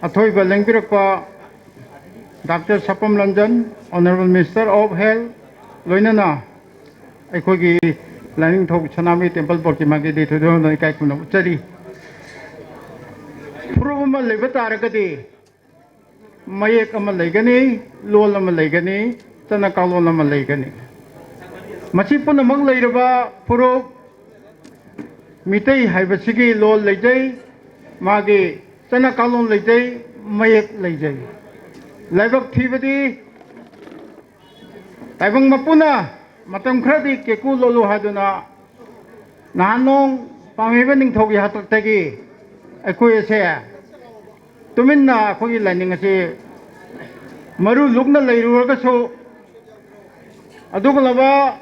athoi ba lengbirakpa Dr. Sapam London Honorable Minister of Health Loinana ꯑꯩꯈꯣꯏꯒꯤ ꯂꯥꯏꯅꯤꯡꯊꯧ ꯁꯅꯥꯃꯍꯤ temple ꯕꯣꯔꯗꯀꯤ ꯃꯥꯒꯤ ꯗꯦ ꯊꯣꯏꯗꯣꯛꯅ ꯏꯀꯥꯏ ꯈꯨꯝꯅ ꯎꯠꯆꯔꯤ ꯐꯨꯔꯨꯞ ꯑꯃ ꯂꯩꯕ ꯇꯥꯔꯒꯗꯤ mayek ama laigani lol ama laigani chana kalon ama laigani machi punamang lairaba puro mitei haibasigi lol laijai magi chana kalon laijai mayek laijai laibak thibadi taibang mapuna matam khradi keku lolu haduna nanong pamiba ningthogi hataktagi aikoi ase tuminna khoi laning ase maru lukna lairuraga so aduglaba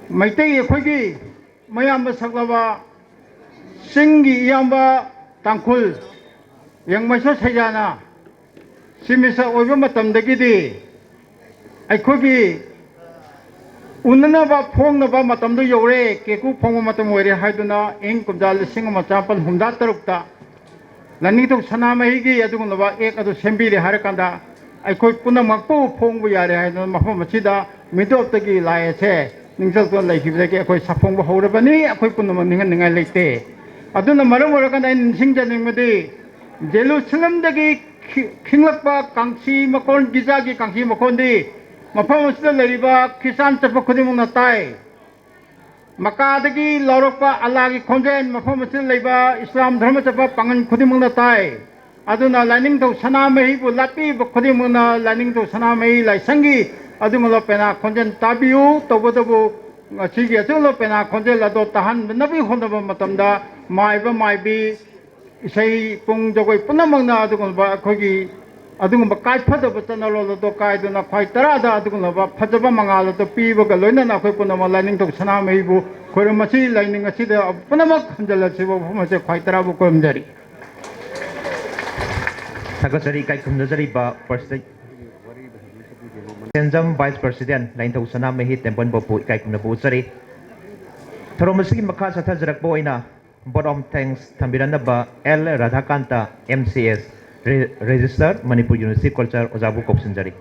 maitai khoi mayamba saklaba singi yamba tangkhul yangmaiso saijana simisa oiba matamdagidi aikoi unanaba phongnaba matamdu yore keku phongma matam oire haiduna eng kumjal singama champal humda tarukta Lainingthou Sanamahi gi adugunaba ek adu sembire harakanda aikoi punamakpu phongbu yare haiduna mafam achida midoptagi laese ningsal ton laikibdagi aikoi saphongbu haurabani aikoi punama ningan ningai leite aduna maram orakanda singjaningmadi jerusalemdagi khinglakpa kangsi makon gizagi kangsi makondi mafam asida leriba kisan chapa khudimungna tai makadagi laurokpa alagi khonjen mafam asida leiba islam dharma chapa pangan khudimungna tai aduna Lainingthou Sanamahi bu lati bu khudimungna Lainingthou Sanamahi laisangi adungalo pena khonjen tabiu tobodobu chigi ajulo pena khonjen lado tahan nabi khondaba matamda maiba maibi isai pung jogoi punamangna adungaba khogi adungba kai phadaba chanalo do kai duna khoi tarada adungba phajaba mangala to pibaga loinana khoi punama Lainingthou Sanamahi bu khoramasi laining asida punama khanjala sibo phumase khoi tarabu komjari Thakasari kai kumnazari ba President Senjam Vice President Lainingthou Sanamahi Temple Bopu kai kumnabu sari Tharomasi makha sathajarak boina bottom thanks Tambiranaba L Radhakanta MCS Register Manipuri University Culture Ojabu Kopsinjari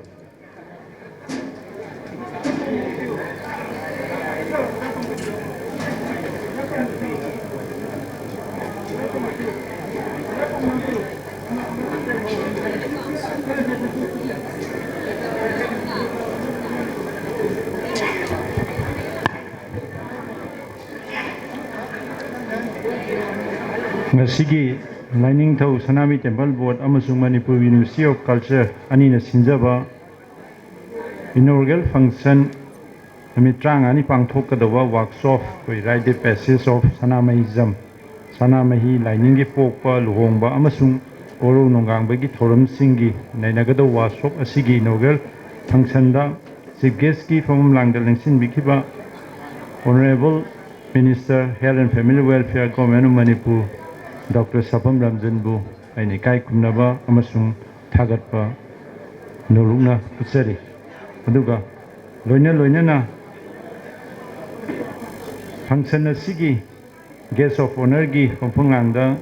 Ngasigi Lainingthou Sanamahi Temple Board amasung Manipuri University of Culture anina sinjaba inaugural function namitrang ani pangthokadawa workshop koi Rite passage of Sanamahism Sanamahi Lainingi pokpa luhongba amasung oro nongangbagi thoram singi nainagada workshop asigi inaugural function da chief guest ki from langdal lengsin bikiba Honorable Minister Health and Family Welfare Government of Manipur Dr. Sapam Ramjanbu aini kai kumnaba amasung thagatpa nolukna putsari aduga loina na function asigi guest of honor gi komphangangda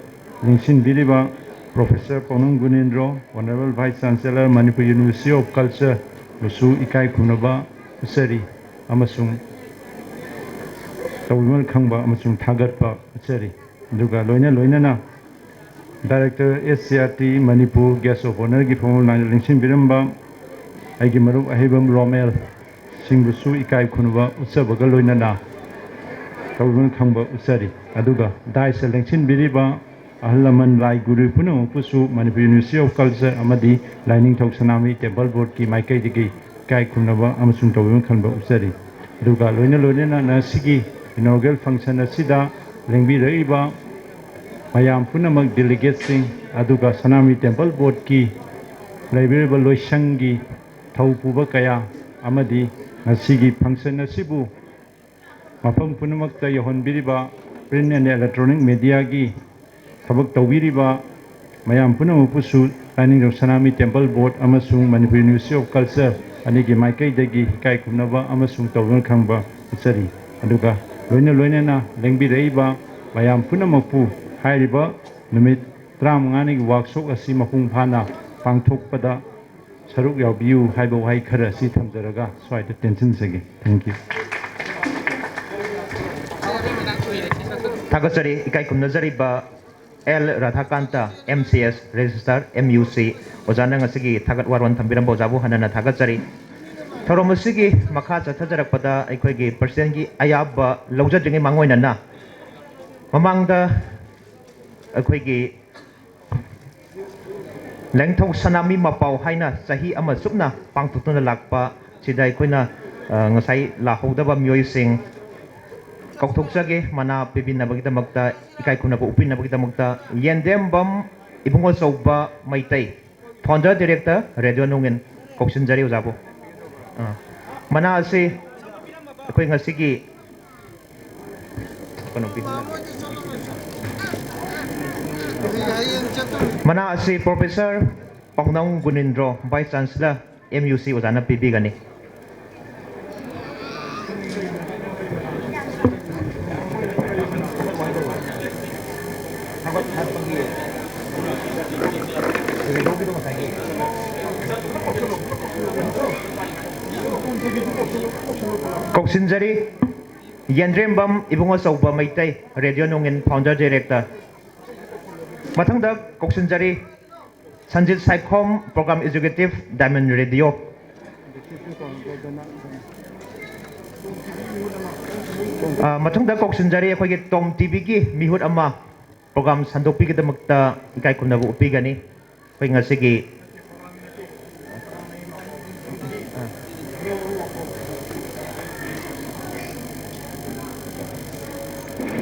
lingsin biriba Professor Ponung Gunendro Honorable Vice Chancellor Manipuri University of Culture musu ikai kumnaba putsari amasung tawmal khangba amasung thagatpa putsari Duga loina na Director SCRT Manipur Guest of Honor gi formal nang lingsin biramba aigi maru ahibam Romel singbusu ikai khunwa utsabaga loina na tawun khangba usari aduga dai selection biriba ahlaman lai guru puno pusu Manipur University of Culture amadi Lainingthou Sanamahi Temple Board ki maikai digi kai khunwa amasung tawun khangba usari aduga loina na sigi inaugural function asida lengbi reiba mayam punamak delegates sing aduga Sanamahi Temple Board ki laibirba loisangi thaupuba kaya amadi ngasigi function asibu mafam punamak ta yahonbiriba print and electronic media gi thabak tawbiriba mayam punamak pusu Lainingthou Sanamahi Temple Board amasung Manipuri University of Culture anigi maikai dagi kai kumnaba amasung tawun khangba sari aduga loina na lengbi reiba mayam punamakpu hairiba numit 35 gi workshop asi mapung phana pangthokpada saruk yabiu haiba wahai khara si thamjaraga swaita tension sege thank you Thakasari ikai kumnazari ba L Radhakanta MCS Register MUC Ojana ngasigi thagat waron thambiram bojabu hanana thagatsari thorom asigi makha chathajarakpada aikoigi percent gi ayaba laujadringi mangoinana mamangda aikoigi Lainingthou Sanami Mapau haina sahi ama supna pangtutuna lakpa sida aikoina ngasai lahodaba myoising Kauthokjage mana pibinabagidamagta ikai kunaba upinabagidamagta Yendembam Ibungo Soba Maitai Founder Director Radio Nungin Koksinjari Ojabo mana ase akoi ngasigi mana ase Professor Pangnong Gunindro Vice Chancellor MUC Ojana pibigani Koksinjari Yendrembam Ibungo Soba Maitai Radio Nungin Founder Director Mathangda Koksinjari Sanjit Saikhom Program Executive Diamond Radio Mathangda Koksinjari akhoi TOMTV gi mihut ama program sandopi gi damakta ikai kunnabu upigani akhoi ngasigi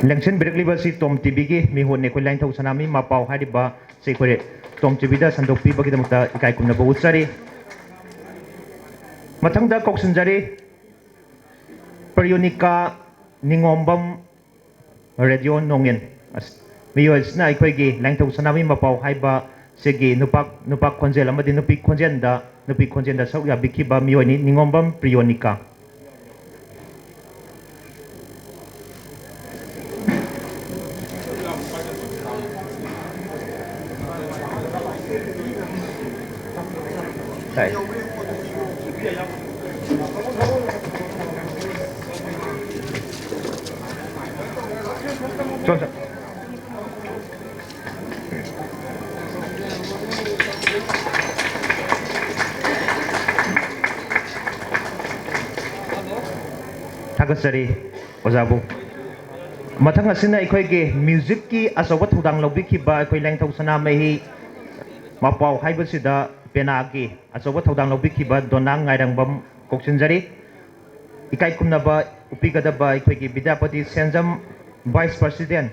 Langshin Berkeley si TOMTV gi mihut ne khoi Lainingthou Sanami Mapau hariba se khoi TOMTV da sandopi bagi damakta ikai kunnabu utsari mathangda Koksinjari Perionika Ningombam Radio Nongin Miyosna aikoigi Lainingthou Sanami Mapau haiba segi nupak khonjel amadi nupi khonjenda sau ya bikiba miyoni Ningombam Perionika Contoh. Thagasari Ojabu Mathang asina aikoigi music ki asoba thudang lobikhiba akoi Lainingthou Sanamahi Mapau haibasida penagi asoba thudang lobikhiba donang ngairangbam Koksinjari ikai kumnaba upigadaba aikoigi Vidyapati Senjam Vice President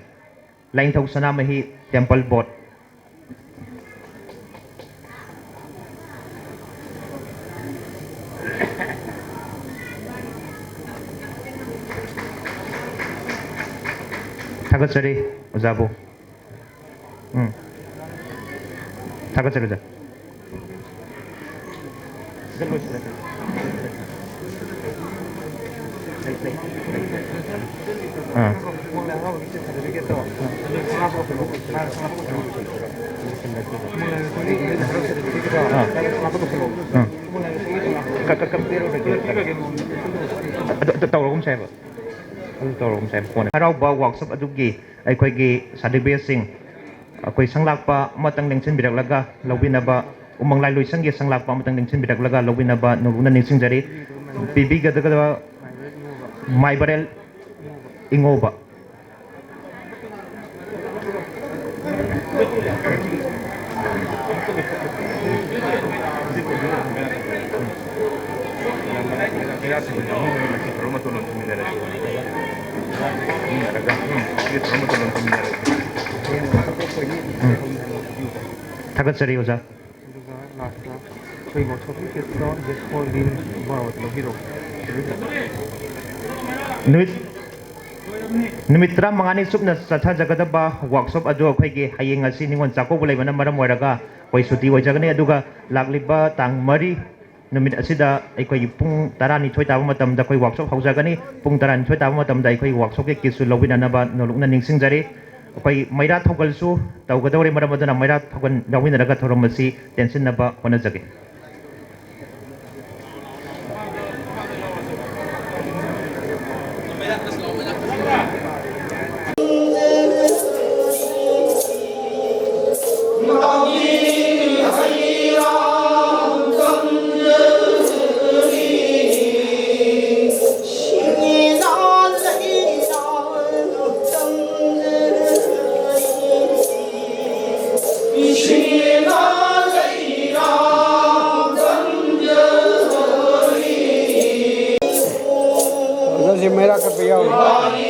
Lainingthou Sanamahi Temple Board Thagasari Ojabu Thagasari Oja Tawrogum saya tawrogum saya harauba workshop adugi aikoigi certificate akoi sanglakpa matang lengsin biraklaga lobinaba umang lai loisangge sanglakpa matang lengsin biraklaga lobinaba nuruna ningsingjari pibigadaga maibarel ingoba Thagasari Oja Numit tara mangani supna satha jagadaba workshop adu akhoi hayeng asi ningon chakko leibana maram oiraga koi suti oijagani aduga lagliba tang mari numit asida akhoi pung tarani thoi taba matamda koi workshop haujagani pung tarani thoi taba matamda akhoi workshop ke kisu lobinanaba nolokna ningsingjari akhoi maira thogalsu tawgadawri maram aduna maira thogan lawinaraga thoromasi tension naba honajage Dosi Mera Kapiyaw.